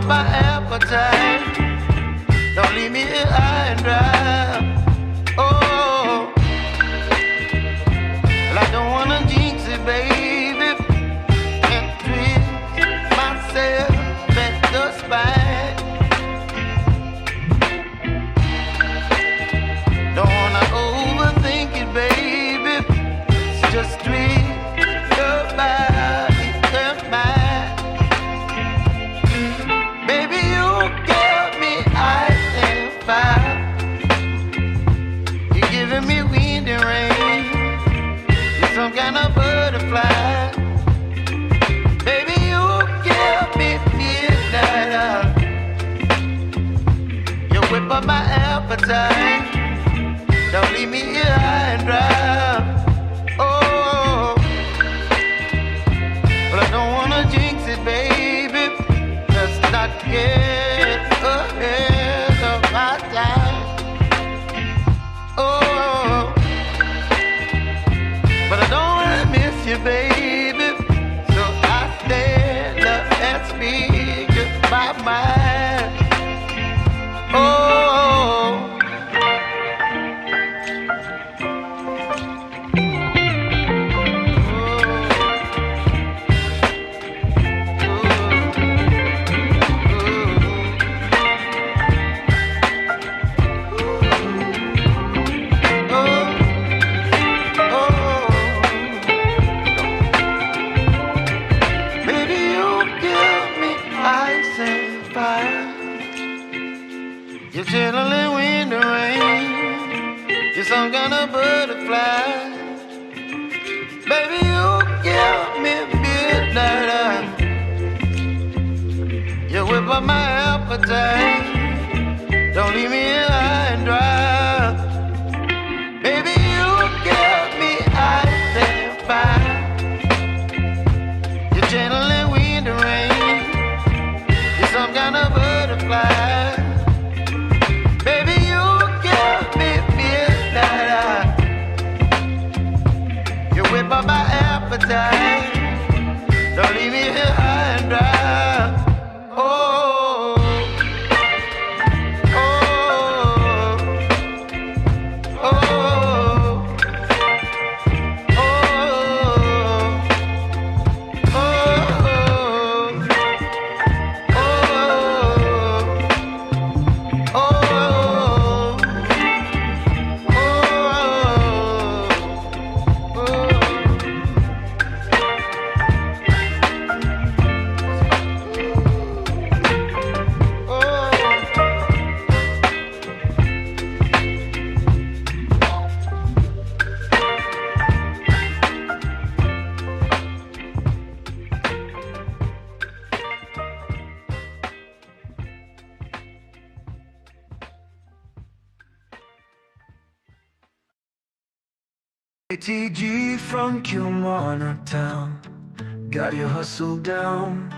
up my appetite. Don't leave me here high and dry. Oh, well, I don't wanna jinx it, baby, and twist myself at the spine. Don't wanna overthink it, baby. It's just twist your body and mine. Baby, you give me ice and fire. You're giving me wind and rain. You're some kind of butterfly. Baby, you give me midnight. You whip up my appetite. Don't leave me here high and dry. Oh, but I don't wanna jinx it, baby. Let's not get ahead of my time. Oh, but I don't wanna miss you, baby. So I stand up and speak my mind. Oh. You're chilling wind and rain. You're some kind of butterfly. Baby, you give me midnight. You whip up my appetite. Don't leave me here high and dry. Baby, you give me ice and fire. You're chilling wind and rain. You're some kind of butterfly. Whip up my appetite. Don't leave me here high and dry. Oh, oh, oh, oh, ATG from Kilmarnock town, got your hustle down.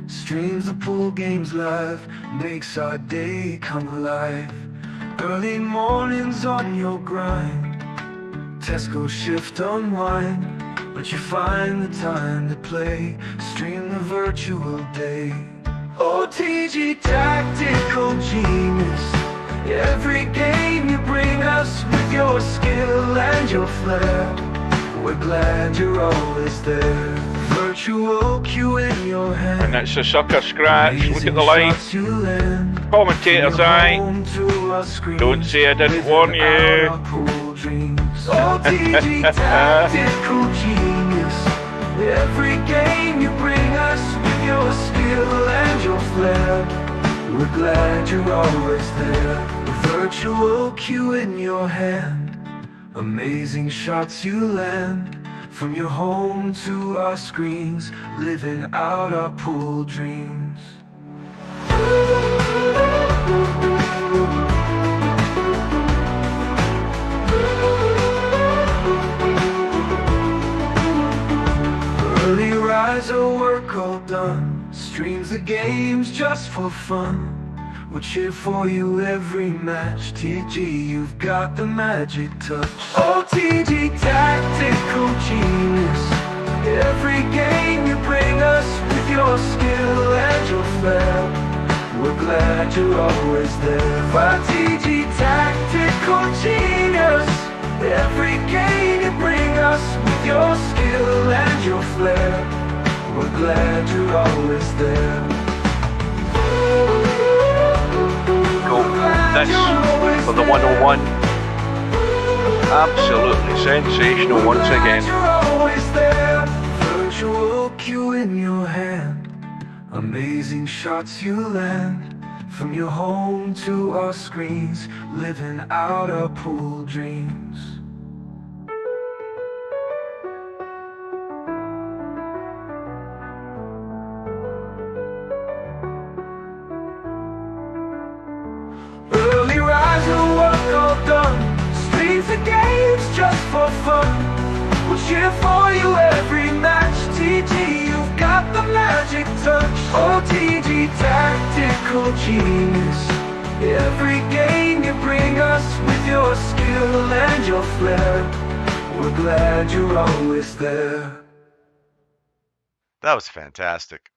Streams the pool games live, makes our day come alive. Early mornings on your grind, Tesco shift unwind, but you find the time to play, stream the virtual day. OTG tactical genius, every game you bring us with your skill and your flair. We're glad you're always there. Virtual cue in your hand. And it's a sucker scratch. Look at the line. Commentator's eye. Don't say I didn't warn you. OTG tactical genius, every game you bring us with your skill and your flair. We're glad you're always there. Virtual cue in your hand, amazing shots you land. From your home to our screens, living out our pool dreams. Early riser, work all done, streams the games just for fun. We'll cheer for you every match. TG, you've got the magic touch. OTG tactical genius, every game you bring us with your skill and your flair. glad you're always there. YTG tactical genius. Every game you bring us with your skill and your flair. We're glad you're always there. Go this for the 101. Absolutely sensational once again. Virtual cue in your hand. Amazing shots you land. From your home to our screens, living out our pool dreams. Early riser, work all done. Streets of games just for fun. We'll cheer for you every match. TG, you've got the magic touch. OTG tactical genius. Every game you bring us with your skill and your flair. We're glad you're always there. That was fantastic.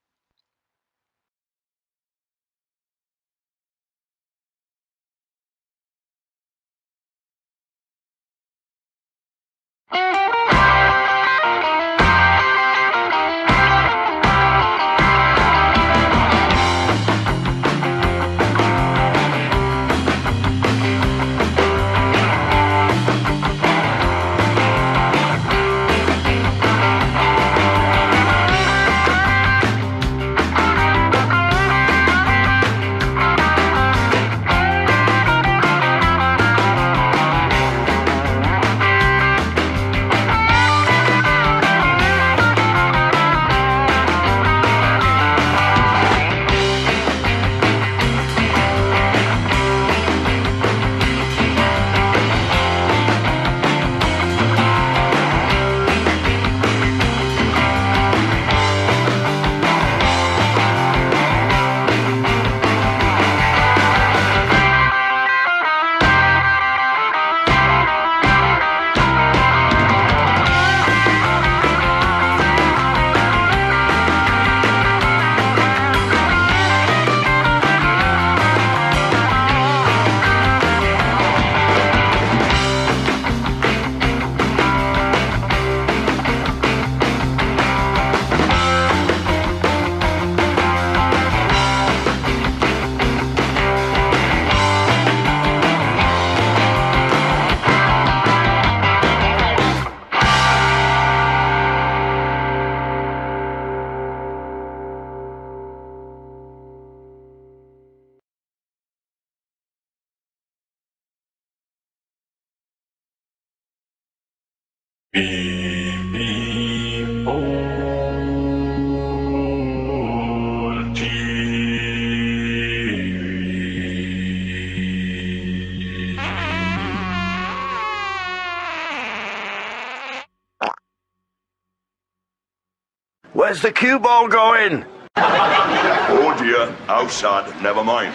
Where's the cue ball going? Oh dear, outside, never mind.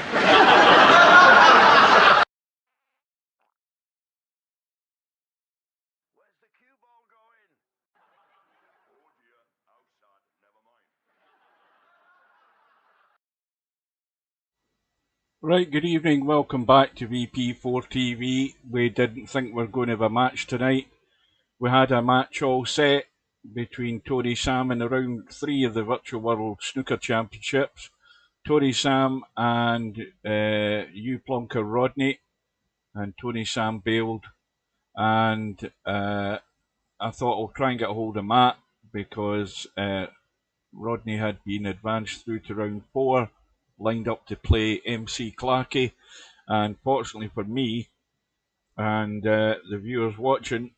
Where's the cue ball going? Oh dear, outside, never mind. Right, good evening, welcome back to VP4TV. We didn't think we were going to have a match tonight. We had a match all set between Tony Sam in the round 3 of the Virtual World Snooker Championships. Tony Sam and U-Plonker Rodney, and Tony Sam bailed, and I thought I'll try and get a hold of Matt because Rodney had been advanced through to round 4, lined up to play MC Clarkey, and fortunately for me and the viewers watching,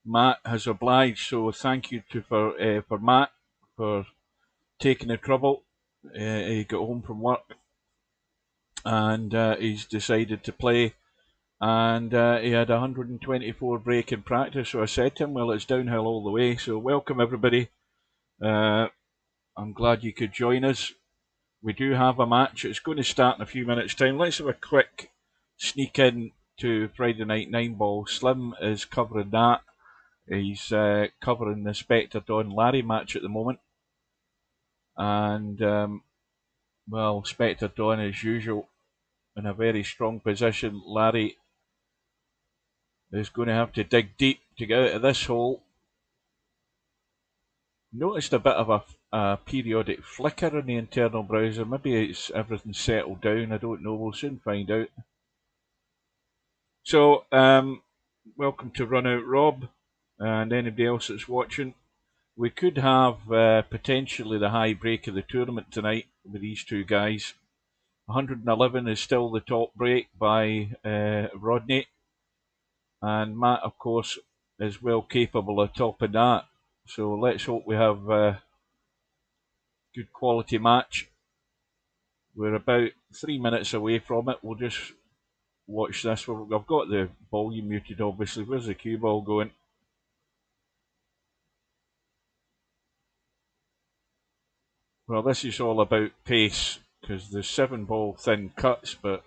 Matt has obliged, so thank you for Matt for taking the trouble. He got home from work and he's decided to play, and he had 124 break in practice, so I said to him, well, it's downhill all the way, so welcome everybody. I'm glad you could join us. We do have a match. It's going to start in a few minutes' time. Let's have a quick sneak in to Friday Night 9 Ball. Slim is covering that. He's covering the Spectre Don Larry match at the moment. And Well, Spectre Dawn, as usual, in a very strong position. Larry is going to have to dig deep to get out of this hole. Noticed a bit of a periodic flicker in the internal browser. Maybe everything's settled down. I don't know. We'll soon find out. So, welcome to Run Out Rob and anybody else that's watching. We could have potentially the high break of the tournament tonight with these two guys. 111 is still the top break by Rodney, and Matt, of course, is well capable of topping that. So let's hope we have a good quality match. We're about 3 minutes away from it. We'll just watch this. I've got the volume muted, obviously. Where's the cue ball going? Well, this is all about pace, because the 7-ball thin cuts, but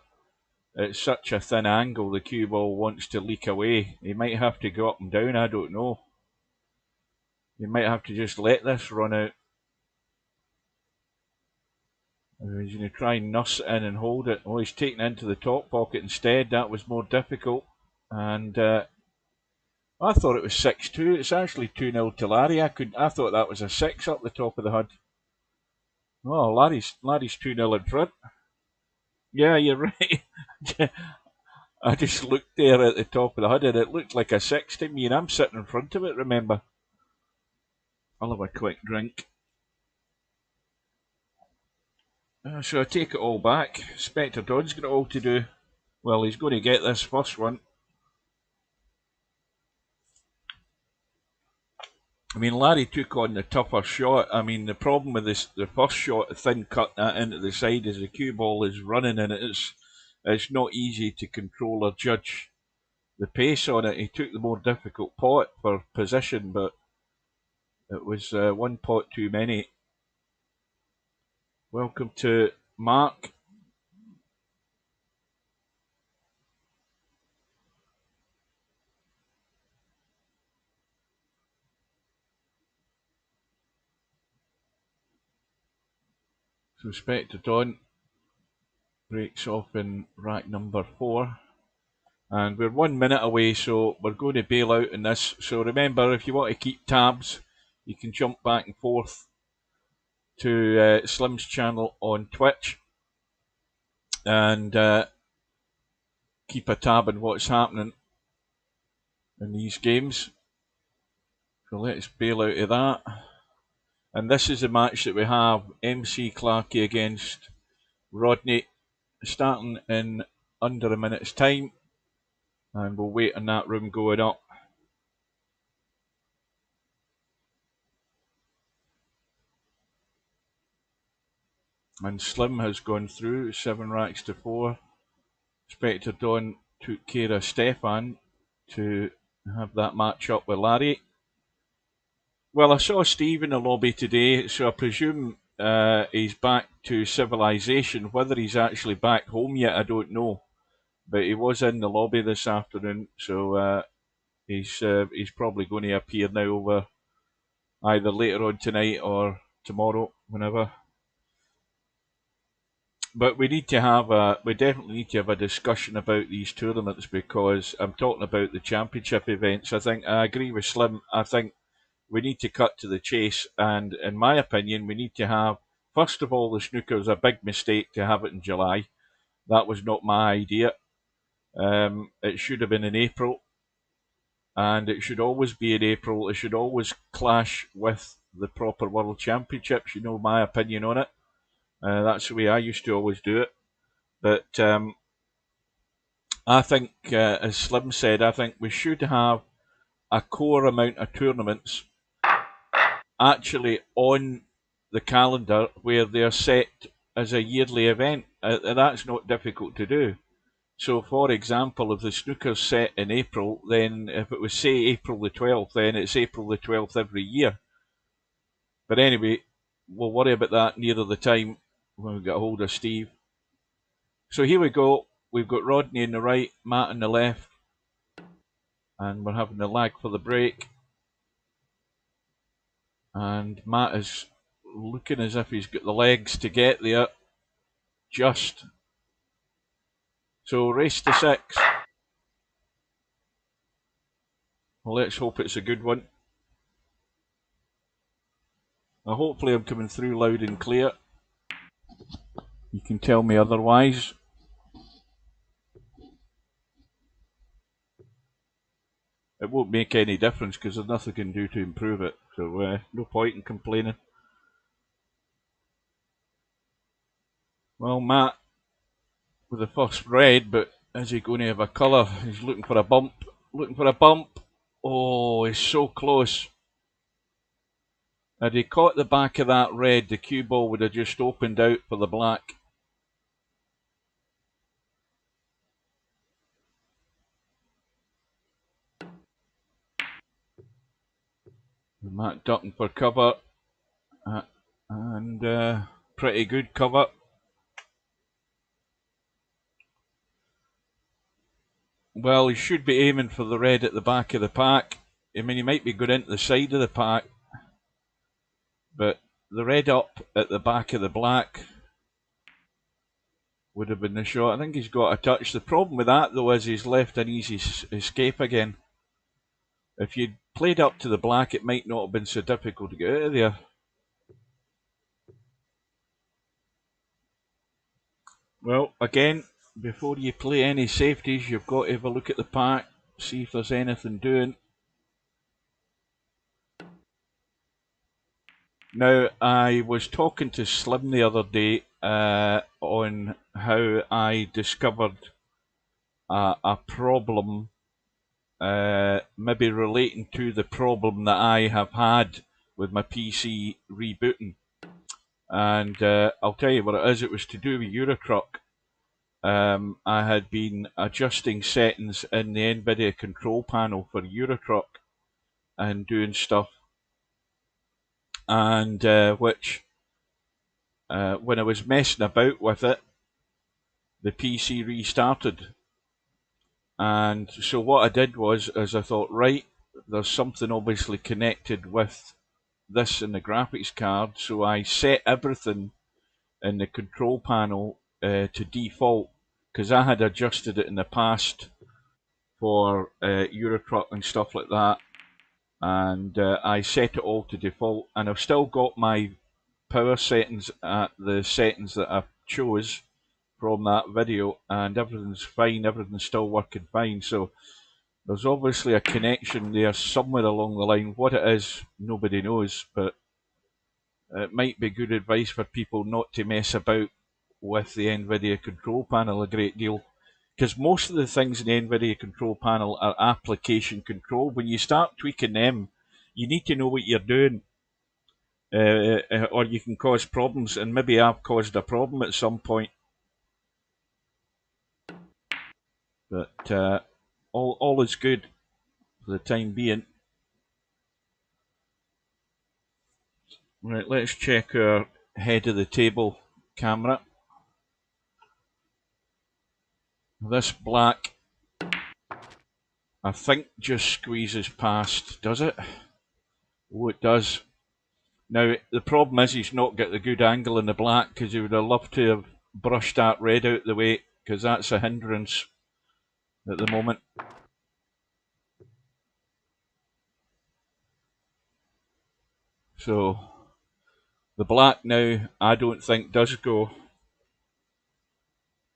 it's such a thin angle the cue ball wants to leak away. He might have to go up and down, I don't know. He might have to just let this run out. He's going to try and nuss it in and hold it. Oh, he's taken it into the top pocket instead. That was more difficult. And I thought it was 6-2. It's actually 2-0 to Larry. I thought that was a 6 up the top of the HUD. Oh, Larry's 2-0 in front. Yeah, you're right. I just looked there at the top of the HUD and it looked like a 6 to me, and I'm sitting in front of it, remember. I'll have a quick drink. So I take it all back. Spectre Dawn's got it all to do. Well, he's going to get this first one. I mean, Larry took on the tougher shot. I mean, the problem with this, the first shot, the thin cut that into the side, is the cue ball is running and it's not easy to control or judge the pace on it. He took the more difficult pot for position, but it was one pot too many. Welcome to Mark. So Spectre Dawn breaks off in rack number 4. And we're 1 minute away, so we're going to bail out in this. So remember, if you want to keep tabs, you can jump back and forth to Slim's channel on Twitch and keep a tab on what's happening in these games. So let's bail out of that. And this is the match that we have, MC Clarkey against Rodney, starting in under a minute's time. And we'll wait on that room going up. And Slim has gone through 7 racks to 4. Spectre Dawn took care of Stefan to have that match up with Larry. Well, I saw Steve in the lobby today, so I presume he's back to civilization. Whether he's actually back home yet, I don't know. But he was in the lobby this afternoon, so he's probably going to appear now over either later on tonight or tomorrow, whenever. But we definitely need to have a discussion about these tournaments, because I'm talking about the championship events. I agree with Slim. I think we need to cut to the chase, and in my opinion, we need to have, first of all, the snooker's a big mistake to have it in July. That was not my idea. It should have been in April, and it should always be in April. It should always clash with the proper World Championships. You know my opinion on it. That's the way I used to always do it. But I think, as Slim said, I think we should have a core amount of tournaments actually on the calendar where they're set as a yearly event. That's not difficult to do. So, for example, if the snooker's set in April, then if it was, say, April the 12th, then it's April the 12th every year. But anyway, we'll worry about that nearer the time when we get a hold of Steve. So here we go. We've got Rodney on the right, Matt on the left, and we're having the lag for the break. And Matt is looking as if he's got the legs to get there. just. So race to 6. Well, let's hope it's a good one. Now, hopefully I'm coming through loud and clear. You can tell me otherwise. It won't make any difference because there's nothing I can do to improve it. So no point in complaining. Well, Matt with the first red, but is he going to have a colour? He's looking for a bump. Looking for a bump. Oh, he's so close. Had he caught the back of that red, the cue ball would have just opened out for the black. Matt ducking for cover. And pretty good cover. Well, he should be aiming for the red at the back of the pack. I mean, he might be going into the side of the pack, but the red up at the back of the black would have been the shot. I think he's got a touch. The problem with that, though, is he's left an easy escape again. If you'd played up to the black, it might not have been so difficult to get out of there. Well, again, before you play any safeties, you've got to have a look at the pack, see if there's anything doing. Now, I was talking to Slim the other day on how I discovered a problem, maybe relating to the problem that I have had with my PC rebooting. And I'll tell you what it is. It was to do with Eurotruck. I had been adjusting settings in the NVIDIA control panel for Eurotruck and doing stuff. And which, when I was messing about with it, the PC restarted. And so what I did was, I thought, right, there's something obviously connected with this in the graphics card, so I set everything in the control panel to default, because I had adjusted it in the past for Eurotruck and stuff like that, and I set it all to default, and I've still got my power settings at the settings that I chose from that video, and everything's fine, everything's still working fine. So there's obviously a connection there somewhere along the line. What it is, nobody knows, but it might be good advice for people not to mess about with the NVIDIA control panel a great deal, because most of the things in the NVIDIA control panel are application control. When you start tweaking them, you need to know what you're doing, or you can cause problems, and maybe I've caused a problem at some point. But all is good for the time being. Right, let's check our head of the table camera. This black, I think, just squeezes past, does it? Oh, it does. Now, the problem is he's not got the good angle in the black, because he would have loved to have brushed that red out the way, because that's a hindrance at the moment. So, the black now, I don't think does go.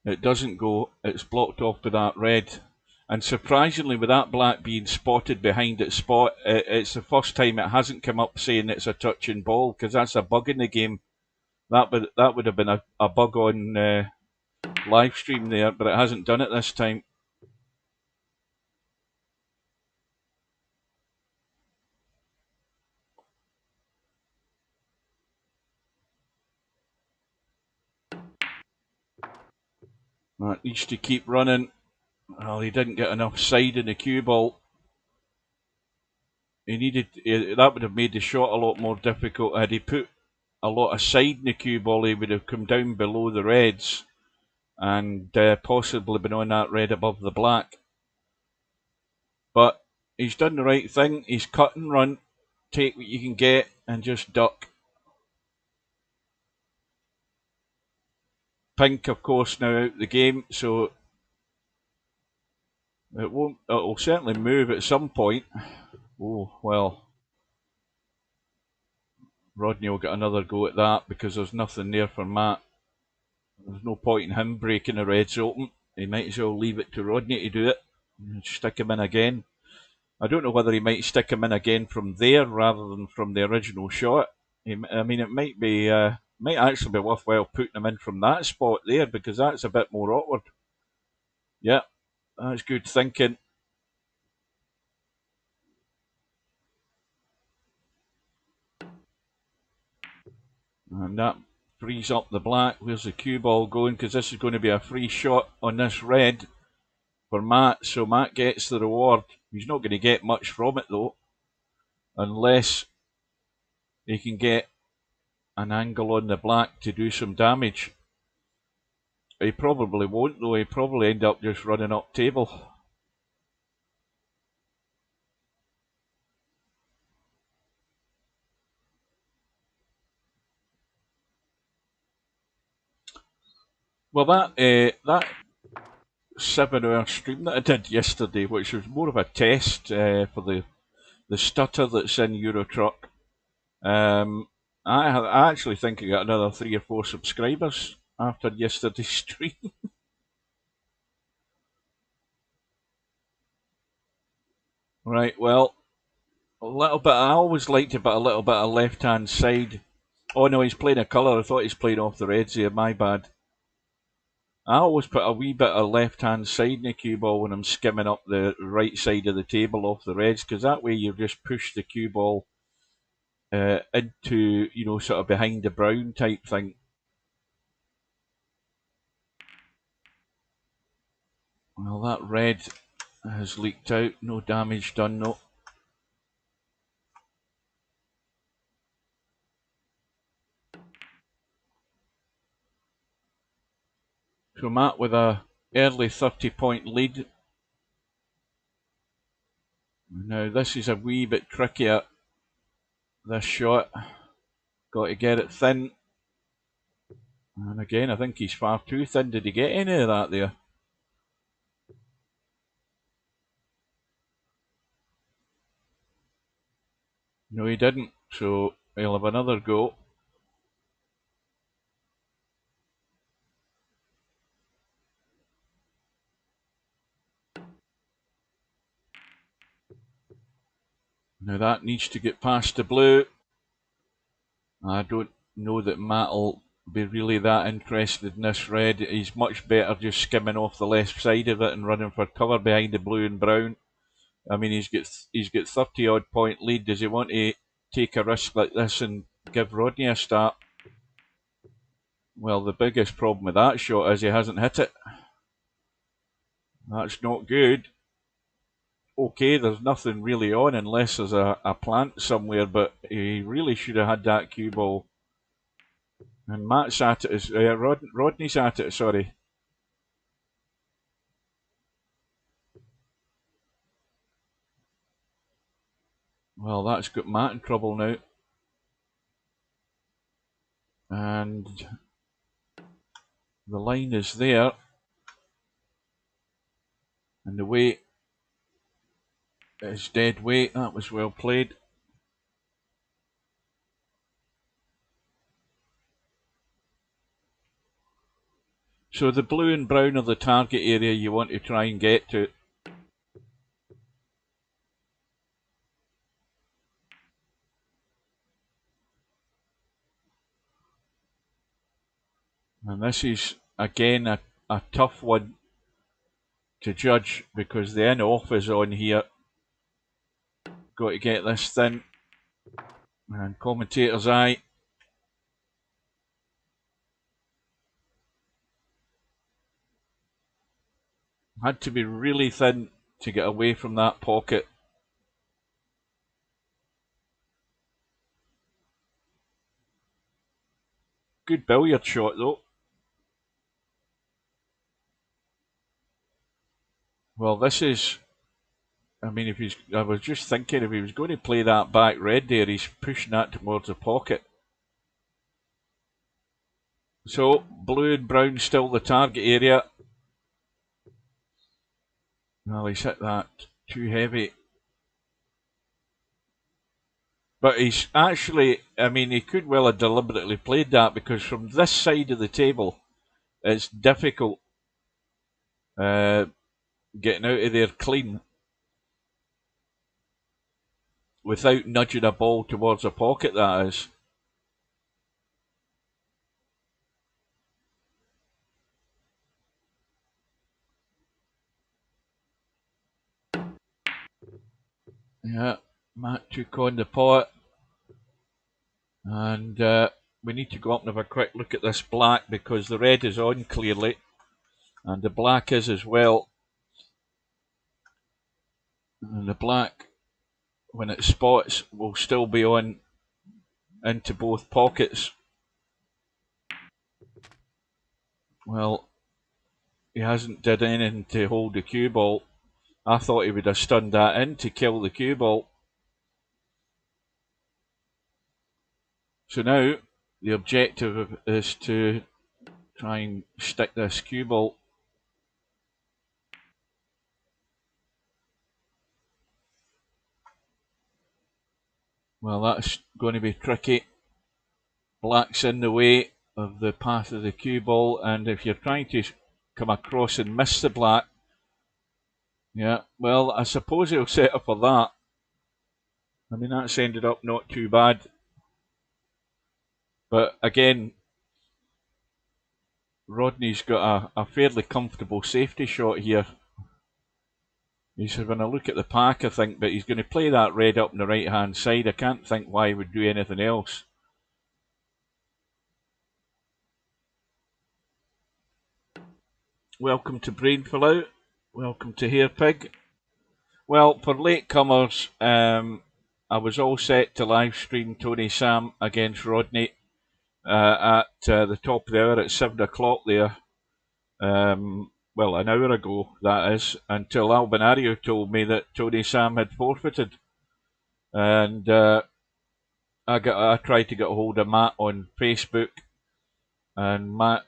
It doesn't go, it's blocked off by that red. And surprisingly, with that black being spotted behind its spot, it's the first time it hasn't come up saying it's a touching ball, because that's a bug in the game. That would have been a bug on live stream there, but it hasn't done it this time. That needs to keep running. Well, he didn't get enough side in the cue ball. He needed, that would have made the shot a lot more difficult. Had he put a lot of side in the cue ball, he would have come down below the reds and possibly been on that red above the black. But he's done the right thing. He's cut and run, take what you can get, and just duck. pink, of course, now out the game, so it won't. It'll certainly move at some point. Oh well, Rodney will get another go at that because there's nothing there for Matt. There's no point in him breaking the reds open. He might as well leave it to Rodney to do it and stick him in again. I don't know whether he might stick him in again from there rather than from the original shot. I mean, it might be, might actually be worthwhile putting him in from that spot there because that's a bit more awkward. Yeah, that's good thinking. And that frees up the black. Where's the cue ball going? Because this is going to be a free shot on this red for Matt. So Matt gets the reward. He's not going to get much from it though, unless he can get an angle on the black to do some damage. He probably won't though. He probably end up just running up table. Well, that 7-hour stream that I did yesterday, which was more of a test for the stutter that's in Eurotruck. I actually think I got another 3 or 4 subscribers after yesterday's stream. Right, well, a little bit. I always liked to put a little bit of left-hand side. Oh no, he's playing a colour. I thought he's playing off the reds here. My bad. I always put a wee bit of left-hand side in the cue ball when I'm skimming up the right side of the table off the reds, because that way you just push the cue ball into, you know, sort of behind the brown type thing. Well, that red has leaked out. No damage done, no. So Matt with a early 30-point lead. Now this is a wee bit trickier, this shot. Got to get it thin. And again, I think he's far too thin. Did he get any of that there? No, he didn't. So he'll have another go. Now that needs to get past the blue. I don't know that Matt will be really that interested in this red. He's much better just skimming off the left side of it and running for cover behind the blue and brown. I mean, he's got 30 odd point lead. Does he want to take a risk like this and give Rodney a start? Well, the biggest problem with that shot is he hasn't hit it. That's not good. Okay, there's nothing really on unless there's a plant somewhere, but he really should have had that cue ball. And Matt's at it, Rodney's at it, sorry. Well, that's got Matt in trouble now. And the line is there. And the weight is dead weight. That was well played. So the blue and brown are the target area you want to try and get to. And this is, again, a tough one to judge because the in-off is on here. Got to get this thin. And commentator's eye. Had to be really thin to get away from that pocket. Good billiard shot though. Well, this is, I mean, I was just thinking if he was going to play that back red there, he's pushing that towards the pocket. So, blue and brown still the target area. Well, he's hit that too heavy. But he's actually, I mean, he could well have deliberately played that, because from this side of the table, it's difficult getting out of there clean without nudging a ball towards a pocket, that is. Yeah, Matt took on the pot. And we need to go up and have a quick look at this black, because the red is on clearly. And the black is as well. And the black, when it spots, will still be on into both pockets. Well, he hasn't did anything to hold the cue ball. I thought he would have stunned that in to kill the cue ball. So now the objective is to try and stick this cue ball. Well, that's going to be tricky. Black's in the way of the path of the cue ball, and if you're trying to come across and miss the black, yeah, well, I suppose he'll set up for that. I mean, that's ended up not too bad. But again, Rodney's got a fairly comfortable safety shot here. He's having a look at the pack, I think, but he's going to play that red up on the right-hand side. I can't think why he would do anything else. Welcome to Brainful Out. Welcome to Hairpig. Well, for latecomers, I was all set to live stream Tony Sam against Rodney at the top of the hour at 7 o'clock there. Well, an hour ago, that is, until Albinario told me that Tony Sam had forfeited. And I tried to get a hold of Matt on Facebook, and Matt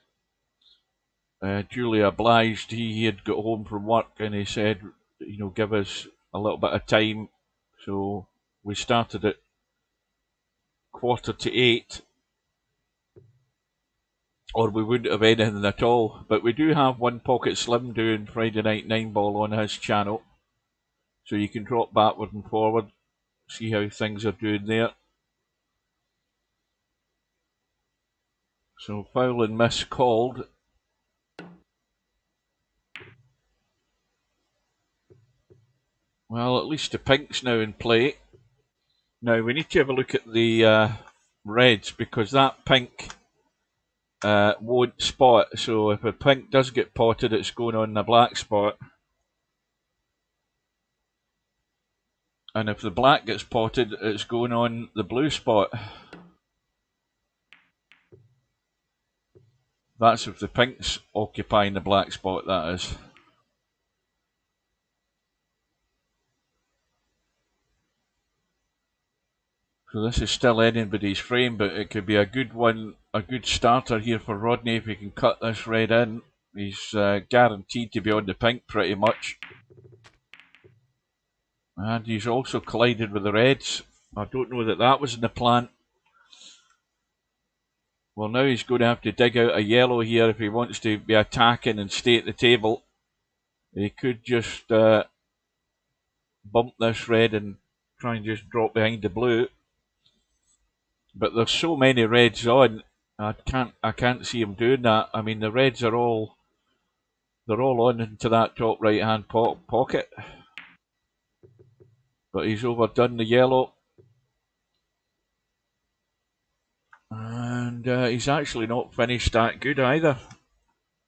duly obliged. He had got home from work, and he said, you know, give us a little bit of time. So we started at 7:45, or we wouldn't have anything at all. But we do have One Pocket Slim doing Friday Night 9-Ball on his channel, so you can drop backward and forward, see how things are doing there. So foul and miss called. Well, at least the pink's now in play. Now we need to have a look at the reds, because that pink won't spot. So if a pink does get potted, it's going on the black spot. And if the black gets potted, it's going on the blue spot. That's if the pink's occupying the black spot, that is. So this is still anybody's frame, but it could be a good one, a good starter here for Rodney if he can cut this red in. He's guaranteed to be on the pink pretty much. And he's also collided with the reds. I don't know that that was in the plan. Well, now he's going to have to dig out a yellow here if he wants to be attacking and stay at the table. He could just bump this red and try and just drop behind the blue. But there's so many reds on, I can't see him doing that. I mean, the reds are all, they're all on into that top right hand pocket. But he's overdone the yellow. And he's actually not finished that good either,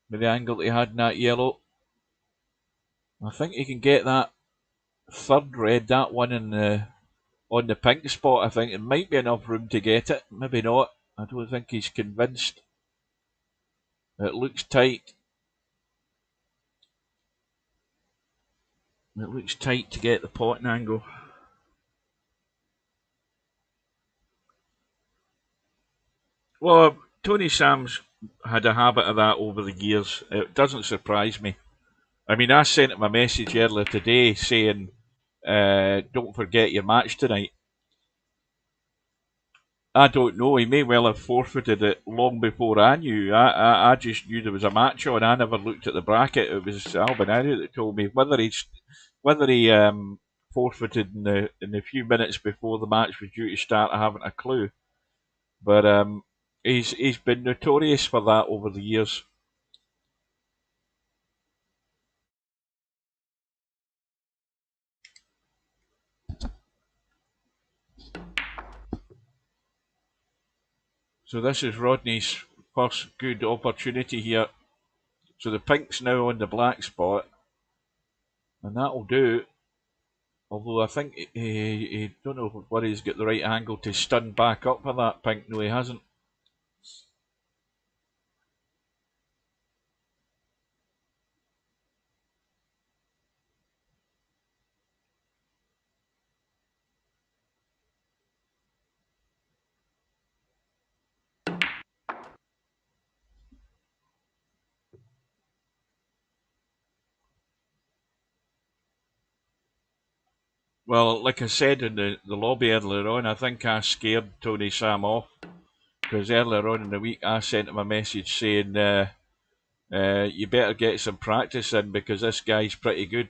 with the angle that he had in that yellow. I think he can get that third red, that one in the on the pink spot. I think it might be enough room to get it, maybe not. I don't think he's convinced. It looks tight. It looks tight to get the potting angle. Well, Tony Sam's had a habit of that over the years. It doesn't surprise me. I mean, I sent him a message earlier today saying, don't forget your match tonight. I don't know. He may well have forfeited it long before I knew. I just knew there was a match on. I never looked at the bracket. It was Albinari that told me whether he forfeited in the few minutes before the match was due to start. I haven't a clue. But he's been notorious for that over the years. So this is Rodney's first good opportunity here. So the pink's now on the black spot, and that'll do. Although I think he don't know whether he's got the right angle to stun back up for that pink. No, he hasn't. Well, like I said in the lobby earlier on, I think I scared Tony Sam off. Because earlier on in the week I sent him a message saying, you better get some practice in because this guy's pretty good.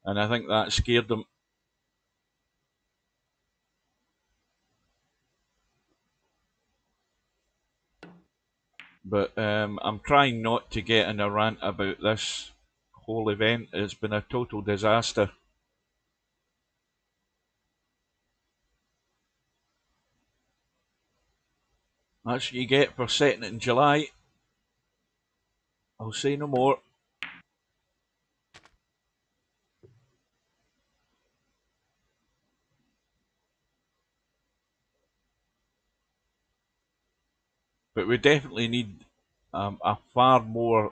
And I think that scared him. But I'm trying not to get in a rant about this whole event. It's been a total disaster. That's what you get for setting it in July. I'll say no more. But we definitely need a far more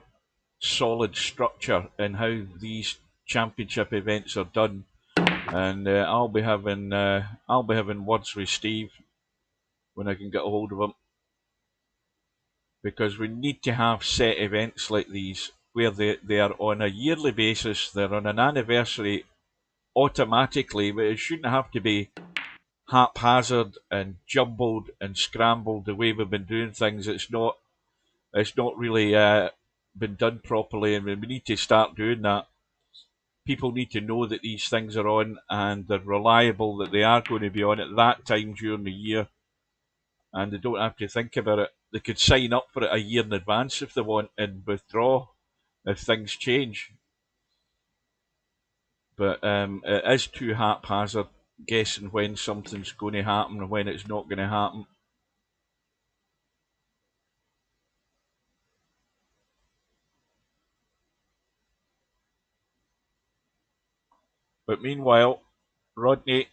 solid structure in how these championship events are done. And I'll be having words with Steve when I can get a hold of him, because we need to have set events like these where they are on a yearly basis. They're on an anniversary automatically, but it shouldn't have to be haphazard and jumbled and scrambled the way we've been doing things. It's not really been done properly, and we need to start doing that. People need to know that these things are on and they're reliable, that they are going to be on at that time during the year, and they don't have to think about it. They could sign up for it a year in advance if they want and withdraw if things change. But it is too haphazard, guessing when something's going to happen and when it's not going to happen. But meanwhile, Rodney,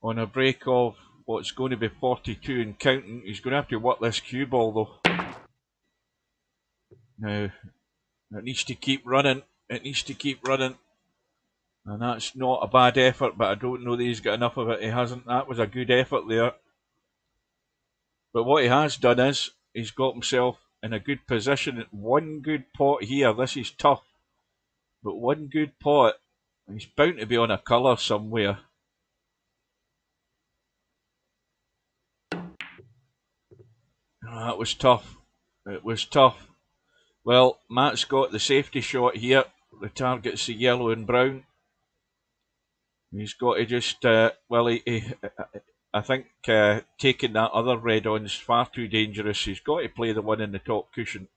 on a break of what's going to be 42 and counting, he's going to have to work this cue ball though. Now, it needs to keep running. It needs to keep running. And that's not a bad effort, but I don't know that he's got enough of it. He hasn't. That was a good effort there. But what he has done is he's got himself in a good position. One good pot here. This is tough. But one good pot. He's bound to be on a colour somewhere. Oh, that was tough. It was tough. Well, Matt's got the safety shot here. The target's the yellow and brown. He's got to just, I think taking that other red on is far too dangerous. He's got to play the one in the top cushion,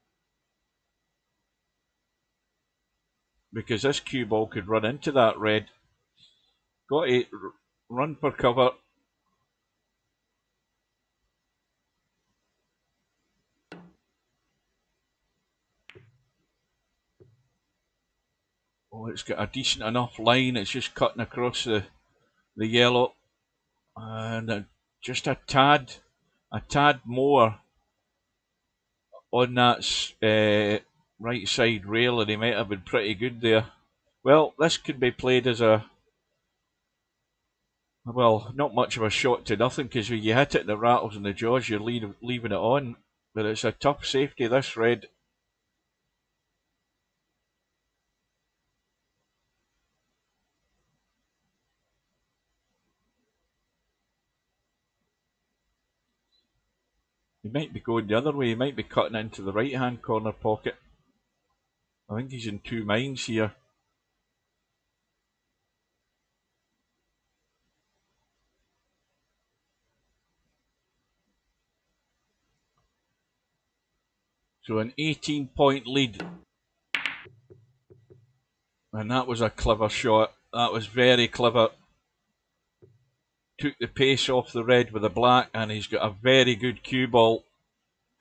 because this cue ball could run into that red. Got to run for cover. Oh, it's got a decent enough line. It's just cutting across the yellow, and just a tad more on that right side rail, and he might have been pretty good there. Well, this could be played as not much of a shot to nothing, because when you hit it and it rattles in the jaws, you're leaving it on. But it's a tough safety, this red. He might be going the other way. He might be cutting into the right-hand corner pocket. I think he's in two minds here. So an 18-point lead. And that was a clever shot. That was very clever. Took the pace off the red with the black, and he's got a very good cue ball.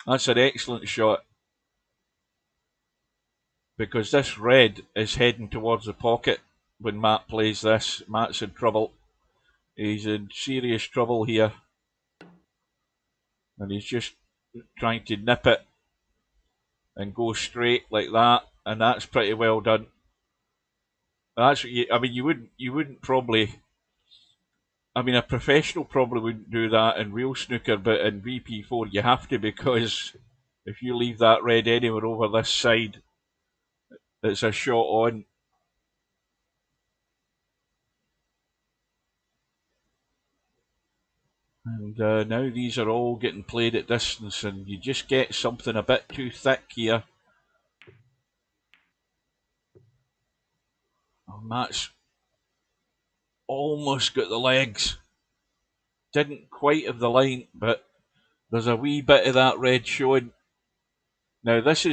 That's an excellent shot. Because this red is heading towards the pocket when Matt plays this. Matt's in trouble. He's in serious trouble here. And he's just trying to nip it and go straight like that, and that's pretty well done. That's what I mean, you wouldn't probably. I mean, a professional probably wouldn't do that in real snooker, but in VP4 you have to, because if you leave that red anywhere over this side, it's a shot on. And now these are all getting played at distance, and you just get something a bit too thick here. Oh, Matt's almost got the legs. Didn't quite have the line, but there's a wee bit of that red showing. Now this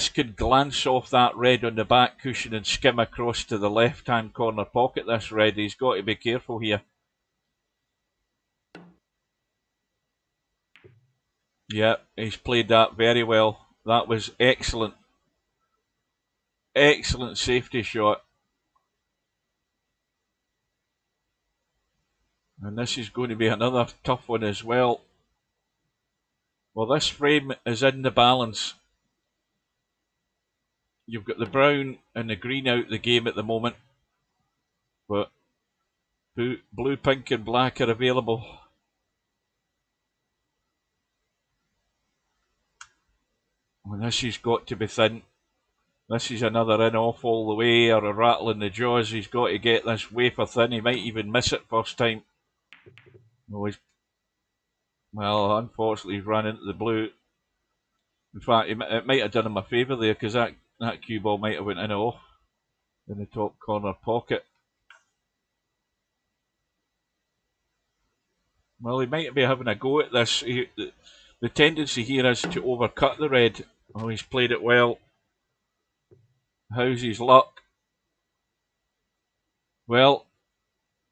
could glance off that red on the back cushion and skim across to the left-hand corner pocket, this red. He's got to be careful here. Yeah, he's played that very well. That was excellent. Excellent safety shot. And this is going to be another tough one as well. Well, this frame is in the balance. You've got the brown and the green out the game at the moment. But blue, pink and black are available. And this has got to be thin. This is another in off all the way, or a rattle in the jaws. He's got to get this wafer thin. He might even miss it first time. No, well, unfortunately, he's run into the blue. In fact, it might have done him a favour there, because that cue ball might have went in off in the top corner pocket. Well, he might be having a go at this. The tendency here is to overcut the red. Oh, he's played it well. How's his luck? Well,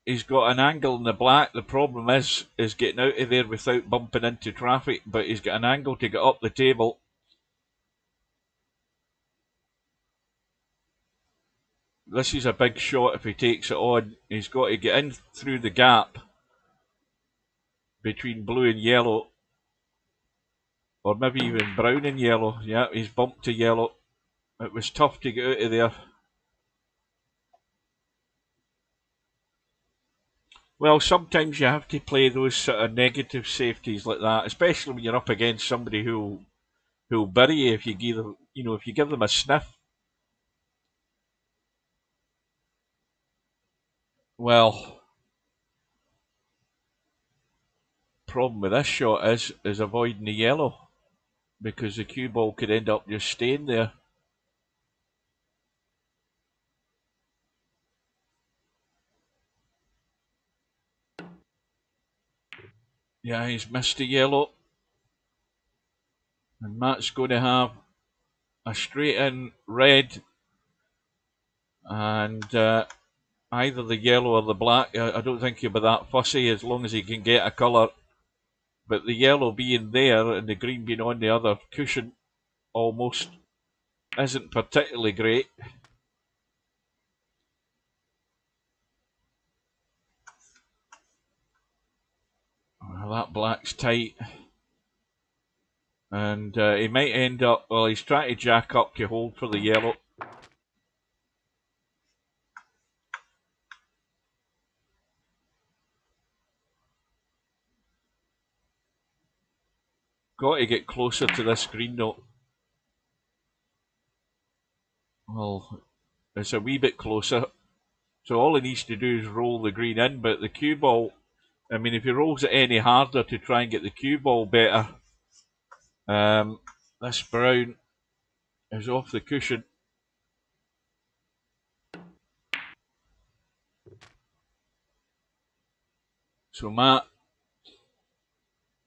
he's got an angle in the black. The problem is getting out of there without bumping into traffic, but he's got an angle to get up the table. This is a big shot if he takes it on. He's got to get in through the gap between blue and yellow, or maybe even brown and yellow. Yeah, he's bumped to yellow. It was tough to get out of there. Well, sometimes you have to play those sort of negative safeties like that, especially when you're up against somebody who'll bury you if you give them a sniff. Well, problem with this shot is avoiding the yellow, because the cue ball could end up just staying there. Yeah, he's missed the yellow. And Matt's going to have a straight in red, and either the yellow or the black. I don't think he'll be that fussy as long as he can get a colour. But the yellow being there and the green being on the other cushion almost isn't particularly great. Well, that black's tight. And he might end up, well, he's trying to jack up to hold for the yellow. got to get closer to this green though. Well, it's a wee bit closer. So all he needs to do is roll the green in, but the cue ball, I mean, if he rolls it any harder to try and get the cue ball better, this brown is off the cushion. So Matt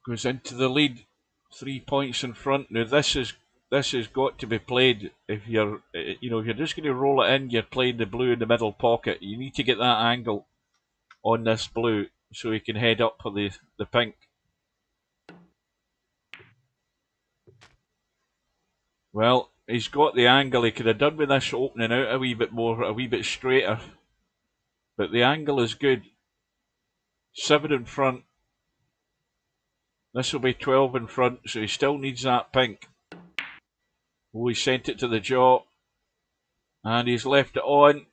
goes into the lead, 3 points in front. Now this has got to be played. If you're, if you're just going to roll it in, you're playing the blue in the middle pocket. You need to get that angle on this blue so he can head up for the pink. Well, he's got the angle. He could have done with this opening out a wee bit more, a wee bit straighter. But the angle is good. 7 in front. This will be 12 in front, so he still needs that pink. Oh, he sent it to the jaw. And he's left it on.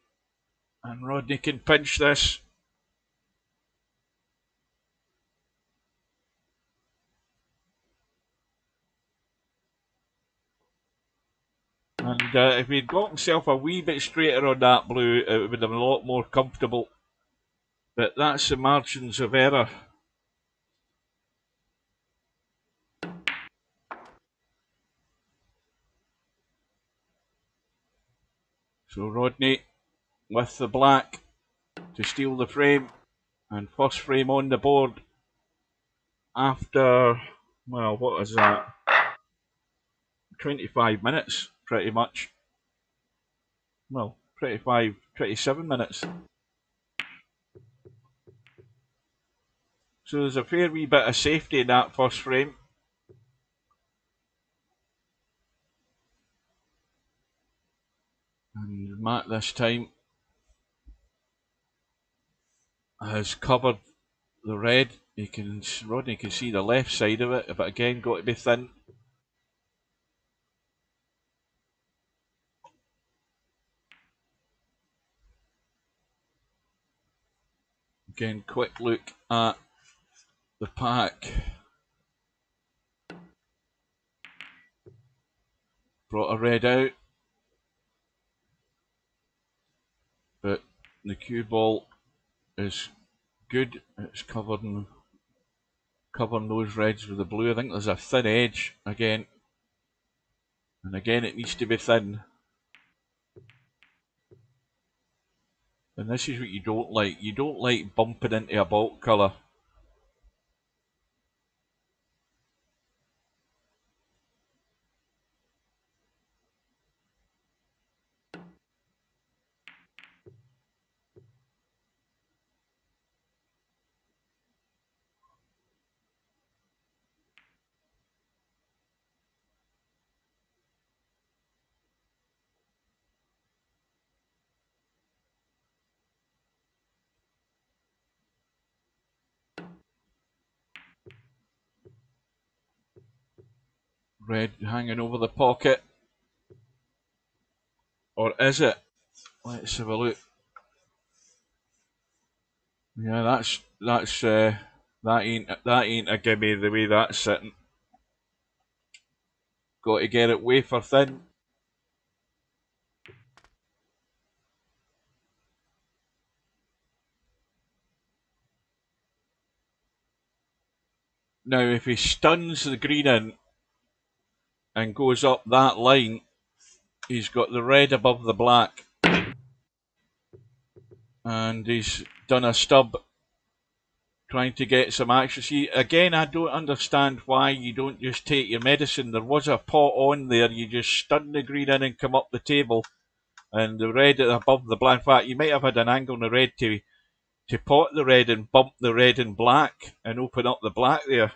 And Rodney can pinch this. And if he'd got himself a wee bit straighter on that blue, it would have been a lot more comfortable. But that's the margins of error. So Rodney with the black to steal the frame. And first frame on the board after, well, what is that? 25 minutes, pretty much. Well, 27 minutes. So there's a fair wee bit of safety in that first frame. And Matt this time has covered the red. Rodney can see the left side of it, but again got to be thin. Again, quick look at the pack. Brought a red out, but the cue ball is good. It's covering those reds with the blue. I think there's a thin edge again, and again it needs to be thin. And this is what you don't like. You don't like bumping into a bulk colour. Red hanging over the pocket. Or is it? Let's have a look. Yeah, that ain't a gimme the way that's sitting. Got to get it wafer thin. Now if he stuns the green in and goes up that line, he's got the red above the black. And he's done a stub trying to get some action. See, again, I don't understand why you don't just take your medicine. There was a pot on there. You just stun the green in and come up the table. And the red above the black. In fact, you might have had an angle on the red to pot the red and bump the red and black and open up the black there.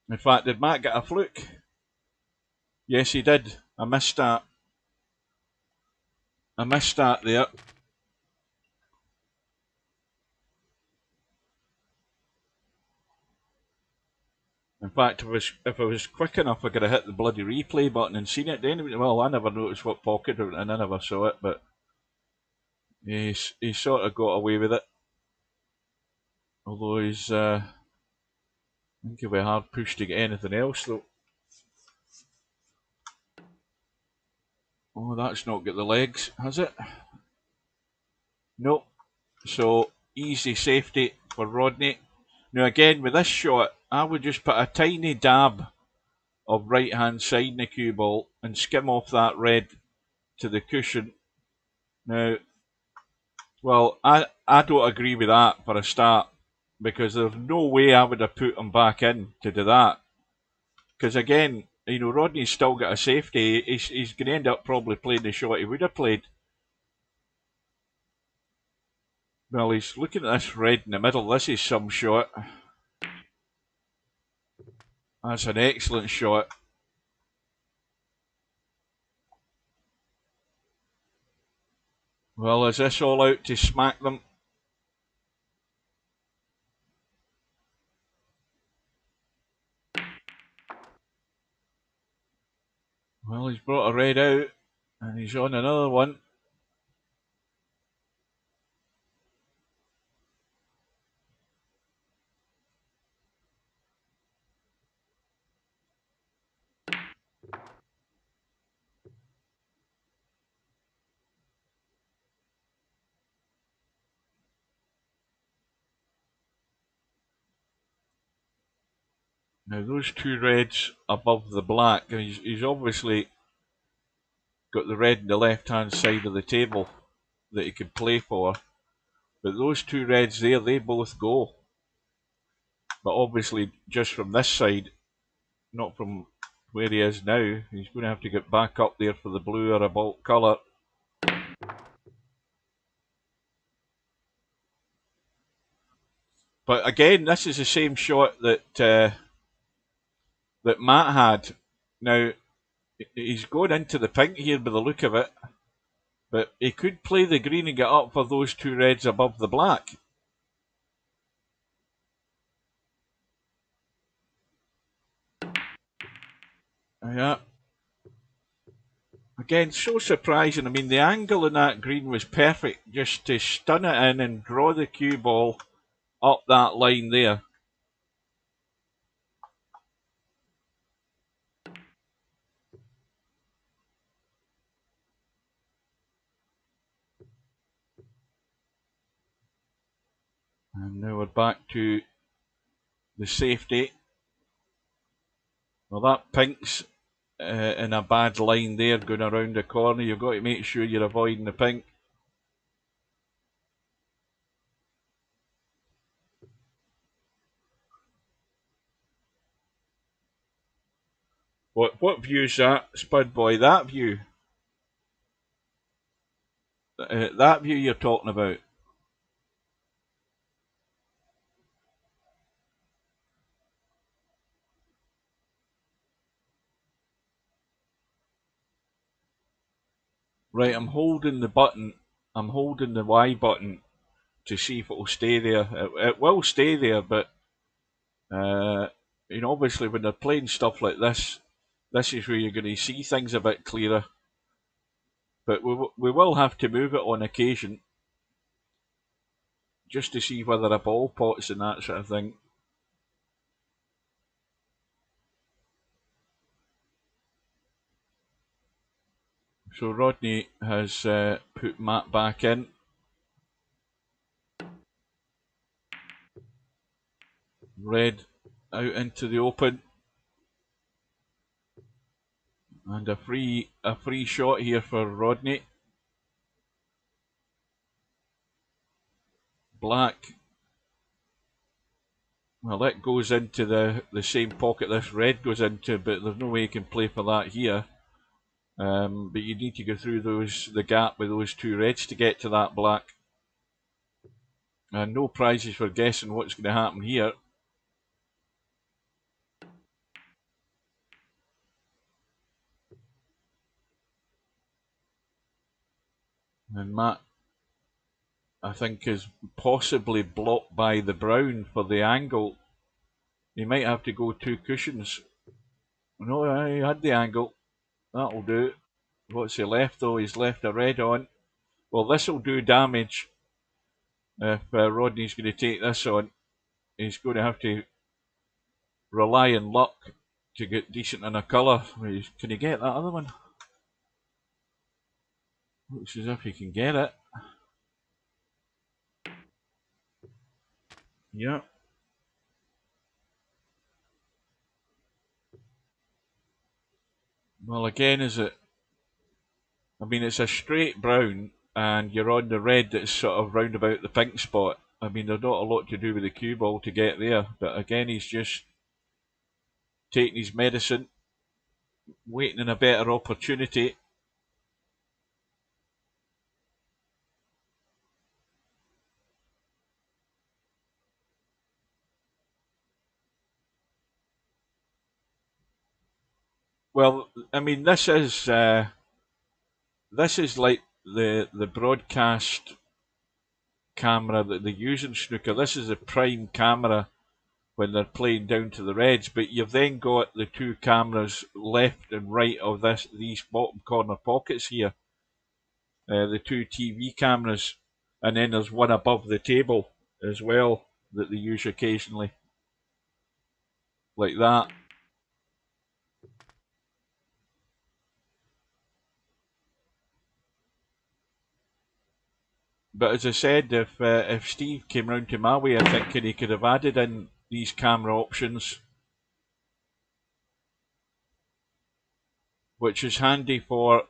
In fact, did Matt get a fluke? Yes, he did. I missed that. There. In fact, if I was quick enough, I could have hit the bloody replay button and seen it. Anyway, well, I never noticed what pocket it was in, and I never saw it, but he sort of got away with it. Although he's I think it'll be a hard push to get anything else though. Oh, that's not got the legs, has it? Nope. So, easy safety for Rodney. Now again, with this shot, I would just put a tiny dab of right hand side in the cue ball and skim off that red to the cushion. Now, well, I don't agree with that for a start, because there's no way I would have put him back in to do that. Because again, you know, Rodney's still got a safety. He's going to end up probably playing the shot he would have played. Well, he's looking at this red in the middle. This is some shot. That's an excellent shot. Well, is this all out to smack them? Well, he's brought a red out, and he's on another one. Now, those two reds above the black, he's obviously got the red on the left-hand side of the table that he could play for. But those two reds there, they both go. But obviously, just from this side, not from where he is now. He's going to have to get back up there for the blue or a bulk colour. But again, this is the same shot that Matt had. Now, he's going into the pink here by the look of it, but he could play the green and get up for those two reds above the black. Yeah. Again, so surprising. I mean, the angle in that green was perfect, just to stun it in and draw the cue ball up that line there. And now we're back to the safety. Well, that pink's in a bad line there going around the corner. You've got to make sure you're avoiding the pink. What view's that, Spud Boy? That view? That view you're talking about? Right, I'm holding the button. I'm holding the Y button to see if it will stay there. It will stay there, but you know, obviously when they're playing stuff like this, this is where you're going to see things a bit clearer. But we will have to move it on occasion, just to see whether a ball pots and that sort of thing. So Rodney has put Matt back in. Red out into the open. And a free shot here for Rodney. Black. Well, that goes into the same pocket this red goes into, but there's no way you can play for that here. But you need to go through the gap with those two reds to get to that black. And no prizes for guessing what's going to happen here. And Matt, I think, is possibly blocked by the brown for the angle. He might have to go two cushions. No, he had the angle. That'll do. What's he left though? He's left a red on. Well, this will do damage. If Rodney's going to take this on, he's going to have to rely on luck to get decent in a colour. Can you get that other one? Looks as if you can get it. Yeah. Well, again, is it? I mean, it's a straight brown, and you're on the red that's sort of round about the pink spot. I mean, there's not a lot to do with the cue ball to get there, but again, he's just taking his medicine, waiting on a better opportunity. Well, I mean, this is like the broadcast camera that they use in snooker. This is the prime camera when they're playing down to the reds, but you've then got the two cameras left and right of these bottom corner pockets here, the two TV cameras, and then there's one above the table as well that they use occasionally, like that. But as I said, if Steve came round to my way, I think he could have added in these camera options, which is handy for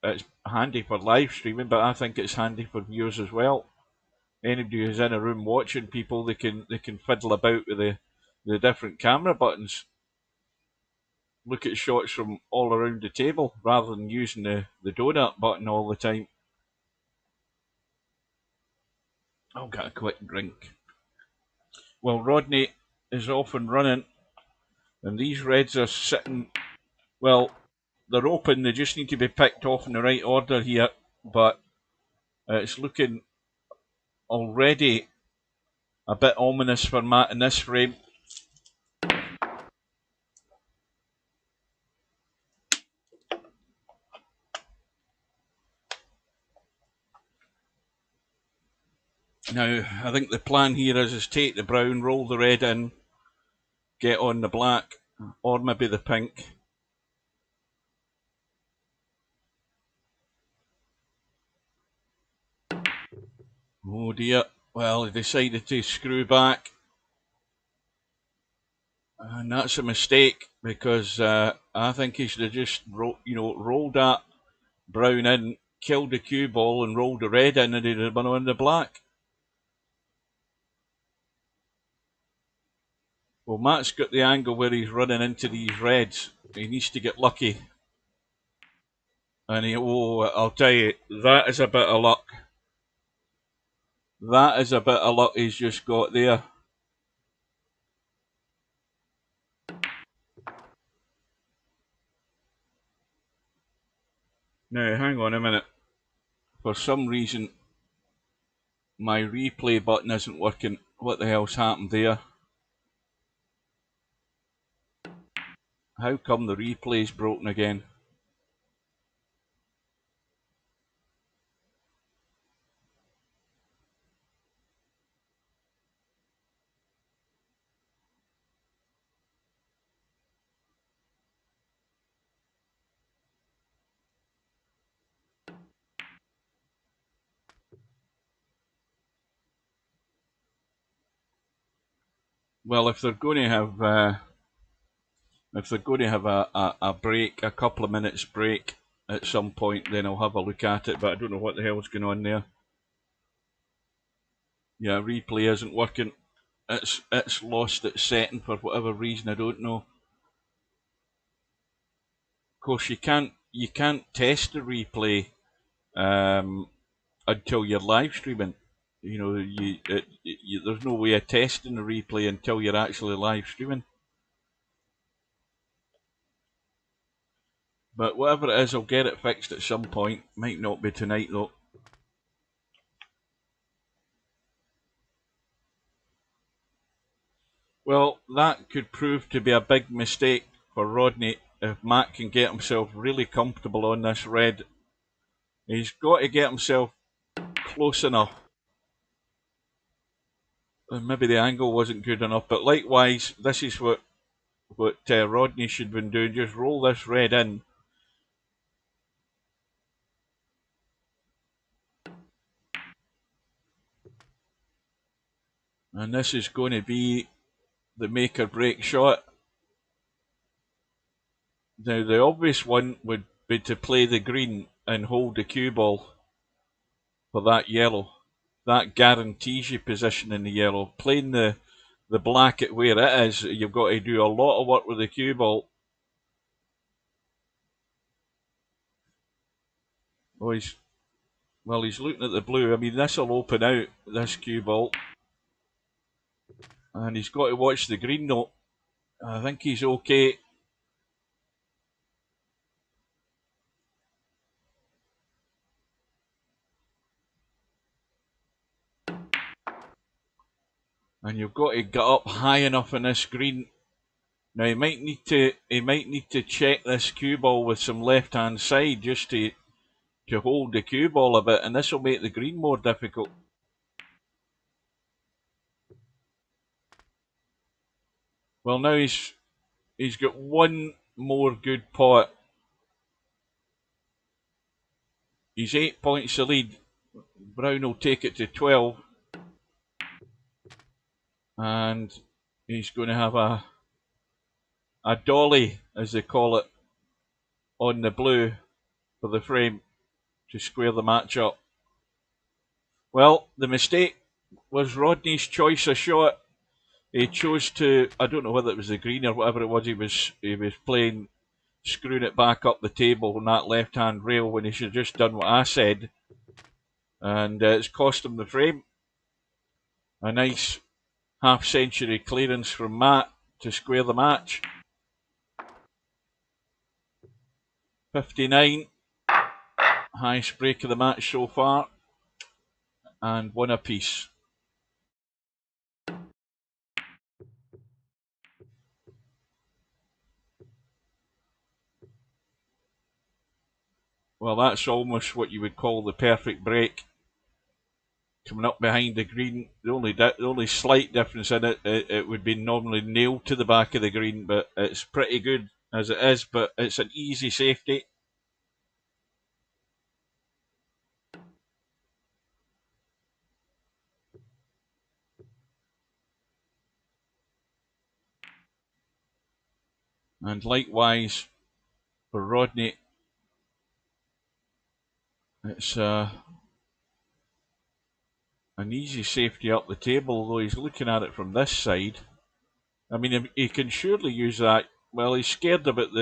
live streaming, but I think it's handy for viewers as well. Anybody who's in a room watching people, they can fiddle about with the different camera buttons, look at shots from all around the table rather than using the donut button all the time. I'll get a quick drink. Well, Rodney is off and running, and these reds are sitting, well, they're open, they just need to be picked off in the right order here, but it's looking already a bit ominous for Matt in this frame. Now, I think the plan here is take the brown, roll the red in, get on the black, or maybe the pink. Oh dear, well, he decided to screw back. And that's a mistake, because I think he should have just rolled that brown in, killed the cue ball and rolled the red in, and he'd have been on the black. Well, Matt's got the angle where he's running into these reds. He needs to get lucky. And I'll tell you, that is a bit of luck. That is a bit of luck he's just got there. Now, hang on a minute. For some reason, my replay button isn't working. What the hell's happened there? How come the replay's broken again? Well, if they're going to have a break, a couple of minutes break at some point, then I'll have a look at it. But I don't know what the hell's going on there. Yeah, replay isn't working. It's lost its setting for whatever reason, I don't know. Of course, you can't test the replay until you're live streaming. You know, there's no way of testing the replay until you're actually live streaming. But whatever it is, I'll get it fixed at some point. Might not be tonight though. Well, that could prove to be a big mistake for Rodney if Matt can get himself really comfortable on this red. He's got to get himself close enough. Maybe the angle wasn't good enough, but likewise, this is what what Rodney should have been doing. Just roll this red in. And this is going to be the make or break shot. Now, the obvious one would be to play the green and hold the cue ball for that yellow. That guarantees you position in the yellow. Playing the black at where it is, you've got to do a lot of work with the cue ball. Oh, he's looking at the blue. I mean, this will open out, this cue ball. And he's got to watch the green though. I think he's okay. And you've got to get up high enough in this green. Now he might need to check this cue ball with some left hand side just to hold the cue ball a bit, and this will make the green more difficult. Well, now he's got one more good pot. He's 8 points the lead. Brown will take it to 12. And he's going to have a dolly, as they call it, on the blue for the frame to square the match up. Well, the mistake was Rodney's choice of shot. He chose to, I don't know whether it was the green or whatever it was, he was playing, screwing it back up the table on that left-hand rail when he should have just done what I said. And it's cost him the frame. A nice half-century clearance from Matt to square the match. 59. Highest break of the match so far. And one apiece. Well, that's almost what you would call the perfect break. Coming up behind the green, the only slight difference in it would be normally nailed to the back of the green, but it's pretty good as it is, but it's an easy safety. And likewise for Rodney, it's an easy safety up the table, although he's looking at it from this side. I mean, he can surely use that. Well, he's scared about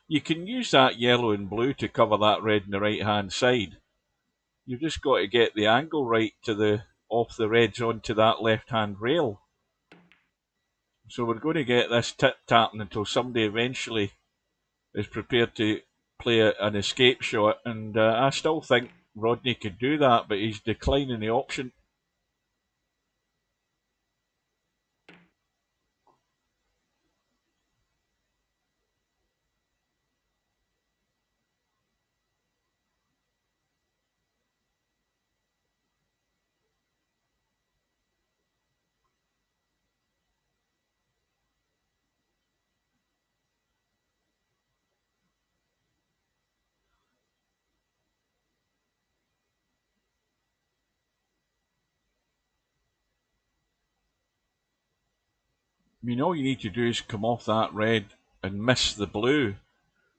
you can use that yellow and blue to cover that red on the right hand side. You've just got to get the angle right to off the reds onto that left hand rail. So we're going to get this tit-tapping until somebody eventually is prepared to play an escape shot, and I still think Rodney could do that, but he's declining the option. I mean, all you need to do is come off that red and miss the blue.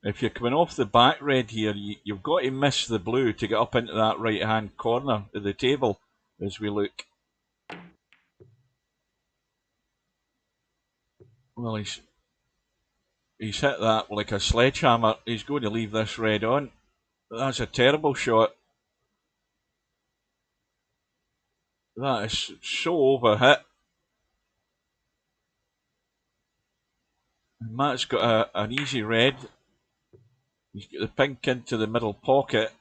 If you're coming off the back red here, you've got to miss the blue to get up into that right hand corner of the table as we look. Well, he's hit that like a sledgehammer. He's going to leave this red on. That's a terrible shot. That is so overhit. And Matt's got an easy red. He's got the pink into the middle pocket.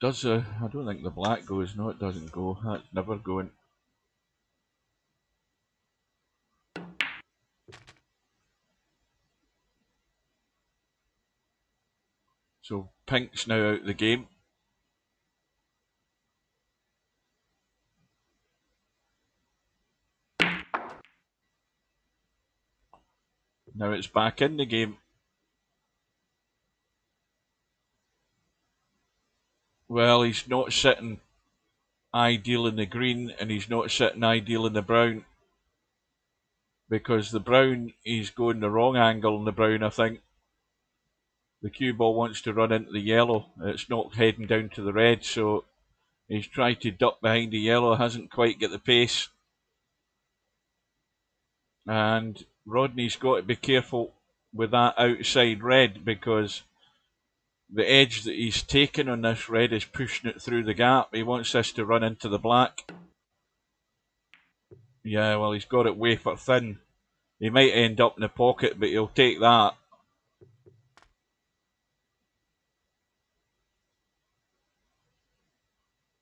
I don't think the black goes. No, it doesn't go. That's never going. So pink's now out of the game. Now it's back in the game. Well, he's not sitting ideal in the green, and he's not sitting ideal in the brown. Because the brown, he's going the wrong angle in the brown, I think. The cue ball wants to run into the yellow. It's not heading down to the red, so he's tried to duck behind the yellow, hasn't quite got the pace. And Rodney's got to be careful with that outside red, because the edge that he's taken on this red is pushing it through the gap. He wants this to run into the black. Yeah, well, he's got it wafer thin. He might end up in the pocket, but he'll take that.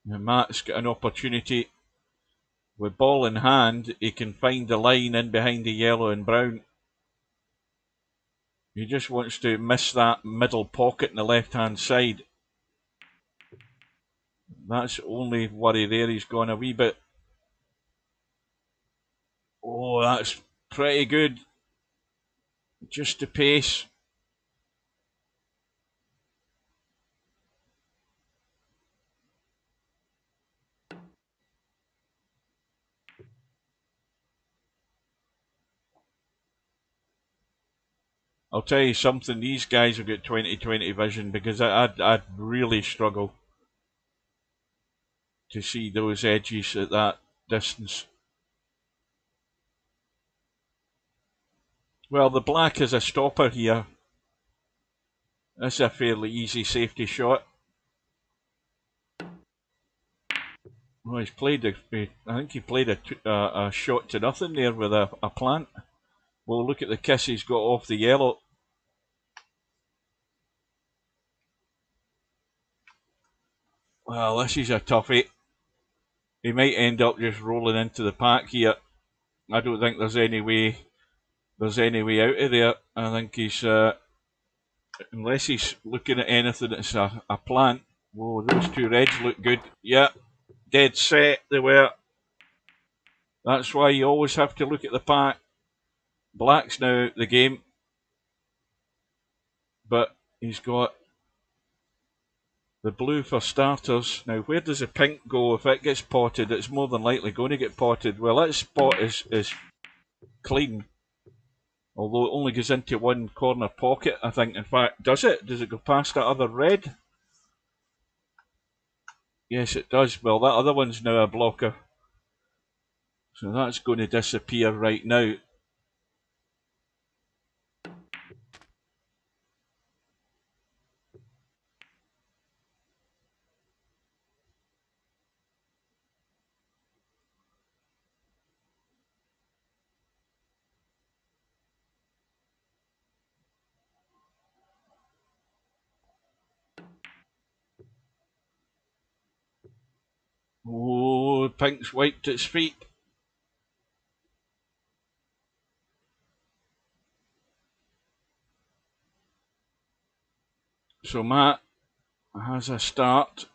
And Matt's got an opportunity. With ball in hand, he can find the line in behind the yellow and brown. He just wants to miss that middle pocket in the left-hand side. That's the only worry there. He's gone a wee bit. Oh, that's pretty good. Just the pace. I'll tell you something, these guys have got 20/20 vision, because I'd really struggle to see those edges at that distance. Well, the black is a stopper here. That's a fairly easy safety shot. Well, he's played, I think he played a shot to nothing there with a plant. Well, look at the kiss he's got off the yellow. Well, this is a toughie. He might end up just rolling into the pack here. I don't think there's any way out of there. I think he's, unless he's looking at anything that's a plant. Whoa, those two reds look good. Yeah, dead set they were. That's why you always have to look at the pack. Black's now out the game, but he's got the blue for starters. Now, where does the pink go? If it gets potted, it's more than likely going to get potted. Well, that spot is clean. Although it only goes into one corner pocket, I think. In fact, does it? Does it go past that other red? Yes, it does. Well, that other one's now a blocker. So that's going to disappear right now. Oh, pink's wiped its feet. So Matt has a start.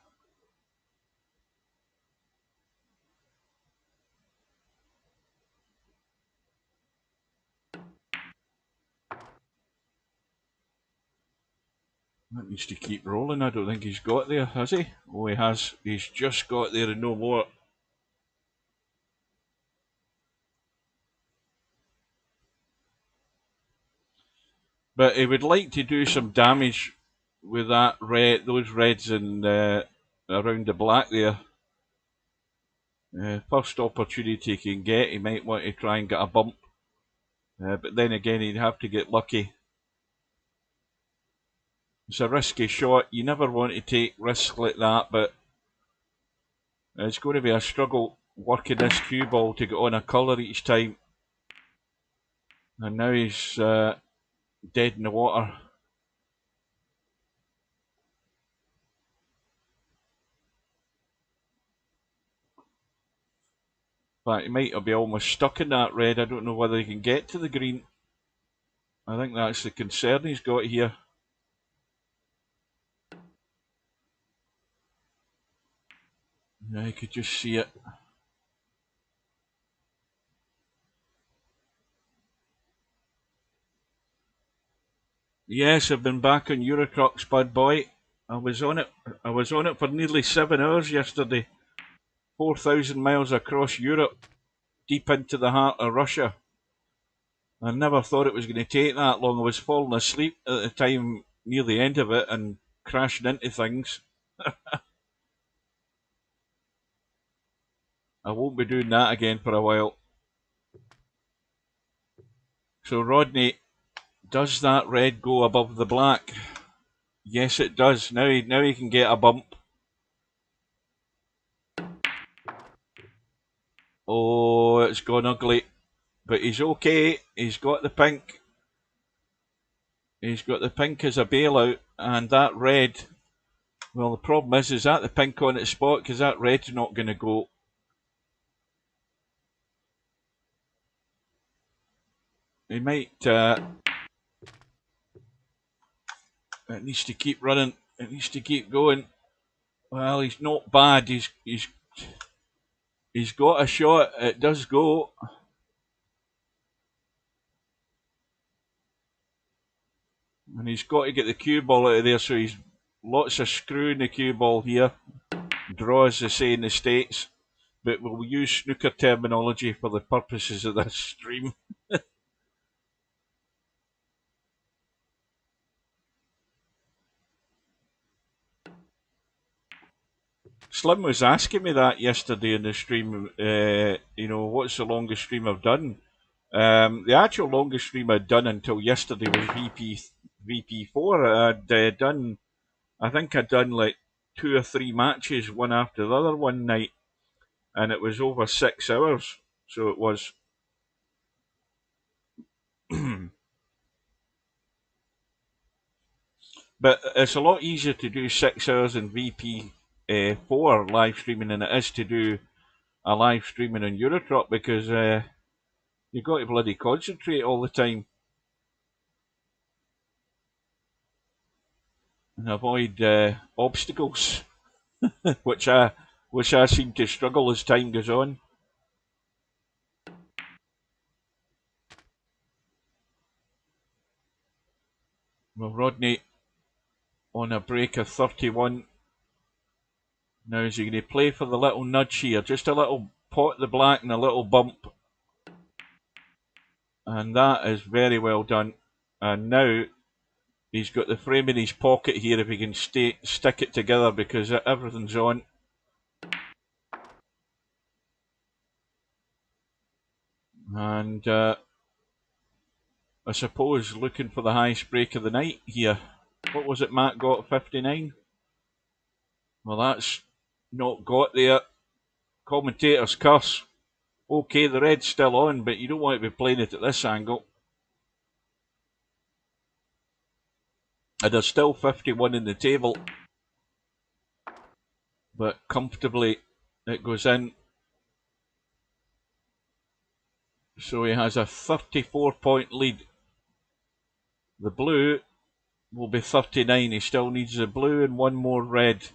That needs to keep rolling. I don't think he's got there, has he? Oh, he has. He's just got there and no more. But he would like to do some damage with that red, those reds and around the black there. First opportunity he can get, he might want to try and get a bump. But then again, he'd have to get lucky. It's a risky shot. You never want to take risks like that, but it's going to be a struggle working this cue ball to get on a colour each time. And now he's dead in the water. But he might be almost stuck in that red. I don't know whether he can get to the green. I think that's the concern he's got here. Yeah, you could just see it. Yes, I've been back on Eurotruck, Spud Boy. I was on it for nearly 7 hours yesterday. 4,000 miles across Europe, deep into the heart of Russia. I never thought it was going to take that long. I was falling asleep at the time near the end of it and crashing into things. I won't be doing that again for a while. So Rodney, does that red go above the black? Yes, it does. Now he can get a bump. Oh, it's gone ugly. But he's okay. He's got the pink. He's got the pink as a bailout. And that red, well, the problem is that the pink on its spot? Because that red's not going to go. He might... it needs to keep running. It needs to keep going. Well, he's not bad. He's got a shot. It does go. And he's got to get the cue ball out of there, so he's lots of screwing the cue ball here. Draw, as they say in the States. But we'll use snooker terminology for the purposes of this stream. Slim was asking me that yesterday in the stream, what's the longest stream I've done? The actual longest stream I'd done until yesterday was VP4. I think I'd done like 2 or 3 matches, one after the other one night, and it was over 6 hours, so it was. But it's a lot easier to do 6 hours in VP4 live streaming than it is to do a live streaming on Eurotruck, because you've got to bloody concentrate all the time and avoid obstacles, which I seem to struggle as time goes on. Well, Rodney on a break of 31. Now is he going to play for the little nudge here? Just a little pot the black and a little bump. And that is very well done. And now he's got the frame in his pocket here if he can stick it together, because everything's on. And I suppose looking for the highest break of the night here. What was it Matt got, 59? Well, that's not got there. Commentator's curse. Okay, the red's still on, but you don't want to be playing it at this angle. And there's still 51 in the table. But comfortably it goes in. So he has a 34-point lead. The blue will be 39. He still needs the blue and one more red.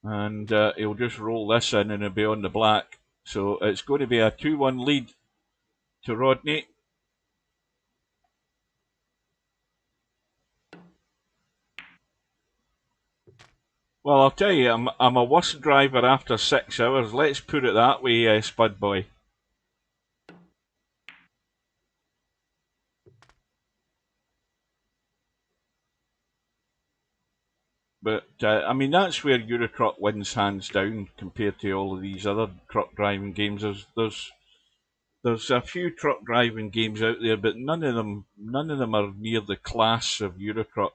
And he'll just roll this in and he'll be on the black. So it's going to be a 2-1 lead to Rodney. Well, I'll tell you, I'm a worse driver after 6 hours. Let's put it that way, Spud Boy. But, I mean, that's where Eurotruck wins hands down compared to all of these other truck driving games. There's a few truck driving games out there, but none of them are near the class of Eurotruck.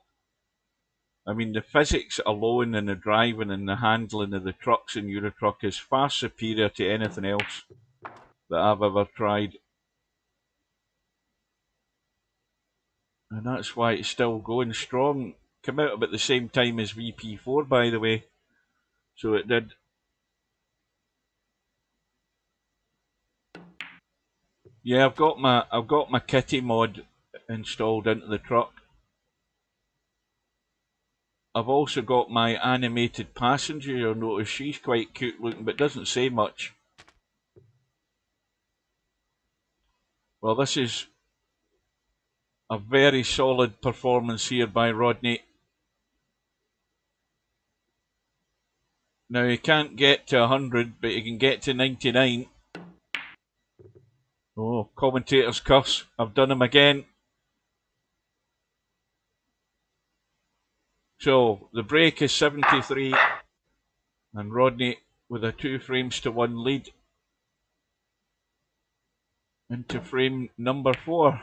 I mean, the physics alone and the driving and the handling of the trucks in Eurotruck is far superior to anything else that I've ever tried. And that's why it's still going strong. Came out about the same time as VP4, by the way. So it did. Yeah, I've got my kitty mod installed into the truck. I've also got my animated passenger. You'll notice she's quite cute looking, but doesn't say much. Well, this is A very solid performance here by Rodney. Now he can't get to 100, but he can get to 99. Oh, commentator's curse. I've done him again. So the break is 73, and Rodney with a 2 frames to 1 lead into frame number 4.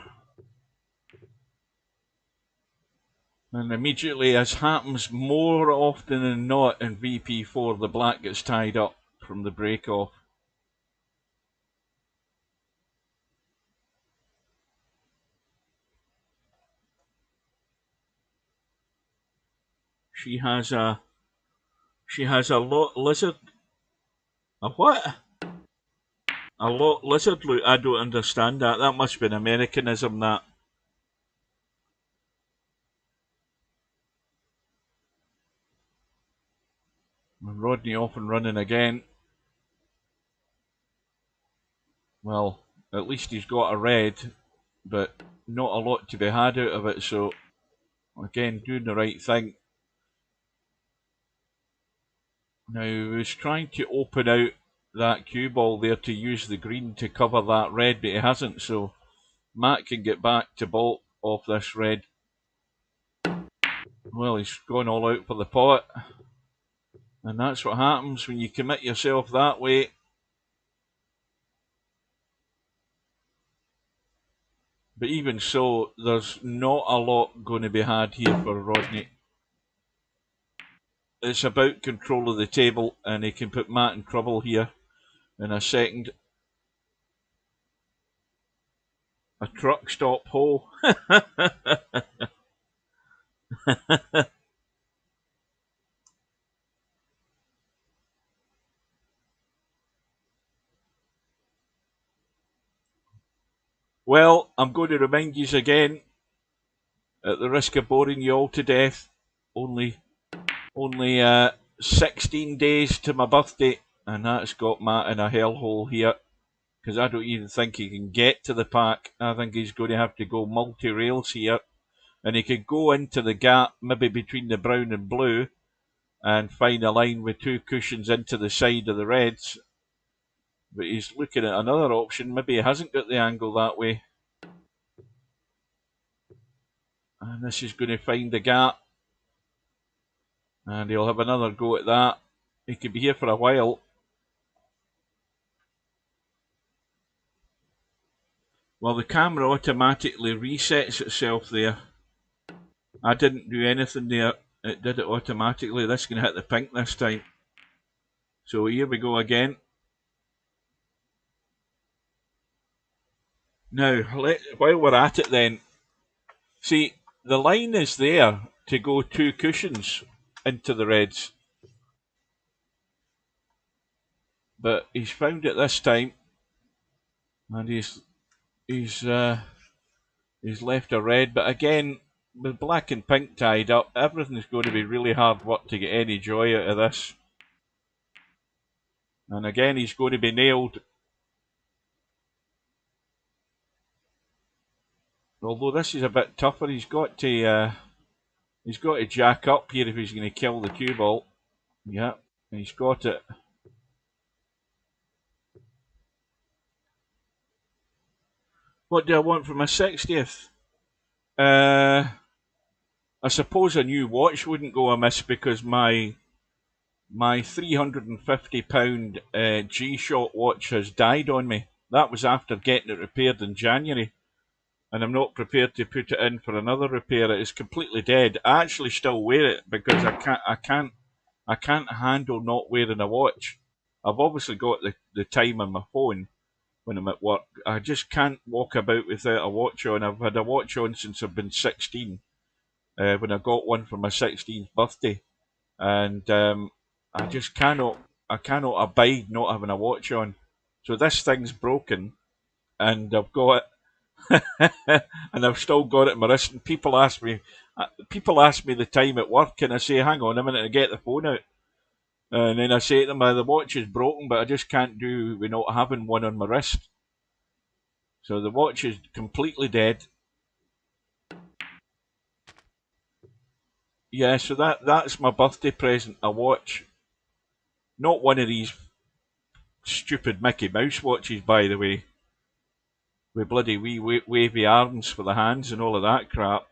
And immediately, as happens more often than not in VP4, the black gets tied up from the break off. She has a lot lizard. A what? A lot lizard look. I don't understand that. That must be an Americanism, that. And Rodney off and running again. Well, at least he's got a red, but not a lot to be had out of it, so again, doing the right thing. Now, he was trying to open out that cue ball there to use the green to cover that red, but he hasn't, so Matt can get back to bolt off this red. Well, he's gone all out for the pot, and that's what happens when you commit yourself that way. But even so, there's not a lot going to be had here for Rodney. It's about control of the table, and he can put Matt in trouble here in a second. A truck stop hole. Well, I'm going to remind you again, at the risk of boring you all to death, only 16 days to my birthday, and that's got Matt in a hellhole here, because I don't even think he can get to the pack. I think he's going to have to go multi-rails here, and he could go into the gap, maybe between the brown and blue, and find a line with 2 cushions into the side of the reds. But he's looking at another option. Maybe he hasn't got the angle that way. And this is going to find the gap. And he'll have another go at that. He could be here for a while. Well, the camera automatically resets itself there. I didn't do anything there. It did it automatically. This is going to hit the pink this time. So here we go again. Now, while we're at it then, see, the line is there to go 2 cushions into the reds. But he's found it this time, and he's left a red. But again, with black and pink tied up, everything's going to be really hard work to get any joy out of this. And again, he's going to be nailed. Although this is a bit tougher, he's got to jack up here if he's going to kill the cue ball. Yeah, he's got it. What do I want for my 60th? I suppose a new watch wouldn't go amiss, because my £350 G-Shock watch has died on me. That was after getting it repaired in January, and I'm not prepared to put it in for another repair. It is completely dead. I actually still wear it because I can't handle not wearing a watch. I've obviously got the time on my phone when I'm at work. I just can't walk about without a watch on. I've had a watch on since I've been 16, when I got one for my 16th birthday, and I just cannot abide not having a watch on. So this thing's broken, and I've got it, and I've still got it in my wrist. And people ask me the time at work, and I say, hang on a minute, I get the phone out. And then I say to them, the watch is broken, but I just can't do with not having one on my wrist. So the watch is completely dead. Yeah, so that's my birthday present, a watch. Not one of these stupid Mickey Mouse watches, by the way, with bloody wee wavy arms for the hands and all of that crap.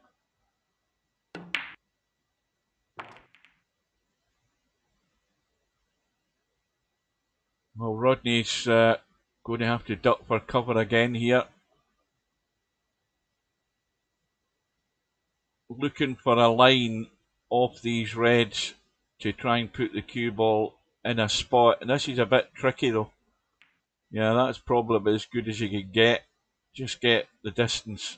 Well, Rodney's going to have to duck for cover again here. Looking for a line off these reds to try and put the cue ball in a spot. And this is a bit tricky though. Yeah, that's probably as good as you could get. Just get the distance.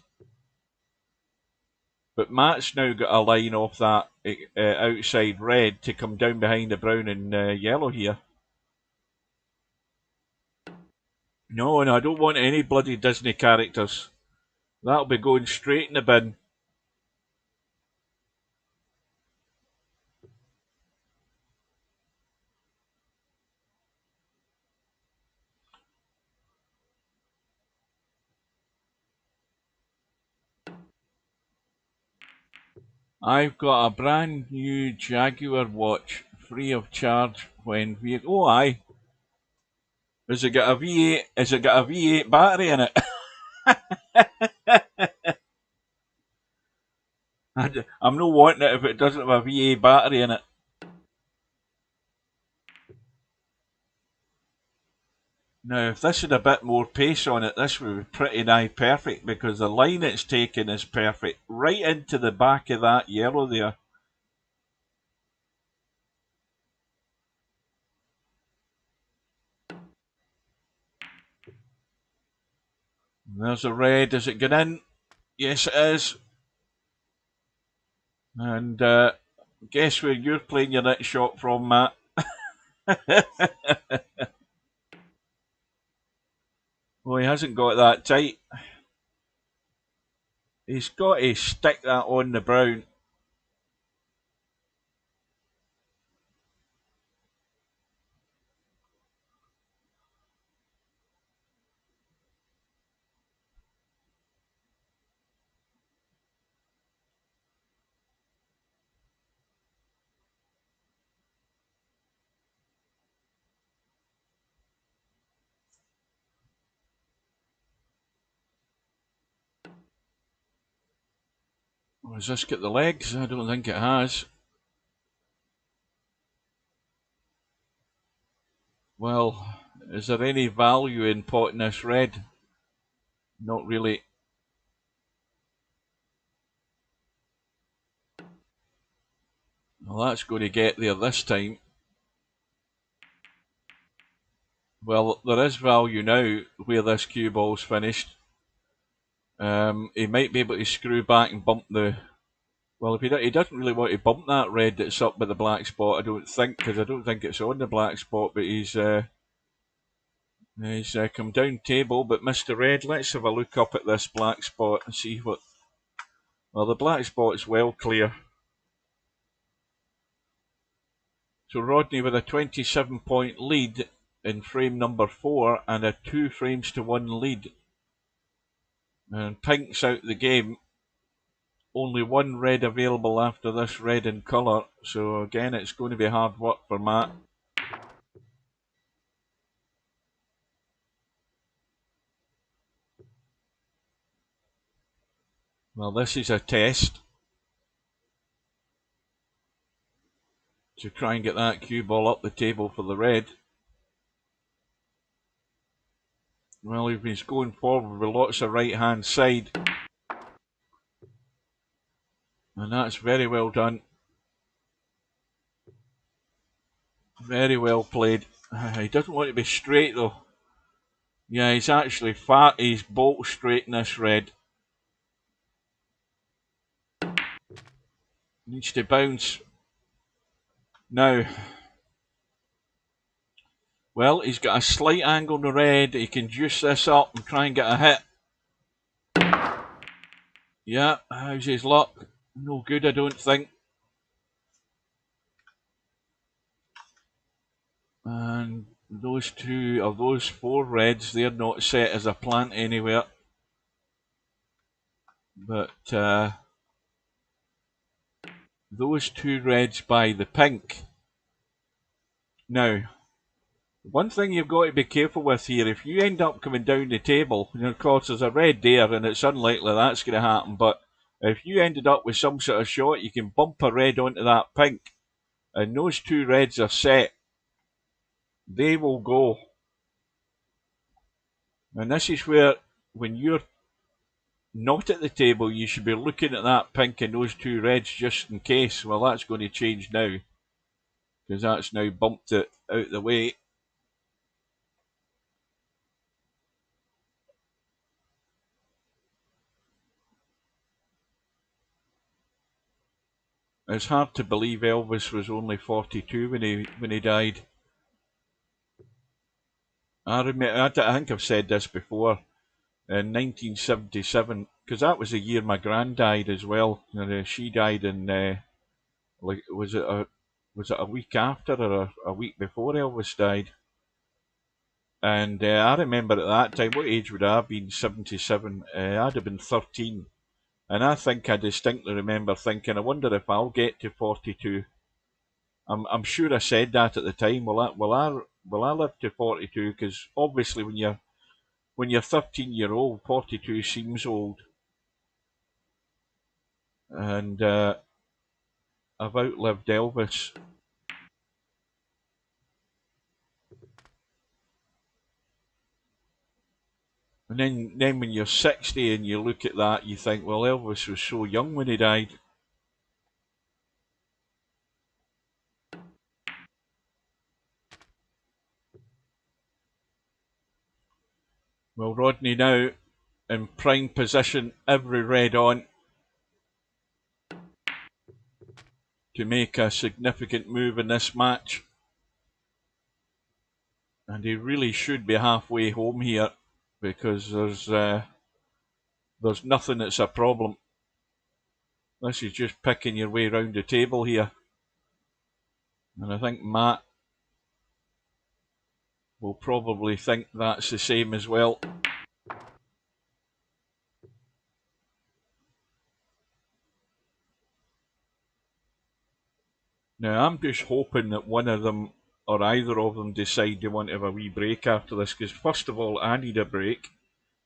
But Matt's now got a line off that outside red to come down behind the brown and yellow here. No, I don't want any bloody Disney characters. That'll be going straight in the bin. I've got a brand new Jaguar watch, free of charge when we... Oh, aye. Has it got a V8? Has it got a V8 battery in it? I'm not wanting it if it doesn't have a V8 battery in it. Now, if this had a bit more pace on it, this would be pretty nigh perfect because the line it's taken is perfect. Right into the back of that yellow there. There's a red. Is it going in? Yes, it is. And guess where you're playing your next shot from, Matt? Well, he hasn't got that tight. He's got to stick that on the brown. Has this got the legs? I don't think it has. Well, is there any value in potting this red? Not really. Well, that's going to get there this time. Well, there is value now where this cue ball's finished. He might be able to screw back and bump the... Well, if he doesn't really want to bump that red that's up by the black spot, I don't think, because I don't think it's on the black spot, but he's come down table, but Mr. Red, let's have a look up at this black spot and see what... Well, the black spot is well clear. So Rodney with a 27-point lead in frame number 4 and a 2 frames to 1 lead. And Pink's out the game. Only one red available after this red in colour, so again it's going to be hard work for Matt. Well, this is a test to try and get that cue ball up the table for the red. Well, he's going forward with lots of right hand side. And that's very well done. Very well played. He doesn't want to be straight though. Yeah, he's actually fat. He's bolt straight in this red. Needs to bounce. Now. Well, he's got a slight angle in the red. He can juice this up and try and get a hit. Yeah, how's his luck? No good, I don't think. And those 2 of those 4 reds, they're not set as a plant anywhere. But those two reds by the pink. Now, one thing you've got to be careful with here, if you end up coming down the table, and of course there's a red there and it's unlikely that's going to happen, but if you ended up with some sort of shot, you can bump a red onto that pink, and those two reds are set. They will go. And this is where, when you're not at the table, you should be looking at that pink and those two reds just in case. Well, that's going to change now, because that's now bumped it out the way. It's hard to believe Elvis was only 42 when he died. I think I've said this before. In 1977, because that was the year my gran died as well. She died in was it a week after or a week before Elvis died? And I remember at that time, what age would I have been? 77. I'd have been 13. And I think I distinctly remember thinking, I wonder if I'll get to 42. I'm sure I said that at the time. Will I live to 42? Because obviously when you're 13-year-old, 42 seems old. And I've outlived Elvis. And then when you're 60 and you look at that, you think, well, Elvis was so young when he died. Well, Rodney now in prime position, every red on to make a significant move in this match. And he really should be halfway home here, because there's nothing that's a problem. This is just picking your way around the table here. And I think Matt will probably think that's the same as well. Now, I'm just hoping that one of them or either of them decide they want to have a wee break after this, because first of all, I need a break.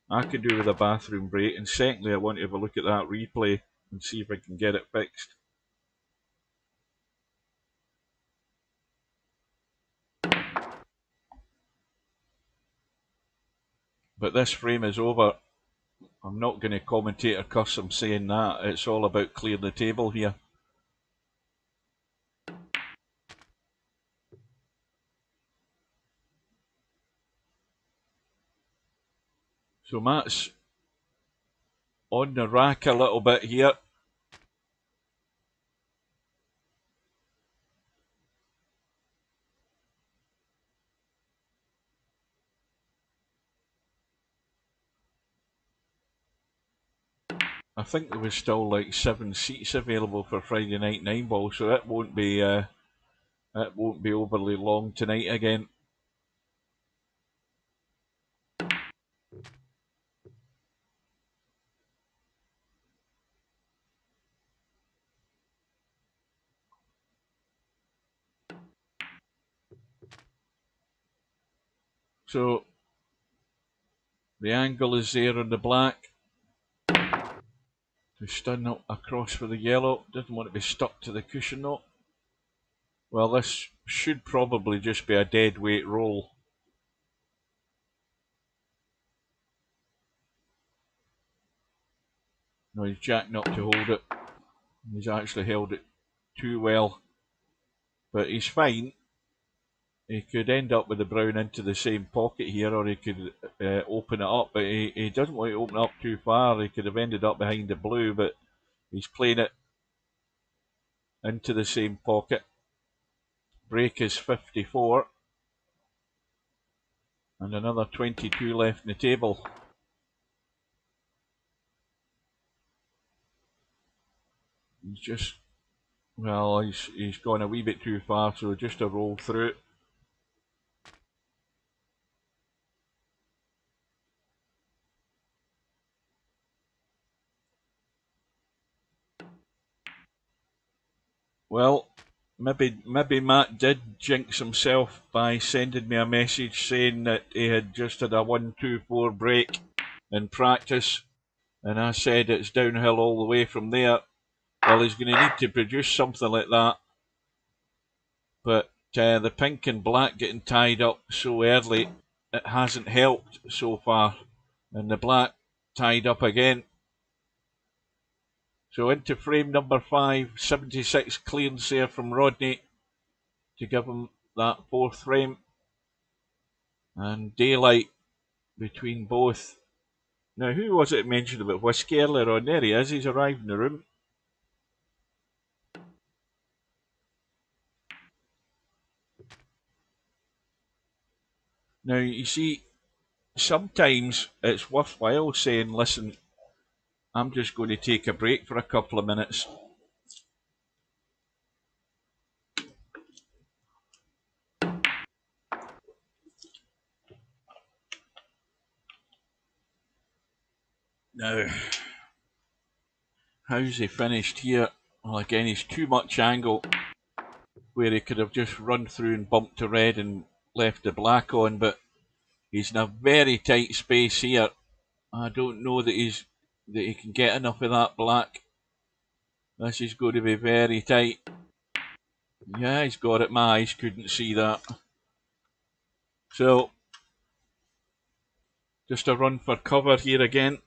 I could do with a bathroom break, and secondly, I want to have a look at that replay and see if I can get it fixed. But this frame is over. I'm not going to commentate or cuss him saying that. It's all about clearing the table here. So Matt's on the rack a little bit here. I think there was still like 7 seats available for Friday Night 9 Ball, so it won't be overly long tonight again. So the angle is there on the black. To stun up across for the yellow. Doesn't want to be stuck to the cushion though. Well, this should probably just be a dead weight roll. No, he's jacking up to hold it. He's actually held it too well. But he's fine. He could end up with the brown into the same pocket here, or he could open it up, but he doesn't want to open it up too far. He could have ended up behind the blue, but he's playing it into the same pocket. Break is 54. And another 22 left in the table. He's just, well, he's gone a wee bit too far, so just a roll through it. Well, maybe Matt did jinx himself by sending me a message saying that he had just had a 1-2-4 break in practice, and I said it's downhill all the way from there. Well, he's going to need to produce something like that. But the pink and black getting tied up so early, it hasn't helped so far. And the black tied up again. So into frame number 5, 76 clearance there from Rodney to give him that 4th frame. And daylight between both. Now, who was it mentioned about Whiskey earlier on? There he is, he's arrived in the room. Now, you see, sometimes it's worthwhile saying, listen, I'm just going to take a break for a couple of minutes. Now, how's he finished here? Well, again, he's too much angle where he could have just run through and bumped to red and left the black on, but he's in a very tight space here. I don't know that he can get enough of that black. This is going to be very tight. Yeah, he's got it. My eyes couldn't see that. So, just a run for cover here again.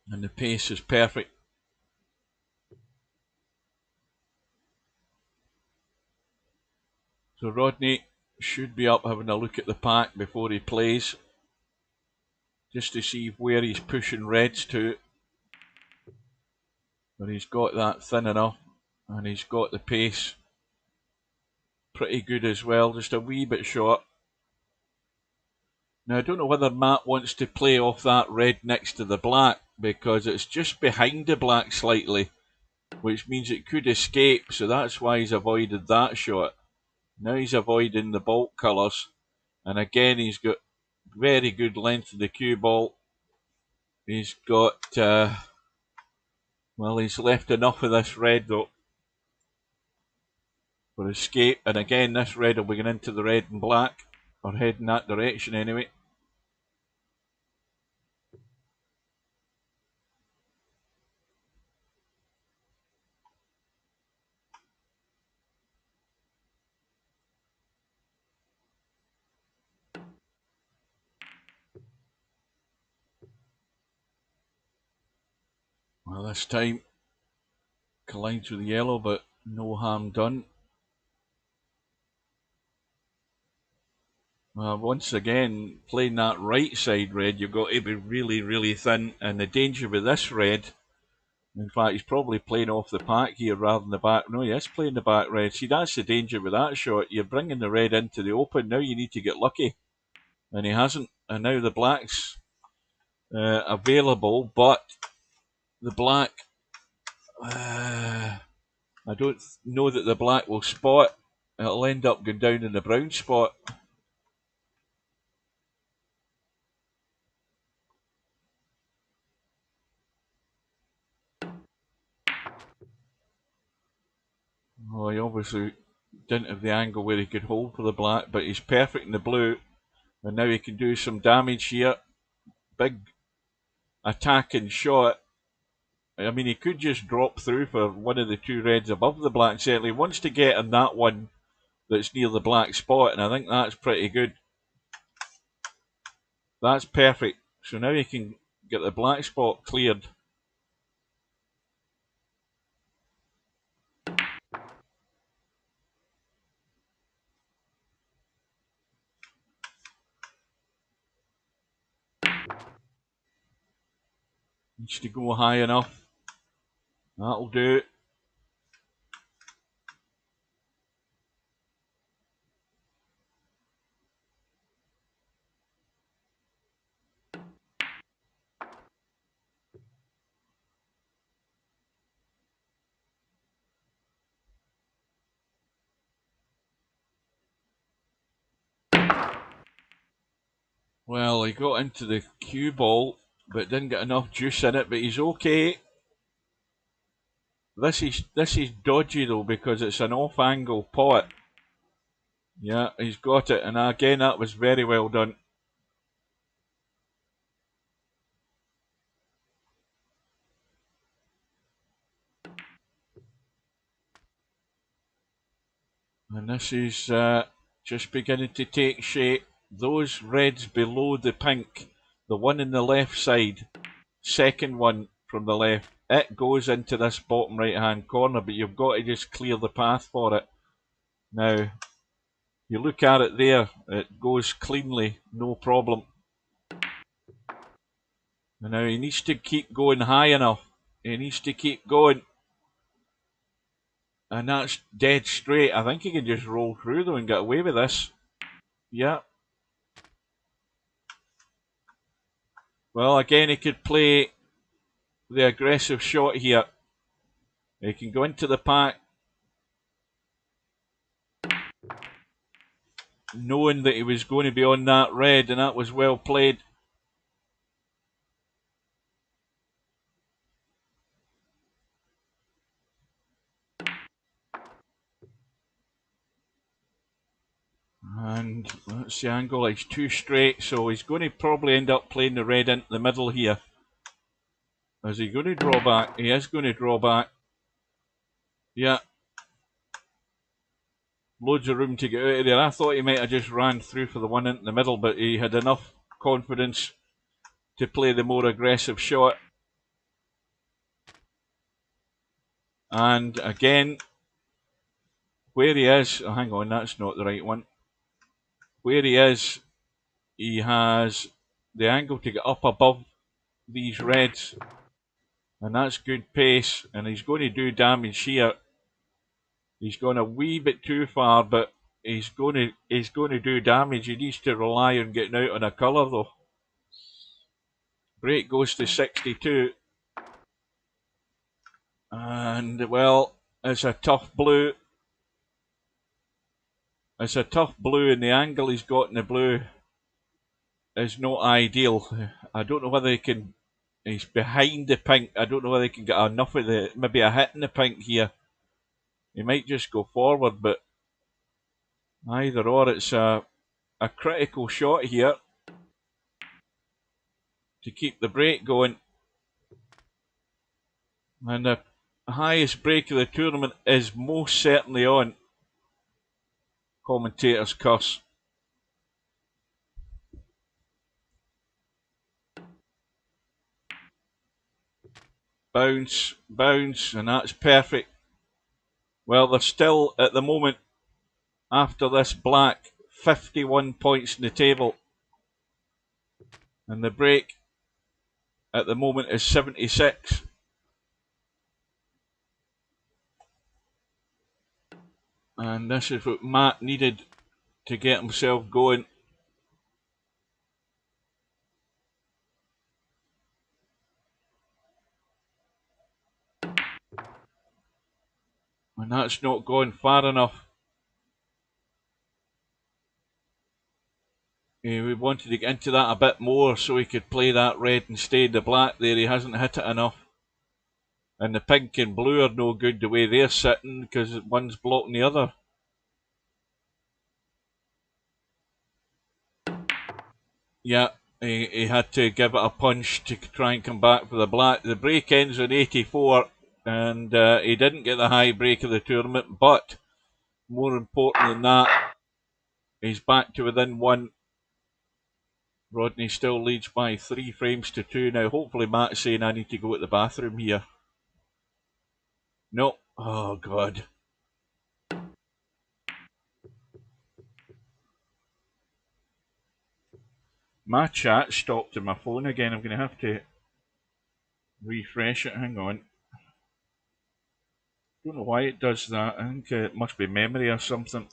And the pace is perfect. So Rodney should be up having a look at the pack before he plays, just to see where he's pushing reds to. But he's got that thin enough, and he's got the pace pretty good as well, just a wee bit short. Now I don't know whether Matt wants to play off that red next to the black, because it's just behind the black slightly, which means it could escape, so that's why he's avoided that shot. Now he's avoiding the bulk colours, and again he's got very good length of the cue ball. He's got, well, he's left enough of this red though for escape, and again this red will be going into the red and black, or heading that direction anyway. Well, this time collides with the yellow, but no harm done. Well, once again, playing that right side red, you've got to be really, really thin, and the danger with this red, in fact, he's probably playing off the pack here rather than the back. No, he is playing the back red. See, that's the danger with that shot. You're bringing the red into the open. Now you need to get lucky, and he hasn't. And now the black's available, but the black, I don't know that the black will spot. It'll end up going down in the brown spot. Well, he obviously didn't have the angle where he could hold for the black, but he's perfect in the blue, and now he can do some damage here. Big attacking shot. I mean, he could just drop through for one of the two reds above the black. Certainly wants to get in that one that's near the black spot, and I think that's pretty good. That's perfect. So now he can get the black spot cleared. Needs to go high enough. That'll do. Well, he got into the cue ball, but didn't get enough juice in it, but he's okay. This is dodgy though, because it's an off-angle pot. Yeah, he's got it, and again that was very well done. And this is just beginning to take shape. Those reds below the pink, the one in the left side, second one from the left, it goes into this bottom right hand corner, but you've got to just clear the path for it. Now, you look at it there, it goes cleanly, no problem. And now he needs to keep going high enough. He needs to keep going. And that's dead straight. I think he can just roll through though and get away with this. Yeah. Well, again, he could play the aggressive shot here. He can go into the pack, knowing that he was going to be on that red, and that was well played. And that's the angle. He's too straight, so he's going to probably end up playing the red into the middle here. Is he going to draw back? He is going to draw back. Yeah. Loads of room to get out of there. I thought he might have just ran through for the one into the middle, but he had enough confidence to play the more aggressive shot. And again, where he is, oh, hang on, that's not the right one. Where he is, he has the angle to get up above these reds, and that's good pace, and he's going to do damage here. He's gone a wee bit too far, but he's going to do damage. He needs to rely on getting out on a colour though. Break goes to 62, and well, it's a tough blue. It's a tough blue, and the angle he's got in the blue is not ideal. I don't know whether he can. He's behind the pink. I don't know whether he can get enough of maybe a hit in the pink here. He might just go forward, but either or, it's a critical shot here to keep the break going. And the highest break of the tournament is most certainly on. Commentators curse. Bounce, bounce, and that's perfect. Well, they're still, at the moment, after this black, 51 points in the table. And the break at the moment is 76. And this is what Matt needed to get himself going. And that's not going far enough. We wanted to get into that a bit more so he could play that red instead. The black there, he hasn't hit it enough. And the pink and blue are no good the way they're sitting because one's blocking the other. Yeah, he had to give it a punch to try and come back for the black. The break ends on 84, and he didn't get the high break of the tournament, but more important than that, he's back to within one. Rodney still leads by 3 frames to 2. Now, hopefully Matt's saying I need to go to the bathroom here. No. Oh, God. My chat stopped on my phone again. I'm going to have to refresh it. Hang on. Don't know why it does that. I think it must be memory or something.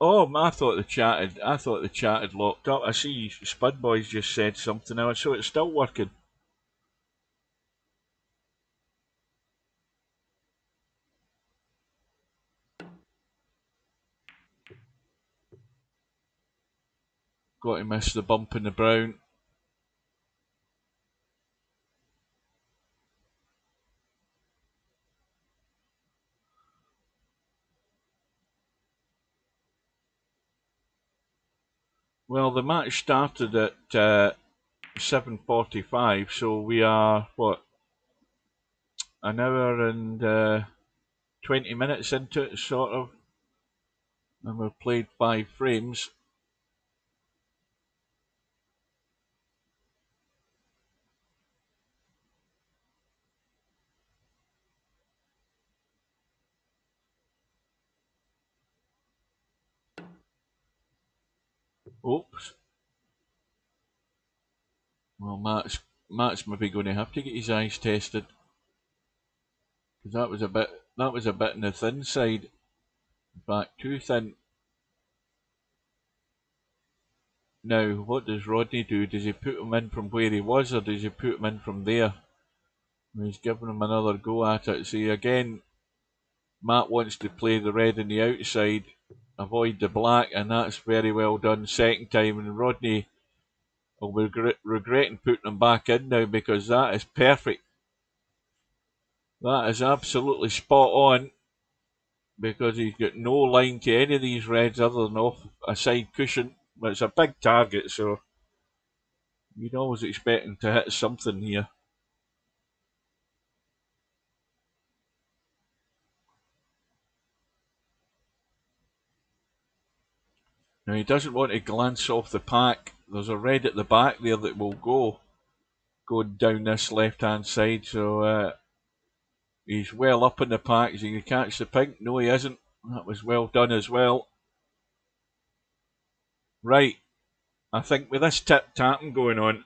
Oh, I thought the chat had locked up. I see Spud Boys just said something else, so it's still working. Got to miss the bump in the brown. Well, the match started at 7:45, so we are, what, an hour and 20 minutes into it, sort of. And we've played 5 frames. Oops. Well, Matt's maybe going to have to get his eyes tested, because that was a bit on the thin side. In fact, too thin. Now, what does Rodney do? Does he put him in from where he was, or does he put him in from there? He's giving him another go at it. See, again, Matt wants to play the red on the outside, avoid the black, and that's very well done second time. And Rodney will be regretting putting him back in now, because that is perfect. That is absolutely spot on, because he's got no line to any of these reds other than off a side cushion. But it's a big target, so you'd always expect him to hit something here. Now, he doesn't want to glance off the pack. There's a red at the back there that will go down this left-hand side, so he's well up in the pack. Is he going to catch the pink? No, he isn't. That was well done as well. Right, I think with this tip-tapping going on,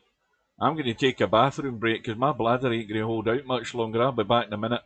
I'm going to take a bathroom break, because my bladder ain't going to hold out much longer. I'll be back in a minute.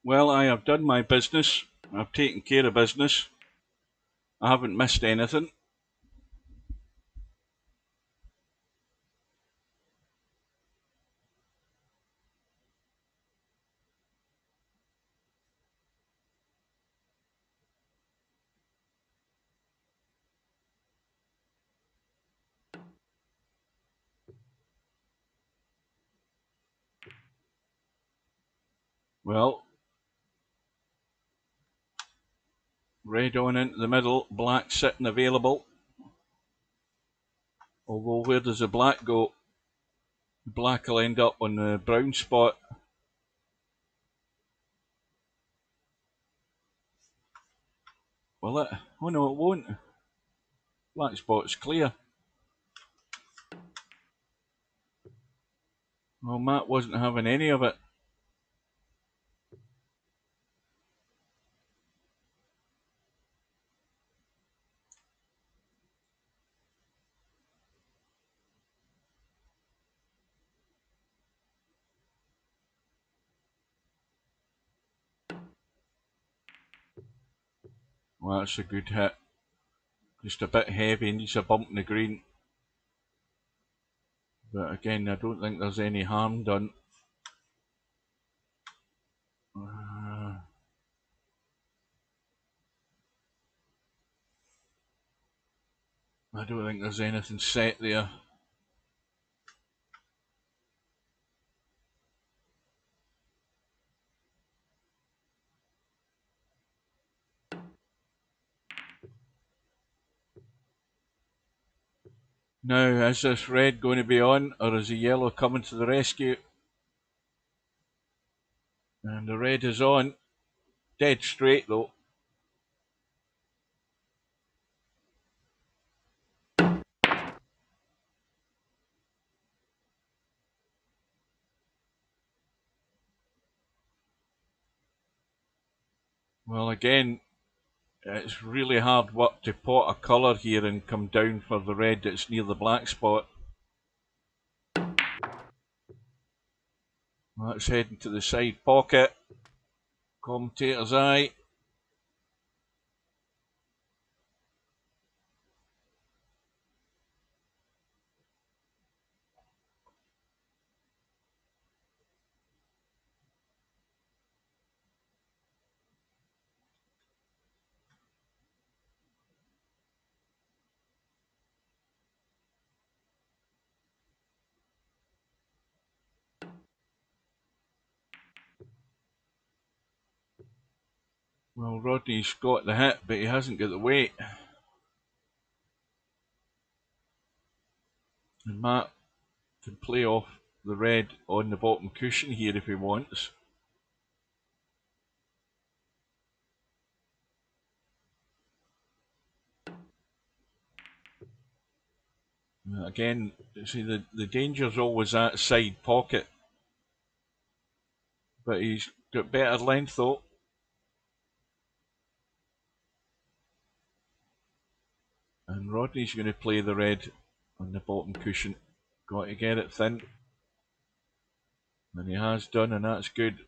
Well, I have done my business. I've taken care of business. I haven't missed anything. Well, red on into the middle, black sitting available. Although, where does the black go? The black will end up on the brown spot. Will it? Oh no, it won't. Black spot's clear. Well, Matt wasn't having any of it. Well, that's a good hit. Just a bit heavy, needs a bump in the green. But again, I don't think there's any harm done. I don't think there's anything set there. Now, is this red going to be on, or is the yellow coming to the rescue? And the red is on. Dead straight though. Well, again, it's really hard work to pot a colour here and come down for the red that's near the black spot. That's heading to the side pocket. Commentator's eye. Well, Rodney's got the hit, but he hasn't got the weight. And Matt can play off the red on the bottom cushion here if he wants. Again, see the danger's always that side pocket. But he's got better length though. And Rodney's going to play the red on the bottom cushion. Got to get it thin. And he has done, and that's good.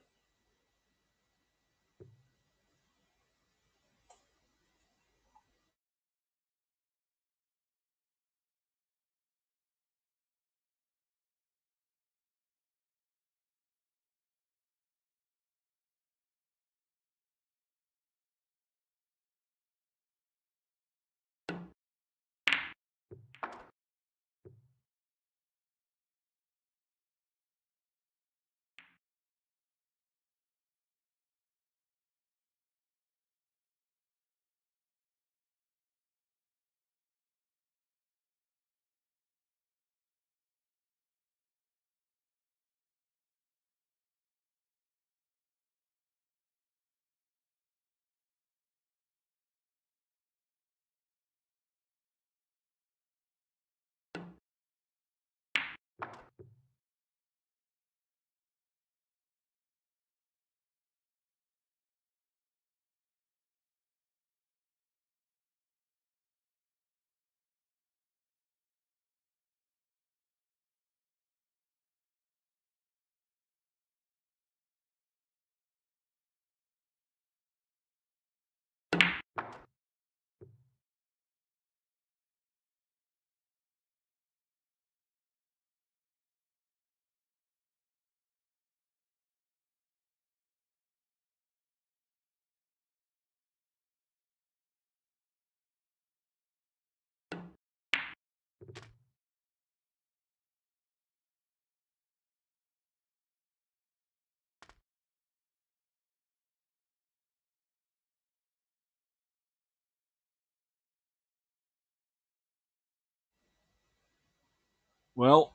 Well,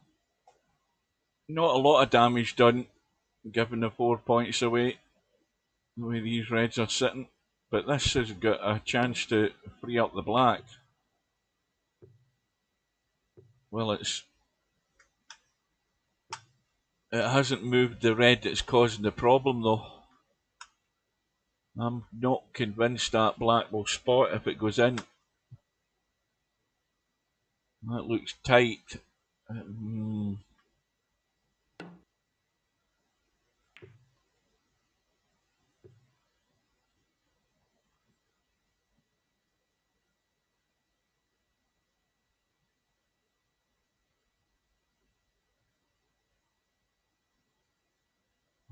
not a lot of damage done, given the 4 points away, the way these reds are sitting. But this has got a chance to free up the black. Well, it hasn't moved the red that's causing the problem though. I'm not convinced that black will spot if it goes in. That looks tight.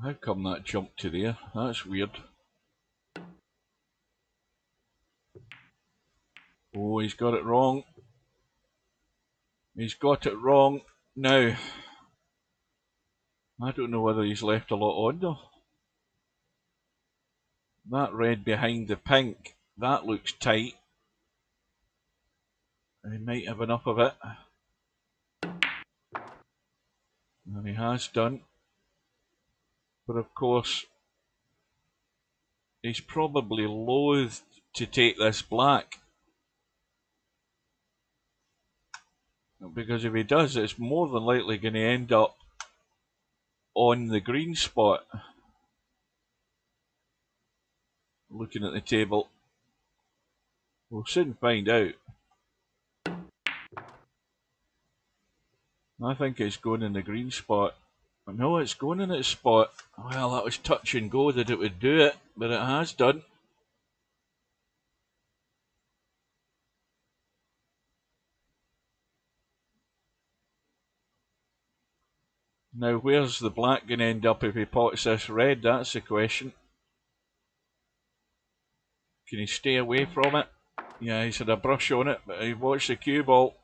How come that jumped to there? That's weird. Oh, he's got it wrong. He's got it wrong. Now, I don't know whether he's left a lot on though. That red behind the pink, that looks tight. He might have enough of it. And he has done. But of course, he's probably loath to take this black. Because if he does, it's more than likely going to end up on the green spot. Looking at the table. We'll soon find out. I think it's going in the green spot. No, it's going in its spot. Well, that was touch and go that it would do it, but it has done. Now, where's the black going to end up if he pots this red? That's the question. Can he stay away from it? Yeah, he's had a brush on it, but he watched the cue ball.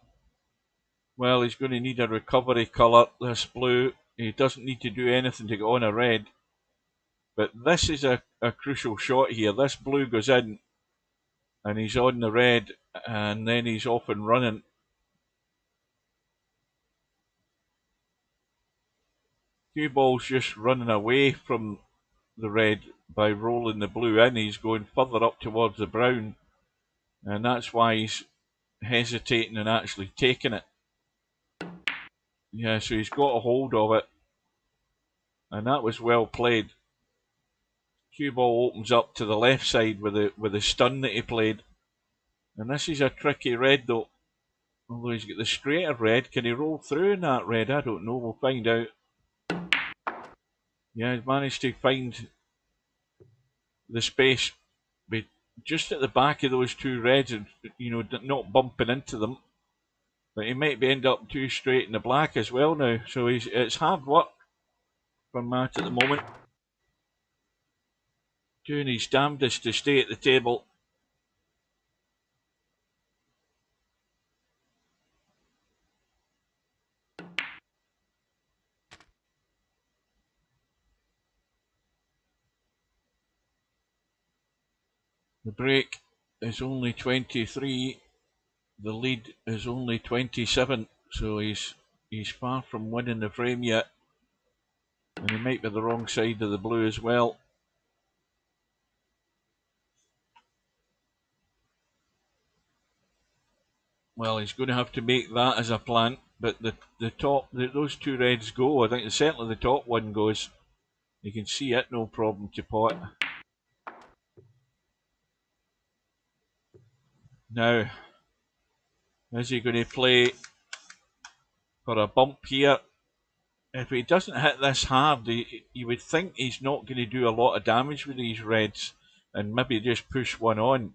Well, he's going to need a recovery colour, this blue. He doesn't need to do anything to get on a red. But this is a crucial shot here. This blue goes in, and he's on the red, and then he's off and running. Cue ball's just running away from the red by rolling the blue in. He's going further up towards the brown, and that's why he's hesitating and actually taking it. Yeah, so he's got a hold of it, and that was well played. Cue ball opens up to the left side with the stun that he played, and this is a tricky red though. Although he's got the straighter red, can he roll through in that red? I don't know. We'll find out. Yeah, he's managed to find the space just at the back of those two reds, and not bumping into them. But he might be end up too straight in the black as well now. So it's hard work for Matt at the moment. Doing his damnedest to stay at the table. The break is only 23. The lead is only 27. So he's far from winning the frame yet. And he might be the wrong side of the blue as well. Well, he's going to have to make that as a plan. But those two reds go. I think certainly the top one goes. You can see it, no problem to pot. Now, is he going to play for a bump here? If he doesn't hit this hard, you would think he's not going to do a lot of damage with these reds and maybe just push one on.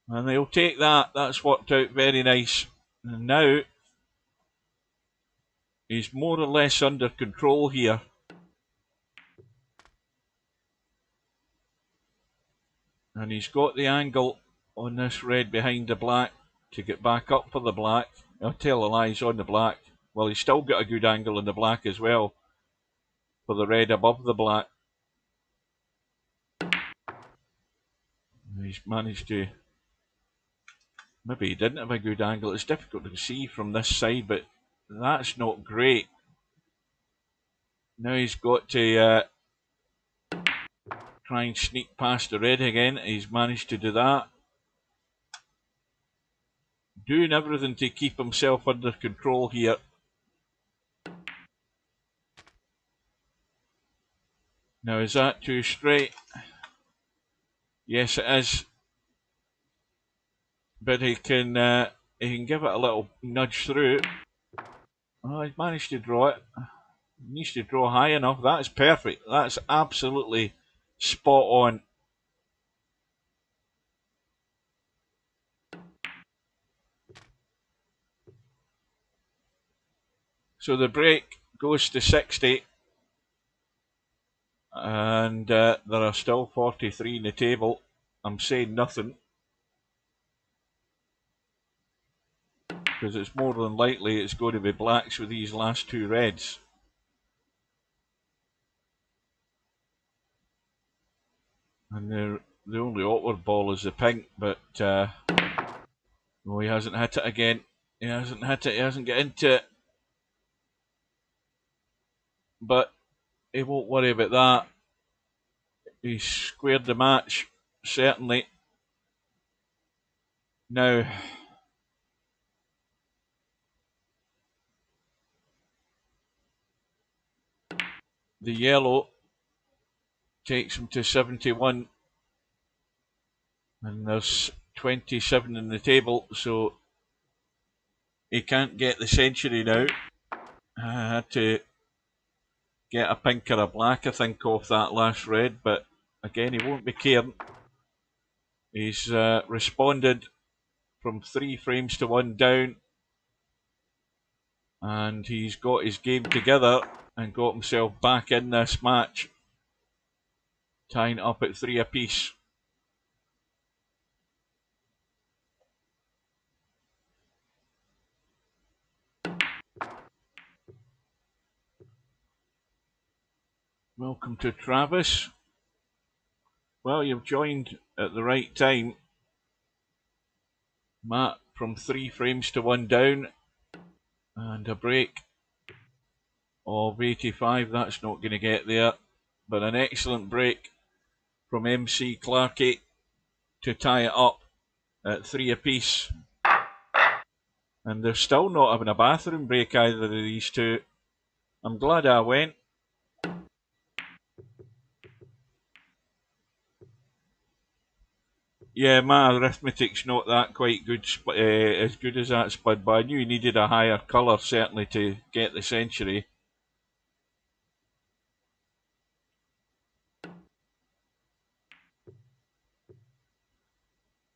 And they'll take that. That's worked out very nice. And now, he's more or less under control here. And he's got the angle on this red behind the black to get back up for the black. I'll tell a lie, he's on the black. Well, he's still got a good angle on the black as well for the red above the black. He's managed to... Maybe he didn't have a good angle. It's difficult to see from this side, but that's not great. Now he's got to try and sneak past the red again. He's managed to do that. doing everything to keep himself under control here. Now, is that too straight? Yes, it is. But he can give it a little nudge through. Oh, he's managed to draw it. He needs to draw high enough. That's perfect. That's absolutely spot on. So the break goes to 60. And there are still 43 in the table. I'm saying nothing, because it's more than likely it's going to be blacks with these last two reds. And the only awkward ball is the pink, but no, he hasn't hit it again. He hasn't hit it, he hasn't got into it. But he won't worry about that. He's squared the match, certainly. Now, the yellow takes him to 71. And there's 27 in the table, so he can't get the century now. I had to get a pink or a black, I think, off that last red, but again, he won't be caring. He's responded from 3 frames to 1 down, and he's got his game together and got himself back in this match, tying up at 3 apiece. Welcome to Travis. Well, you've joined at the right time. Matt from 3 frames to 1 down, and a break of 85. That's not going to get there, but an excellent break from MC Clarkey to tie it up at 3 apiece. And they're still not having a bathroom break, either of these two. I'm glad I went. Yeah, my arithmetic's not that quite good, as good as that, Spud, but I knew you needed a higher colour, certainly, to get the century.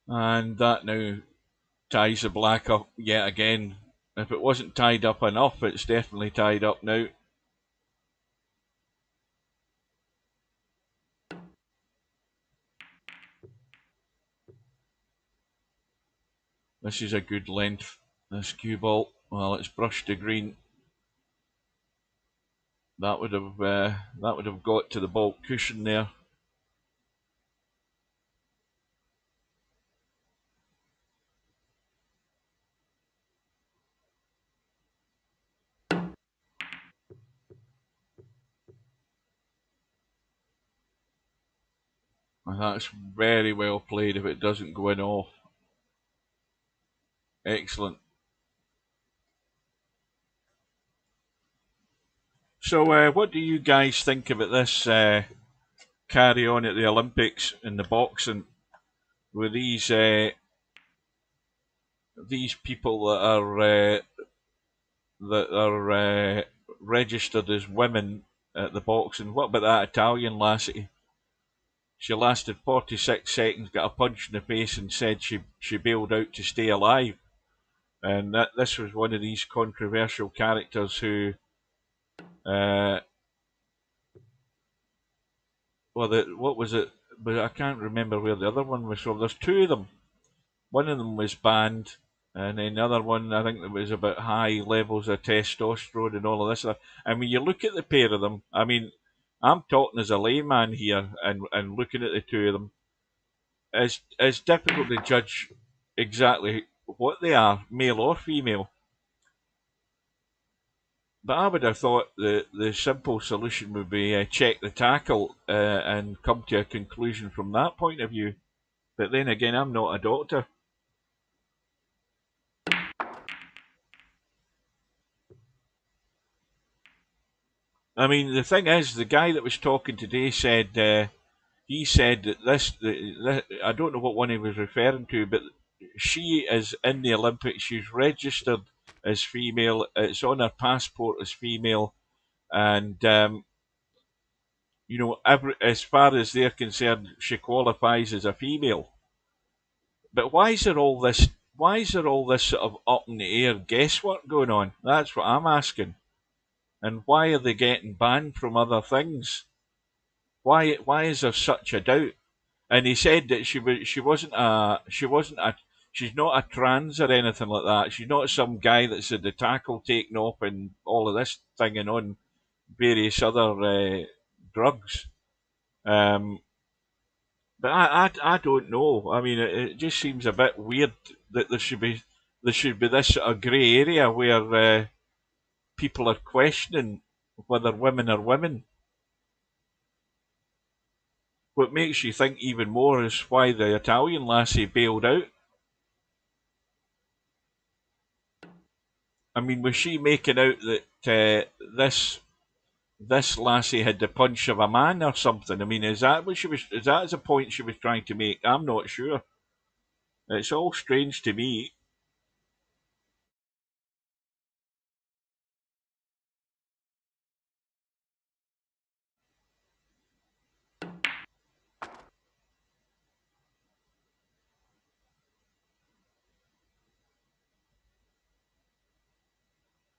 And that now ties the black up yet again. If it wasn't tied up enough, it's definitely tied up now. This is a good length, this cue ball. Well, it's brushed to green. That would have got to the ball cushion there. And that's very well played if it doesn't go in off. Excellent. So, what do you guys think about this carry on at the Olympics in the boxing with these people that are registered as women at the boxing? What about that Italian lassie? She lasted 46 seconds, got a punch in the face, and said she bailed out to stay alive. And this was one of these controversial characters who, what was it? But I can't remember where the other one was from. There's 2 of them. One of them was banned, and then the other one, I think, it was about high levels of testosterone and all of this stuff. And when you look at the pair of them, I mean, I'm talking as a layman here, and looking at the 2 of them, it's difficult to judge exactly what they are, male or female. But I would have thought the simple solution would be check the tackle and come to a conclusion from that point of view. But then again, I'm not a doctor. I mean, the thing is, the guy that was talking today said, he said that I don't know what one he was referring to, but she is in the Olympics. She's registered as female. It's on her passport as female, and as far as they're concerned, she qualifies as a female. But why is there all this? Why is there all this sort of up in the air guesswork going on? That's what I'm asking. And why are they getting banned from other things? Why is there such a doubt? And he said that she's not a trans or anything like that. She's not some guy that's had the tackle taken off and all of this thing and on various other drugs. But I don't know. I mean, it just seems a bit weird that there should be this sort of grey area where people are questioning whether women are women. What makes you think even more is why the Italian lassie bailed out. I mean, was she making out that this lassie had the punch of a man or something? I mean, is that what she was? Is that a point she was trying to make? I'm not sure. It's all strange to me.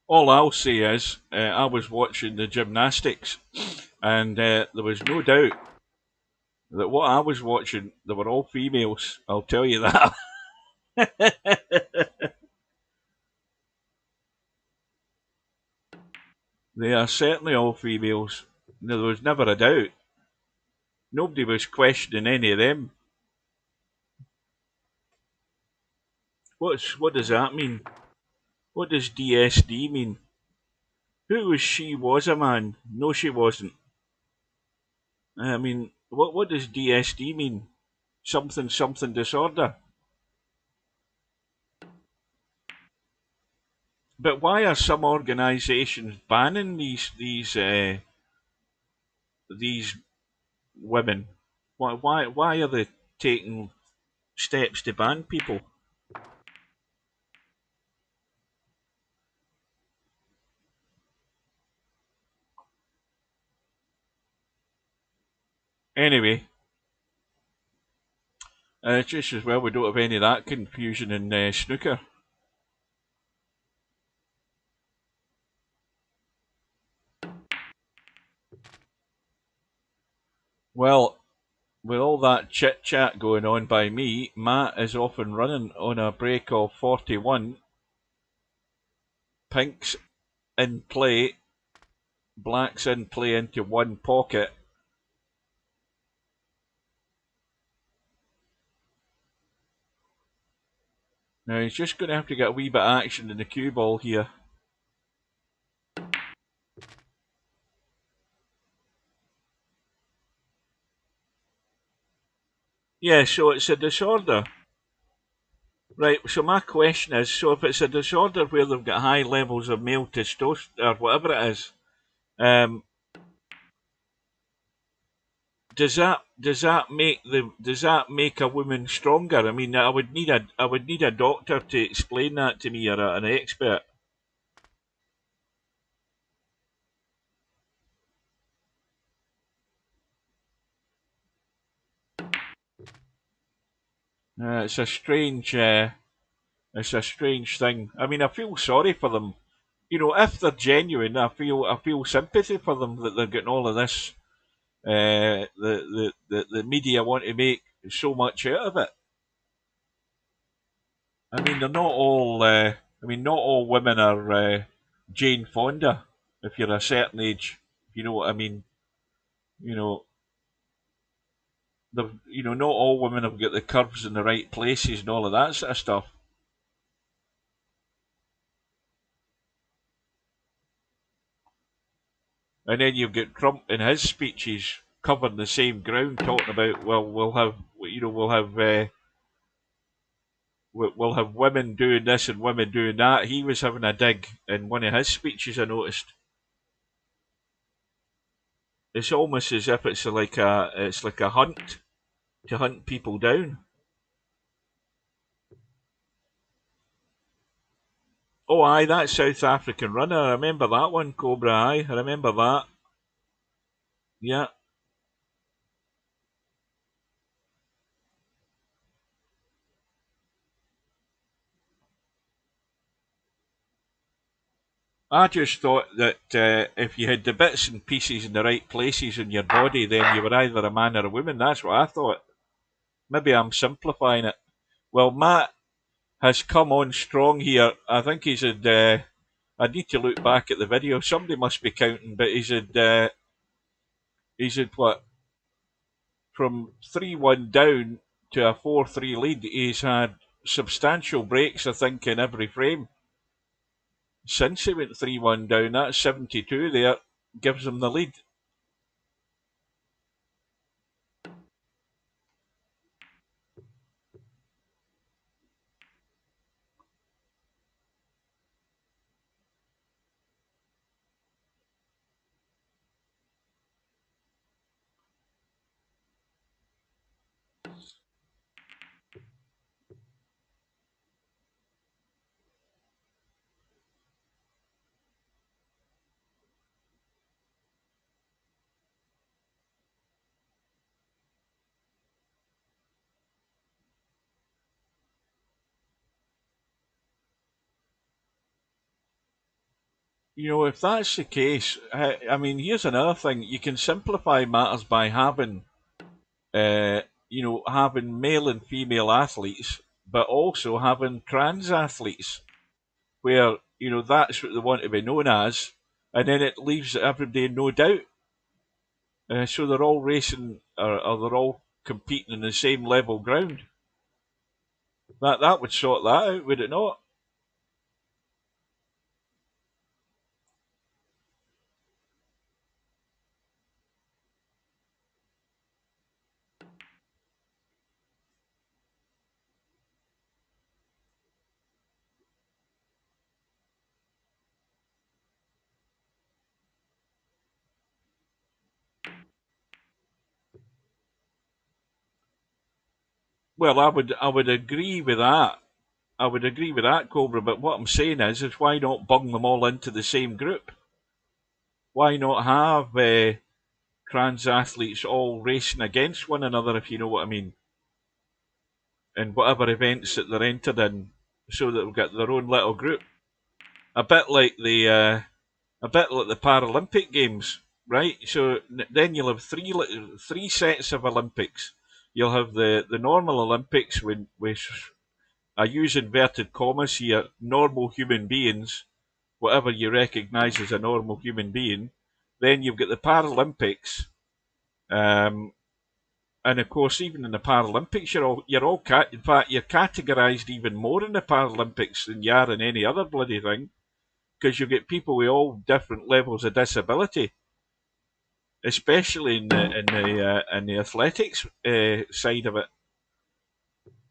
All I'll say is, I was watching the gymnastics, and there was no doubt that what I was watching, they were all females. I'll tell you that. They are certainly all females. There was never a doubt. Nobody was questioning any of them. What does that mean? What does DSD mean? Who was she was a man? No, she wasn't. I mean, what does DSD mean? Something disorder. But why are some organisations banning these women? Why are they taking steps to ban people? Anyway, just as well we don't have any of that confusion in snooker. Well, with all that chit chat going on by me, Matt is off and running on a break of 41. Pink's in play, black's in play into one pocket. Now he's just going to have to get a wee bit of action in the cue ball here. Yeah, so it's a disorder. Right, so my question is, so if it's a disorder where they've got high levels of male testosterone, or whatever it is, does that make a woman stronger? I mean, I would need a doctor to explain that to me, or an expert. It's a strange thing. I mean, I feel sorry for them. You know, if they're genuine, I feel sympathy for them that they're getting all of this. The media want to make so much out of it. I mean, they're not all. Not all women are Jane Fonda. If you're a certain age, you know what I mean. You know, not all women have got the curves in the right places and all of that sort of stuff. And then you've got Trump in his speeches covering the same ground, talking about, well, we'll have women doing this and women doing that. He was having a dig in one of his speeches, I noticed. It's almost as if it's like a hunt to hunt people down. Oh, aye, that South African runner. I remember that one, Cobra. Aye, I remember that. Yeah. I just thought that if you had the bits and pieces in the right places in your body, then you were either a man or a woman. That's what I thought. Maybe I'm simplifying it. Well, Matt has come on strong here. I think he's had. I need to look back at the video. Somebody must be counting, but he's had what, from 3-1 down to a 4-3 lead. He's had substantial breaks, I think, in every frame since he went 3-1 down. That's 72 there, gives him the lead. You know, if that's the case, I mean, here's another thing. You can simplify matters by having, having male and female athletes, but also having trans athletes, where, that's what they want to be known as, and then it leaves everybody in no doubt. So they're all racing, or they're all competing in the same level ground. That would sort that out, would it not? Well, I would agree with that. I would agree with that, Cobra, but what I'm saying is why not bung them all into the same group? Why not have trans athletes all racing against one another, if you know what I mean, in whatever events that they're entered in, so that they've got their own little group, a bit like the Paralympic Games, right? So then you'll have three sets of Olympics. You'll have the normal Olympics, which I use inverted commas here, normal human beings, whatever you recognise as a normal human being. Then you've got the Paralympics, and of course, even in the Paralympics, in fact, you're categorised even more in the Paralympics than you are in any other bloody thing, because you get people with all different levels of disability, especially in the athletics side of it.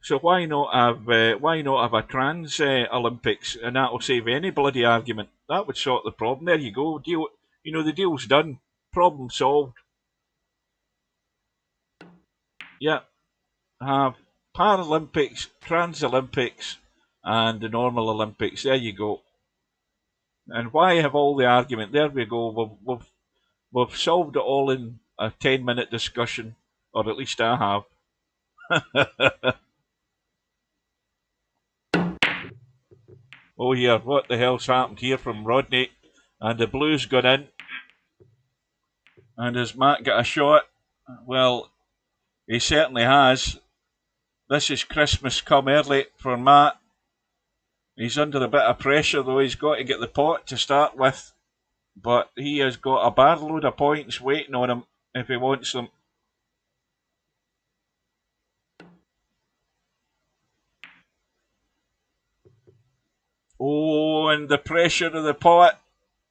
So why not have a trans Olympics, and that'll save any bloody argument. That would sort the problem. There you go. The deal's done. Problem solved. Yeah, have Paralympics, Trans Olympics, and the normal Olympics. There you go. And why have all the argument? There we go. We've solved it all in a 10-minute discussion, or at least I have. Oh, here, what the hell's happened here from Rodney? And the Blues got in. And has Matt got a shot? Well, he certainly has. This is Christmas come early for Matt. He's under a bit of pressure, though. He's got to get the pot to start with. But he has got a bad load of points waiting on him if he wants them. Oh, and the pressure of the pot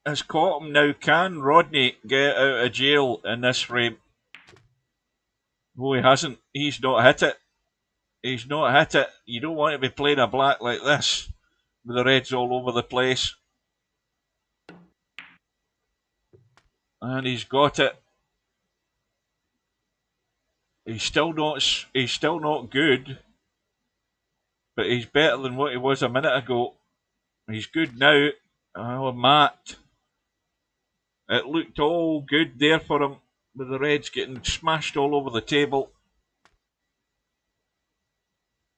has caught him now. Can Rodney get out of jail in this frame? Oh, he hasn't. He's not hit it. He's not hit it. You don't want to be playing a black like this with the reds all over the place. And he's got it. He's still not good, but he's better than what he was a minute ago. He's good now. Oh, Matt. It looked all good there for him, with the Reds getting smashed all over the table.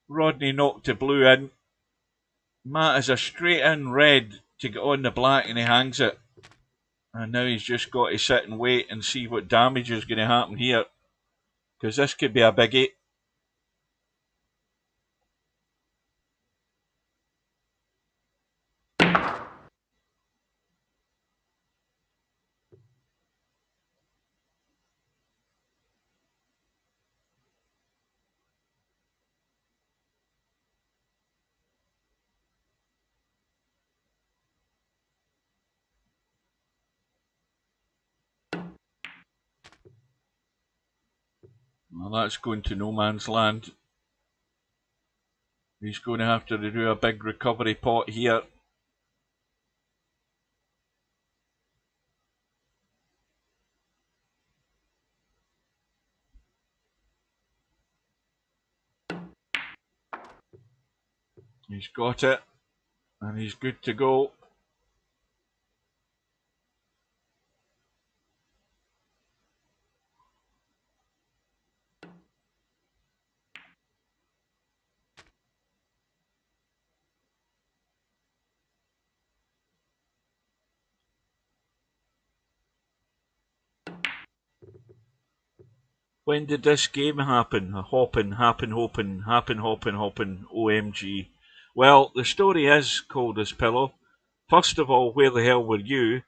Rodney knocked the blue in. Matt has a straight in red to get on the black, and he hangs it. And now he's just got to sit and wait and see what damage is going to happen here, because this could be a biggie. Well, that's going to no man's land. He's going to have to do a big recovery pot here. He's got it, and he's good to go. When did this game happen? Hopping, hoping, OMG. Well, the story is cold as pillow. First of all, where the hell were you?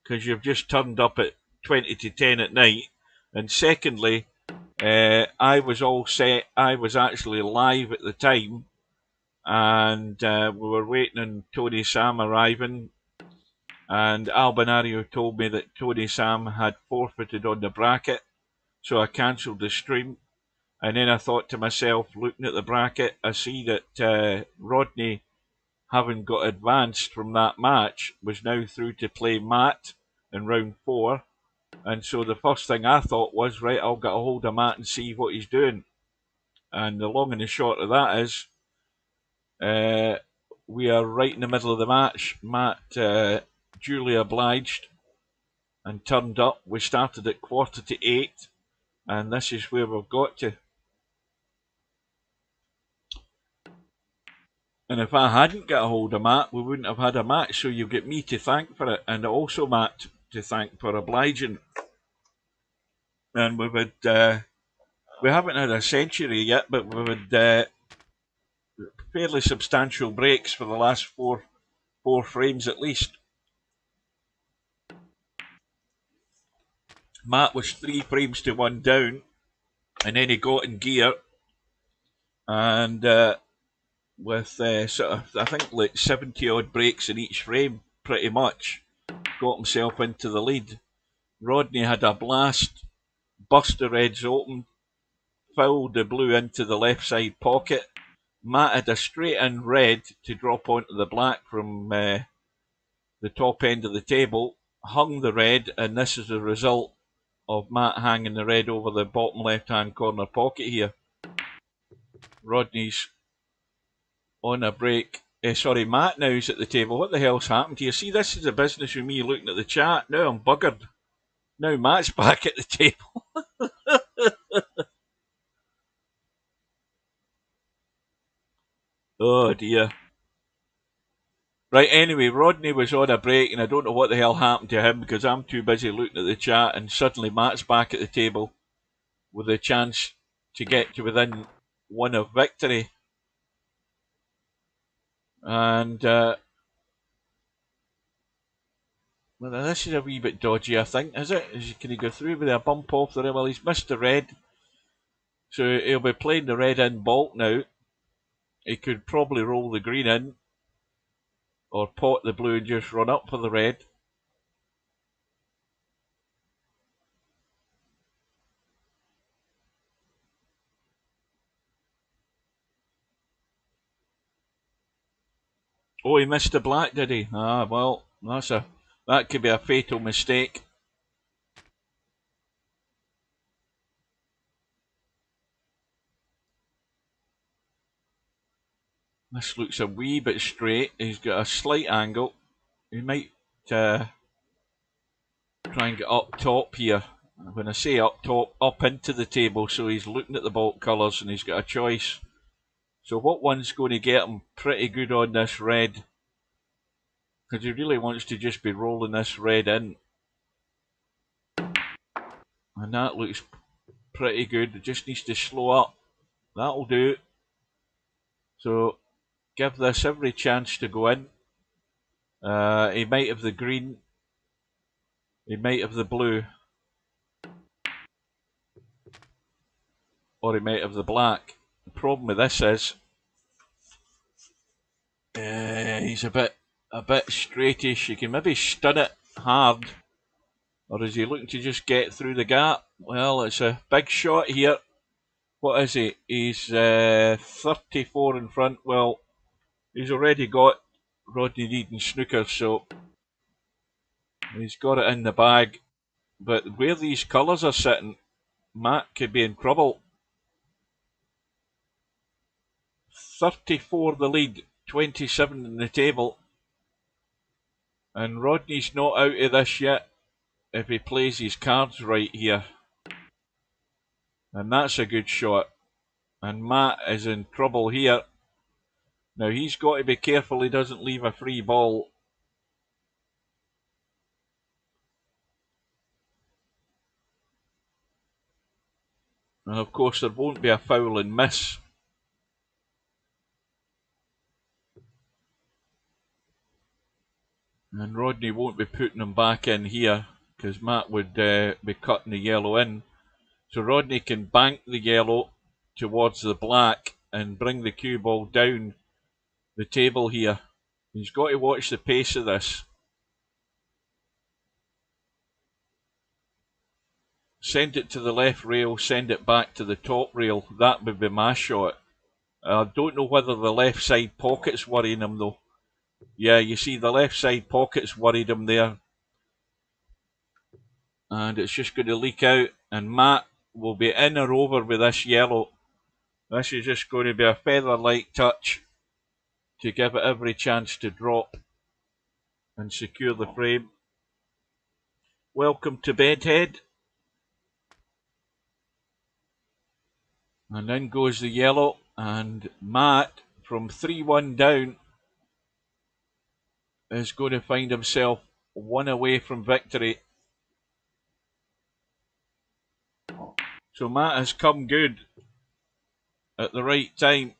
Because you've just turned up at 20 to 10 at night. And secondly, I was all set. I was actually live at the time. And we were waiting on Tony Sam arriving. And Albinario told me that Tony Sam had forfeited on the bracket. So I cancelled the stream, and then I thought to myself, looking at the bracket, I see that Rodney, having got advanced from that match, was now through to play Matt in round 4. And so the first thing I thought was, right, I'll get a hold of Matt and see what he's doing. And the long and the short of that is, we are right in the middle of the match. Matt duly obliged and turned up. We started at 7:45. And this is where we've got to. And if I hadn't got a hold of Matt, we wouldn't have had a match. So you've got me to thank for it, and also Matt to thank for obliging. And we've had, we haven't had a century yet, but we've had fairly substantial breaks for the last four frames at least. Matt was 3 frames to 1 down, and then he got in gear, and with sort of, I think, like 70 odd breaks in each frame, pretty much, got himself into the lead. Rodney had a blast, burst the reds open, fouled the blue into the left side pocket. Matt had a straight in red to drop onto the black from the top end of the table, hung the red, and this is the result of Matt hanging the red over the bottom left hand corner pocket here. Rodney's on a break. Sorry, Matt now is at the table. What the hell's happened here? See, this is the business with me looking at the chat. Now I'm buggered. Now Matt's back at the table. Oh dear. Right, anyway, Rodney was on a break, and I don't know what the hell happened to him because I'm too busy looking at the chat, and suddenly Matt's back at the table with a chance to get to within 1 of victory. And well, this is a wee bit dodgy, I think, is it? Can he go through with a bump off the rim? Well, he's missed the red, so he'll be playing the red in bulk now. He could probably roll the green in, or pot the blue and just run up for the red. Oh, he missed the black, did he? Ah, well, that could be a fatal mistake. This looks a wee bit straight. He's got a slight angle. He might try and get up top here. When I say up top, up into the table, so he's looking at the baulk colours and he's got a choice. So what one's going to get him pretty good on this red? Because he really wants to just be rolling this red in. And that looks pretty good. It just needs to slow up. That'll do. So give this every chance to go in. He might have the green. He might have the blue. Or he might have the black. The problem with this is he's a bit straightish. You can maybe stun it hard. Or is he looking to just get through the gap? Well, it's a big shot here. What is he? He's 34 in front. Well, he's already got Rodney Reed and snooker, so he's got it in the bag. But where these colours are sitting, Matt could be in trouble. 34 the lead, 27 in the table. And Rodney's not out of this yet if he plays his cards right here. And that's a good shot. And Matt is in trouble here. Now he's got to be careful he doesn't leave a free ball. And of course there won't be a foul and miss. And Rodney won't be putting him back in here because Matt would be cutting the yellow in. So Rodney can bank the yellow towards the black and bring the cue ball down the table here. He's got to watch the pace of this. Send it to the left rail, send it back to the top rail. That would be my shot. I don't know whether the left side pocket's worrying him though. Yeah, you see the left side pocket's worried him there. And it's just going to leak out. And Matt will be in or over with this yellow. This is just going to be a feather-like touch to give it every chance to drop and secure the frame. Welcome to Bedhead. And in goes the yellow. And Matt, from 3-1 down, is going to find himself one away from victory. So Matt has come good at the right time.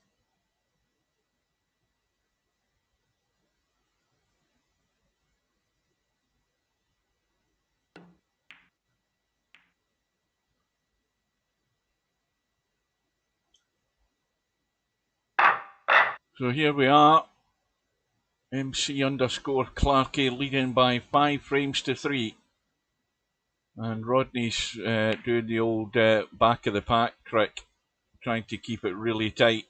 So here we are. MC_Clarky leading by 5 frames to 3. And Rodney's doing the old back of the pack trick, trying to keep it really tight.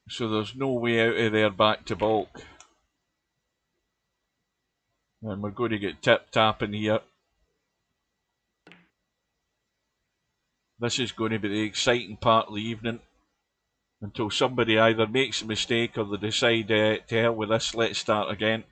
So there's no way out of there back to baulk. And we're going to get tip-tapping here. This is going to be the exciting part of the evening. Until somebody either makes a mistake or they decide to hell with this, let's start again.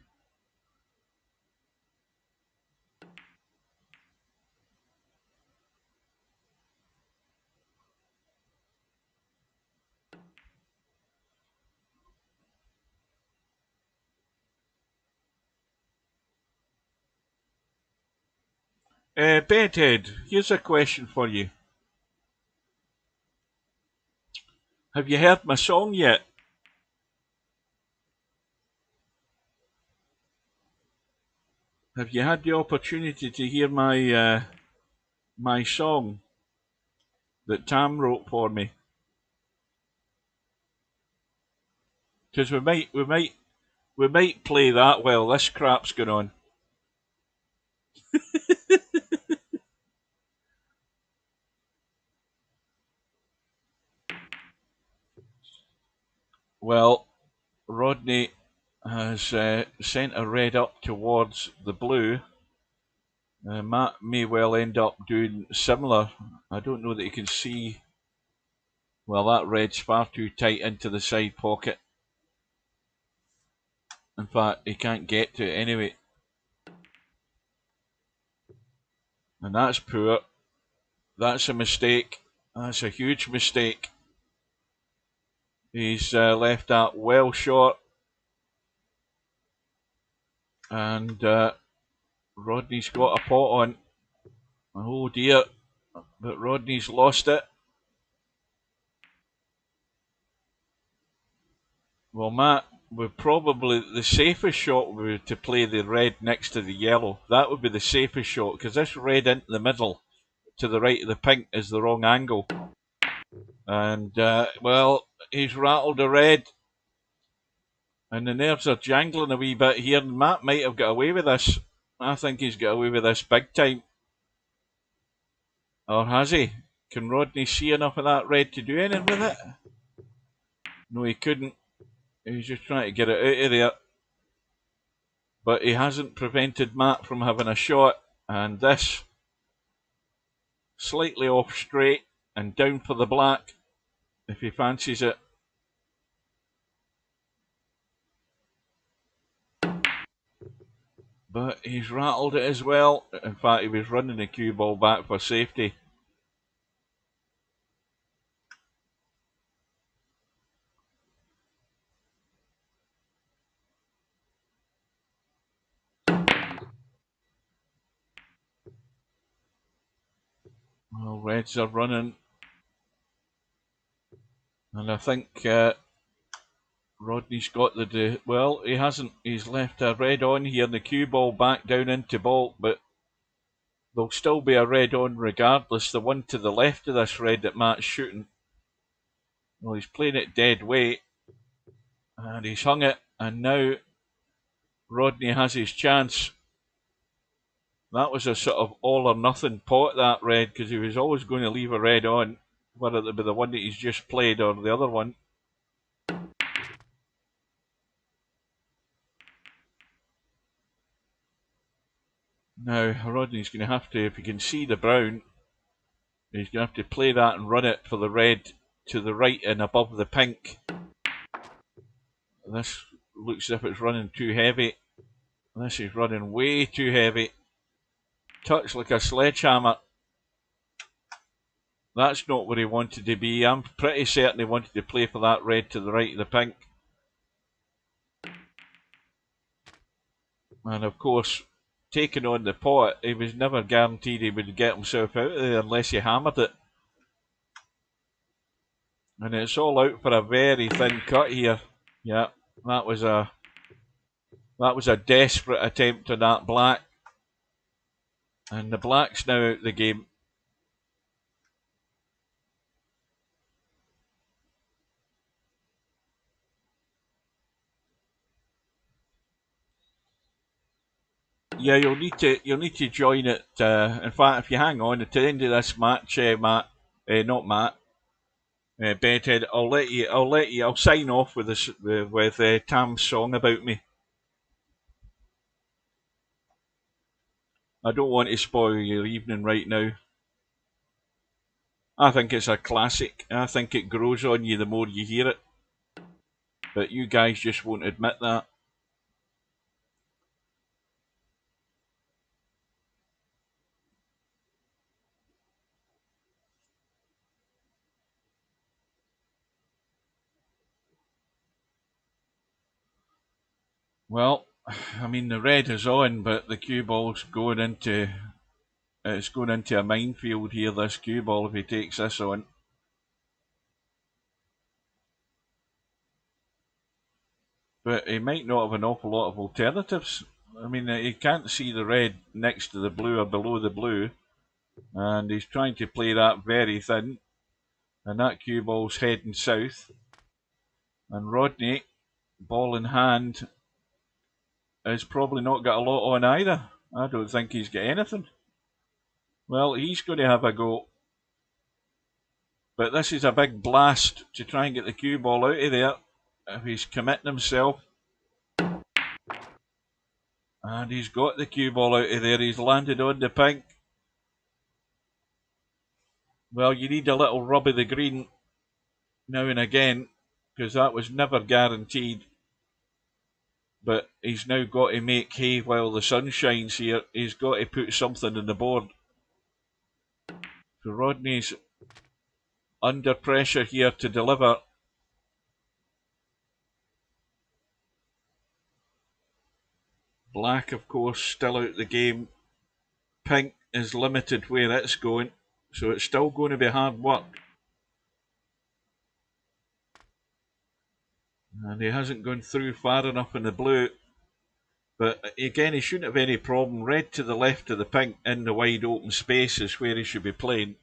Bedhead, here's a question for you. Have you heard my song yet? Have you had the opportunity to hear my my song that Tam wrote for me? Because we might play that while this crap's going on. Well, Rodney has sent a red up towards the blue. Matt may well end up doing similar. I don't know that he can see. Well, that red's far too tight into the side pocket. In fact, he can't get to it anyway. And that's poor. That's a mistake. That's a huge mistake. He's left that well short. And Rodney's got a pot on. Oh dear. But Rodney's lost it. Well, Matt, probably the safest shot would be to play the red next to the yellow. That would be the safest shot, because this red into the middle to the right of the pink is the wrong angle. And, well, he's rattled the red. And the nerves are jangling a wee bit here. Matt might have got away with this. I think he's got away with this big time. Or has he? Can Rodney see enough of that red to do anything with it? No, he couldn't. He was just trying to get it out of there. But he hasn't prevented Matt from having a shot. And this, slightly off straight and down for the black, if he fancies it. But he's rattled it as well. In fact, he was running the cue ball back for safety. Well, Reds are running. And I think Rodney's got the... Well, he hasn't. He's left a red on here and the cue ball back down into baulk, but there'll still be a red on regardless. The one to the left of this red that Matt's shooting. Well, he's playing it dead weight. And he's hung it. And now Rodney has his chance. That was a sort of all or nothing pot, that red, because he was always going to leave a red on, whether it be the one that he's just played or the other one. Now, Rodney's going to have to, if he can see the brown, he's going to have to play that and run it for the red to the right and above the pink. This looks as if it's running too heavy. This is running way too heavy. Touch like a sledgehammer. That's not where he wanted to be. I'm pretty certain he wanted to play for that red to the right of the pink. And of course, taking on the pot, he was never guaranteed he would get himself out of there unless he hammered it. And it's all out for a very thin cut here. Yeah, that was a desperate attempt on that black. And the black's now out of the game. Yeah, you'll need to join it. In fact, if you hang on at the end of this match, Bedhead, I'll sign off with this with Tam's song about me. I don't want to spoil your evening right now. I think it's a classic. I think it grows on you the more you hear it. But you guys just won't admit that. Well, I mean the red is on, but the cue ball's going into a minefield here, this cue ball, if he takes this on. But he might not have an awful lot of alternatives. I mean, he can't see the red next to the blue or below the blue. And he's trying to play that very thin. And that cue ball's heading south. And Rodney, ball in hand, has probably not got a lot on either. I don't think he's got anything. Well, he's going to have a go. But this is a big blast to try and get the cue ball out of there. If he's committing himself. And he's got the cue ball out of there. He's landed on the pink. Well, you need a little rub of the green now and again, because that was never guaranteed. But he's now got to make hay while the sun shines here. He's got to put something on the board. So Rodney's under pressure here to deliver. Black, of course, still out the game. Pink is limited where it's going, so it's still going to be hard work. And he hasn't gone through far enough in the blue. But again, he shouldn't have any problem. Red to the left of the pink in the wide open space is where he should be playing.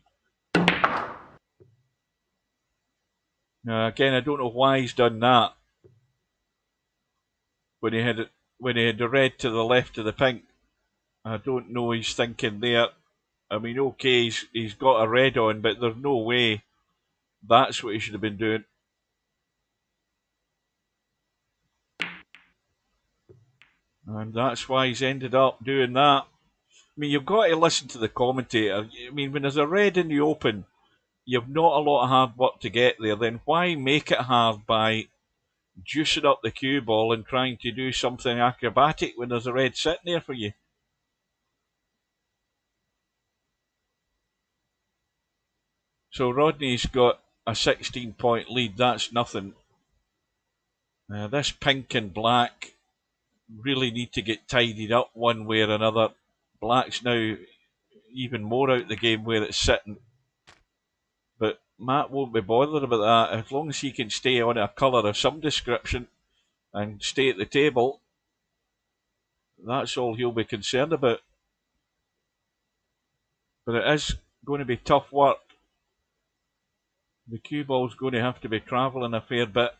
Now again, I don't know why he's done that. When he had the red to the left of the pink, I don't know he's thinking there. I mean, okay, he's got a red on, but there's no way that's what he should have been doing. And that's why he's ended up doing that. I mean, you've got to listen to the commentator. I mean, when there's a red in the open, you've not a lot of hard work to get there. Then why make it hard by juicing up the cue ball and trying to do something acrobatic when there's a red sitting there for you? So Rodney's got a 16-point lead. That's nothing. This pink and black really need to get tidied up one way or another. Black's now even more out the game where it's sitting. But Matt won't be bothered about that. As long as he can stay on a colour of some description and stay at the table, that's all he'll be concerned about. But it is going to be tough work. The cue ball's going to have to be travelling a fair bit.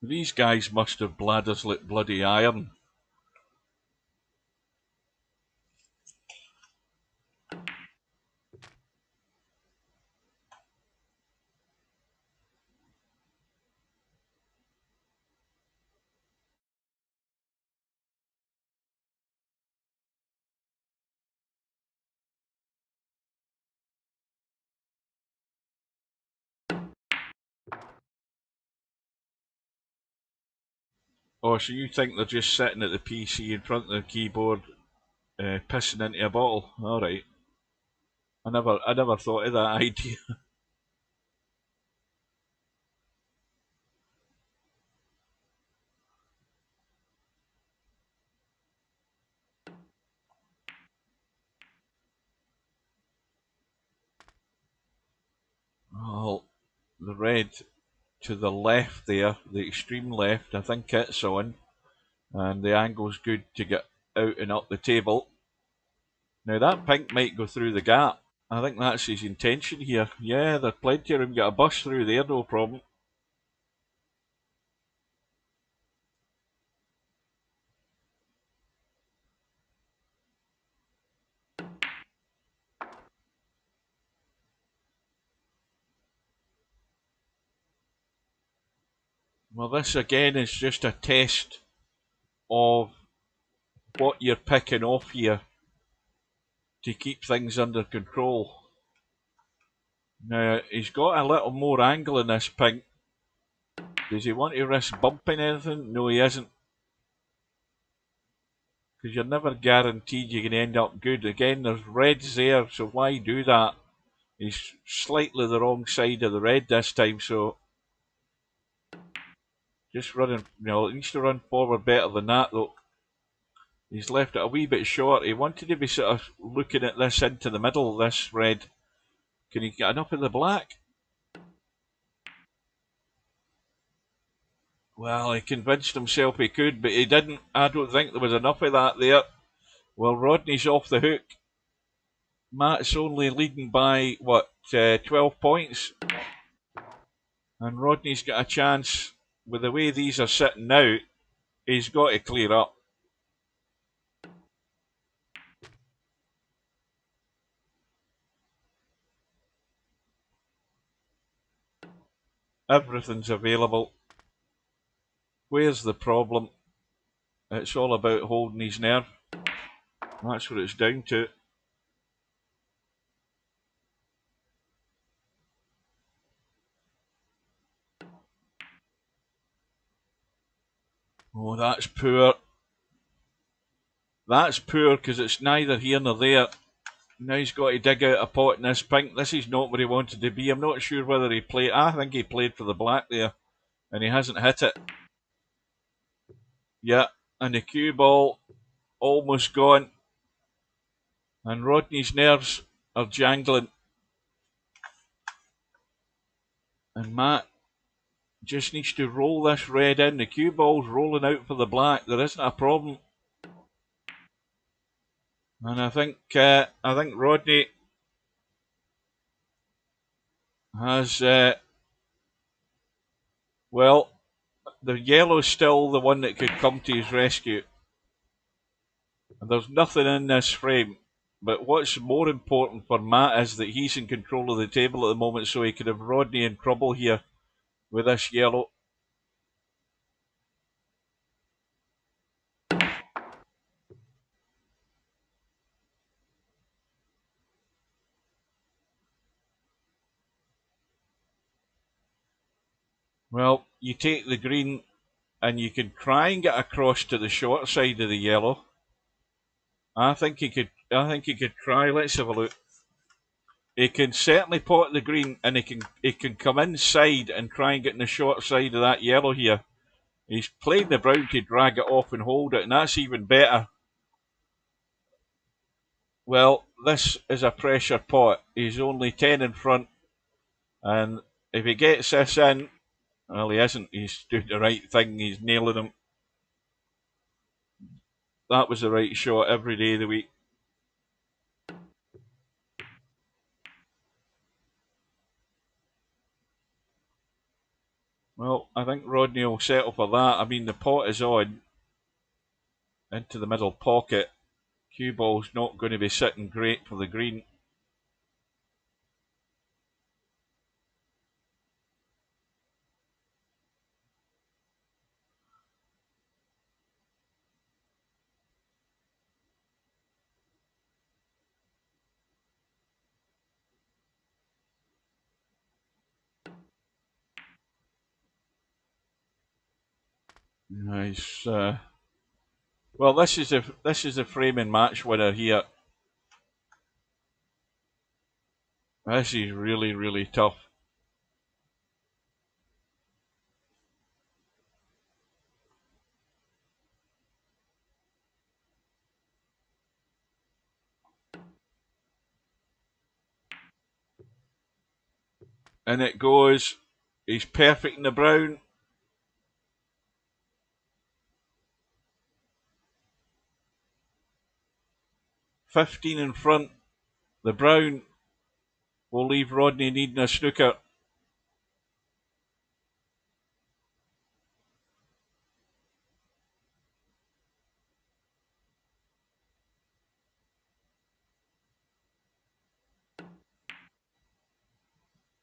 These guys must have bladders like bloody iron. Oh, so you think they're just sitting at the PC in front of the keyboard, pissing into a bottle? All right. I never thought of that idea. Well, the red to the left there, the extreme left, I think it's on, and the angle's good to get out and up the table. Now that pink might go through the gap. I think that's his intention here. Yeah, there's plenty of room. Get a bus through there, no problem. Well, this again is just a test of what you're picking off here to keep things under control. Now, he's got a little more angle in this pink. Does he want to risk bumping anything? No, he isn't. Because you're never guaranteed you're going to end up good. Again, there's reds there, so why do that? He's slightly the wrong side of the red this time, so just running, he needs to run forward better than that though. He's left it a wee bit short. He wanted to be sort of looking at this into the middle, this red. Can he get enough of the black? Well, he convinced himself he could, but he didn't. I don't think there was enough of that there. Well, Rodney's off the hook. Matt's only leading by, 12 points? And Rodney's got a chance with the way these are sitting now, he's got to clear up. Everything's available. Where's the problem? It's all about holding his nerve. That's what it's down to. Oh, that's poor. That's poor because it's neither here nor there. Now he's got to dig out a pot in this pink. This is not where he wanted to be. I'm not sure whether he played. I think he played for the black there, and he hasn't hit it. Yeah, and the cue ball almost gone. And Rodney's nerves are jangling. And Matt just needs to roll this red in. The cue ball's rolling out for the black. There isn't a problem. And I think Rodney has well, the yellow's still the one that could come to his rescue. And there's nothing in this frame. But what's more important for Matt is that he's in control of the table at the moment, so he could have Rodney in trouble here with this yellow. Well, you take the green and you can try and get across to the short side of the yellow. I think he could try. Let's have a look. He can certainly pot the green, and he can come inside and try and get in the short side of that yellow here. He's playing the brown to drag it off and hold it, and that's even better. Well, this is a pressure pot. He's only 10 in front, and if he gets this in, well, he isn't. He's doing the right thing. He's nailing him. That was the right shot every day of the week. Well, I think Rodney will settle for that. I mean, the pot is on into the middle pocket. Cue ball's not going to be sitting great for the green. Nice. Well, this is a framing match winner here. This is really, really tough. And it goes. He's perfect in the brown. $15 in front. The brown will leave Rodney needing a snooker.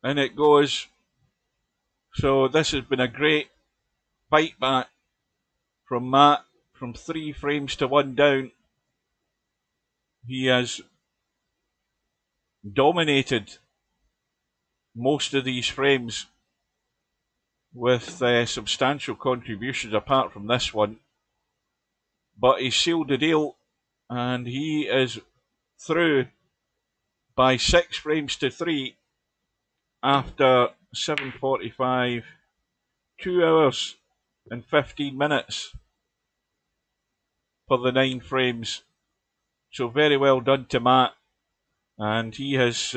And it goes. So this has been a great bite back from Matt, from 3 frames to 1 down. He has dominated most of these frames with substantial contributions apart from this one. But he sealed the deal, and he is through by 6 frames to 3 after 7:45, 2 hours and 15 minutes for the 9 frames. So very well done to Matt, and he has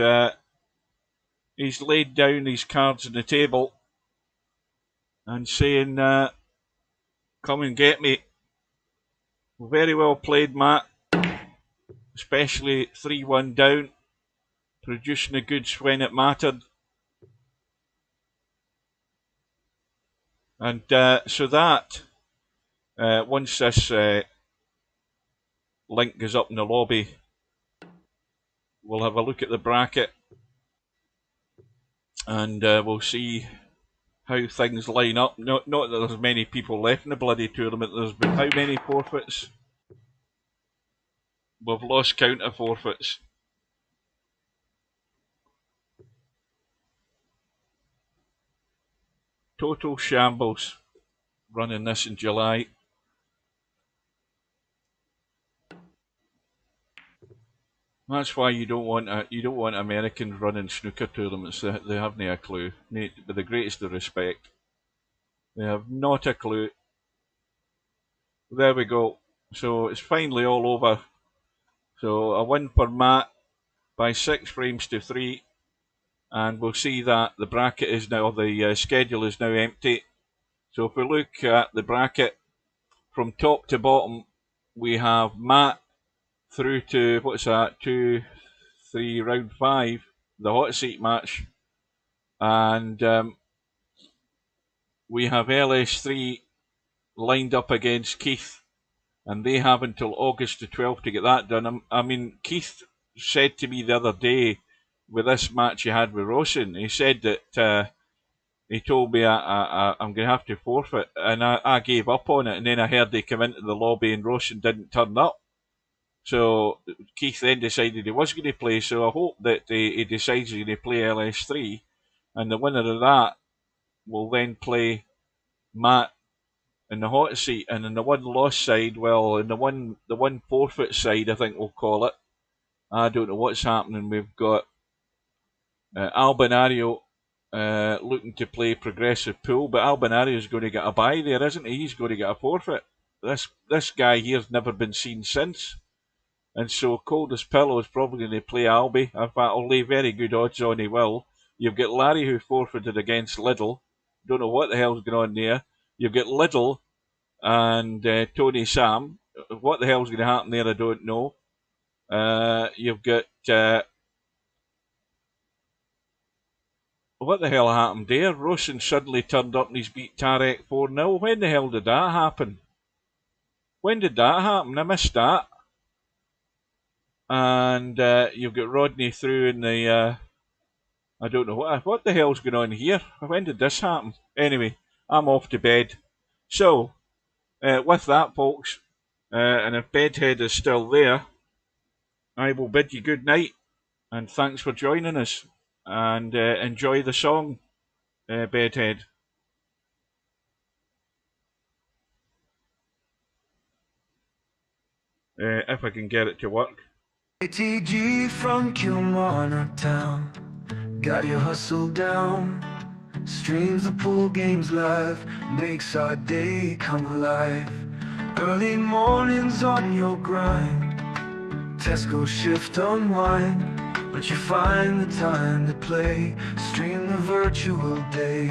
he's laid down his cards on the table and saying, "Come and get me." Very well played, Matt, especially 3-1 down, producing the goods when it mattered. And so that, once this link goes up in the lobby, we'll have a look at the bracket and we'll see how things line up. Not that there's many people left in the bloody tournament. There's been how many forfeits? We've lost count of forfeits. Total shambles running this in July. That's why you don't want Americans running snooker tournaments. They haven't a clue. With the greatest of respect, they have not a clue. There we go. So it's finally all over. So a win for Matt by 6 frames to 3, and we'll see that the bracket is now, the schedule is now empty. So if we look at the bracket from top to bottom, we have Matt through to, what's that, 2, 3, round 5, the hot seat match, and we have LS3 lined up against Keith, and they have until August the 12th to get that done. I mean, Keith said to me the other day, with this match he had with Roshan, he said that he told me I'm going to have to forfeit, and I gave up on it, and then I heard they come into the lobby and Roshan didn't turn up. So Keith then decided he was going to play, so I hope that he decides he's going to play LS3, and the winner of that will then play Matt in the hot seat. And in the one loss side, well, in the one forfeit side, I think we'll call it, I don't know what's happening. We've got Albinario looking to play progressive pool, but Albinario's going to get a bye there, isn't he? He's going to get a forfeit. This guy here's never been seen since. And so Coldest Pillow is probably going to play Albi. In fact, I'll lay very good odds on he will. You've got Larry who forfeited against Liddle. Don't know what the hell's going on there. You've got Liddle and Tony Sam. What the hell's going to happen there, I don't know. You've got... what the hell happened there? Roshan suddenly turned up and he's beat Tarek 4-0. When the hell did that happen? When did that happen? I missed that. And you've got Rodney through in the... I don't know what the hell's going on here. When did this happen? Anyway, I'm off to bed. So, with that, folks, and if Bedhead is still there, I will bid you good night, and thanks for joining us, and enjoy the song, Bedhead. If I can get it to work. ATG from Kilmarnock town, got your hustle down. Streams the pool games live, makes our day come alive. Early mornings on your grind, Tesco shift unwind, but you find the time to play, stream the virtual day.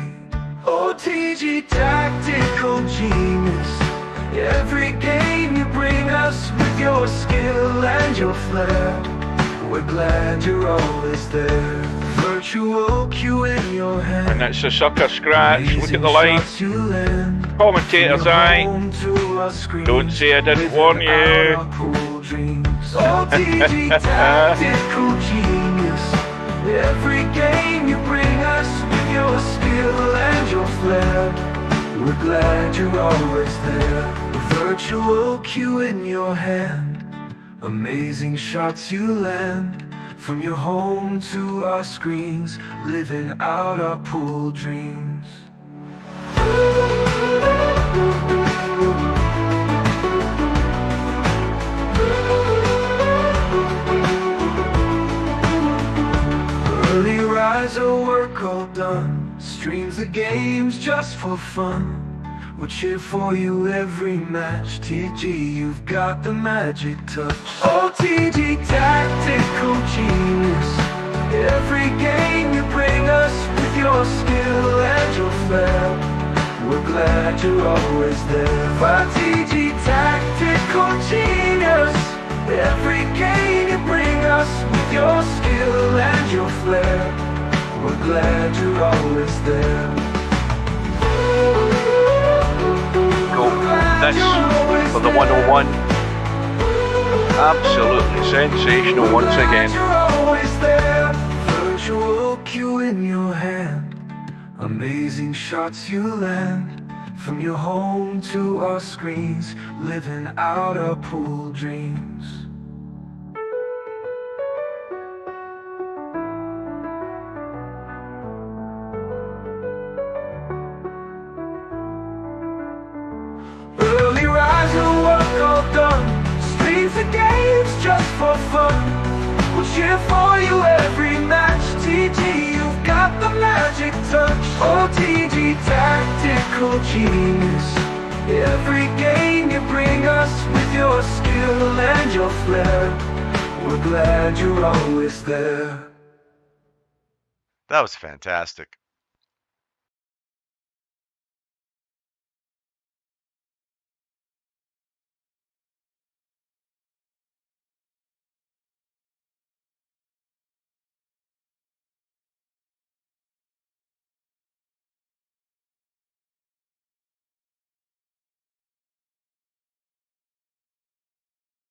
OTG tactical genius, every game you bring us with your skill and your flair. We're glad you're always there. Virtual cue in your hand. And that's a sucker scratch. Look at the line. Commentator's eye. Don't say I didn't warn you. OTG tactical genius, every game you bring us with your skill and your flair. We're glad you're always there. Virtual cue in your hand, amazing shots you land. From your home to our screens, living out our pool dreams. Early riser, work all done, streams the games just for fun. We'll cheer for you every match. TG, you've got the magic touch. OTG tactical genius, every game you bring us with your skill and your flair. We're glad you're always there. OTG tactical genius, every game you bring us with your skill and your flair. We're glad you're always there. this for the 101. Absolutely sensational once again. Virtual cue in your hand, amazing shots you land. From your home to our screens, living out our pool dreams. Early riser, work all done. Streets of games just for fun. We'll cheer for you every match. TG, you've got the magic touch. OTG, tactical genius. Every game you bring us with your skill and your flair. We're glad you're always there. That was fantastic.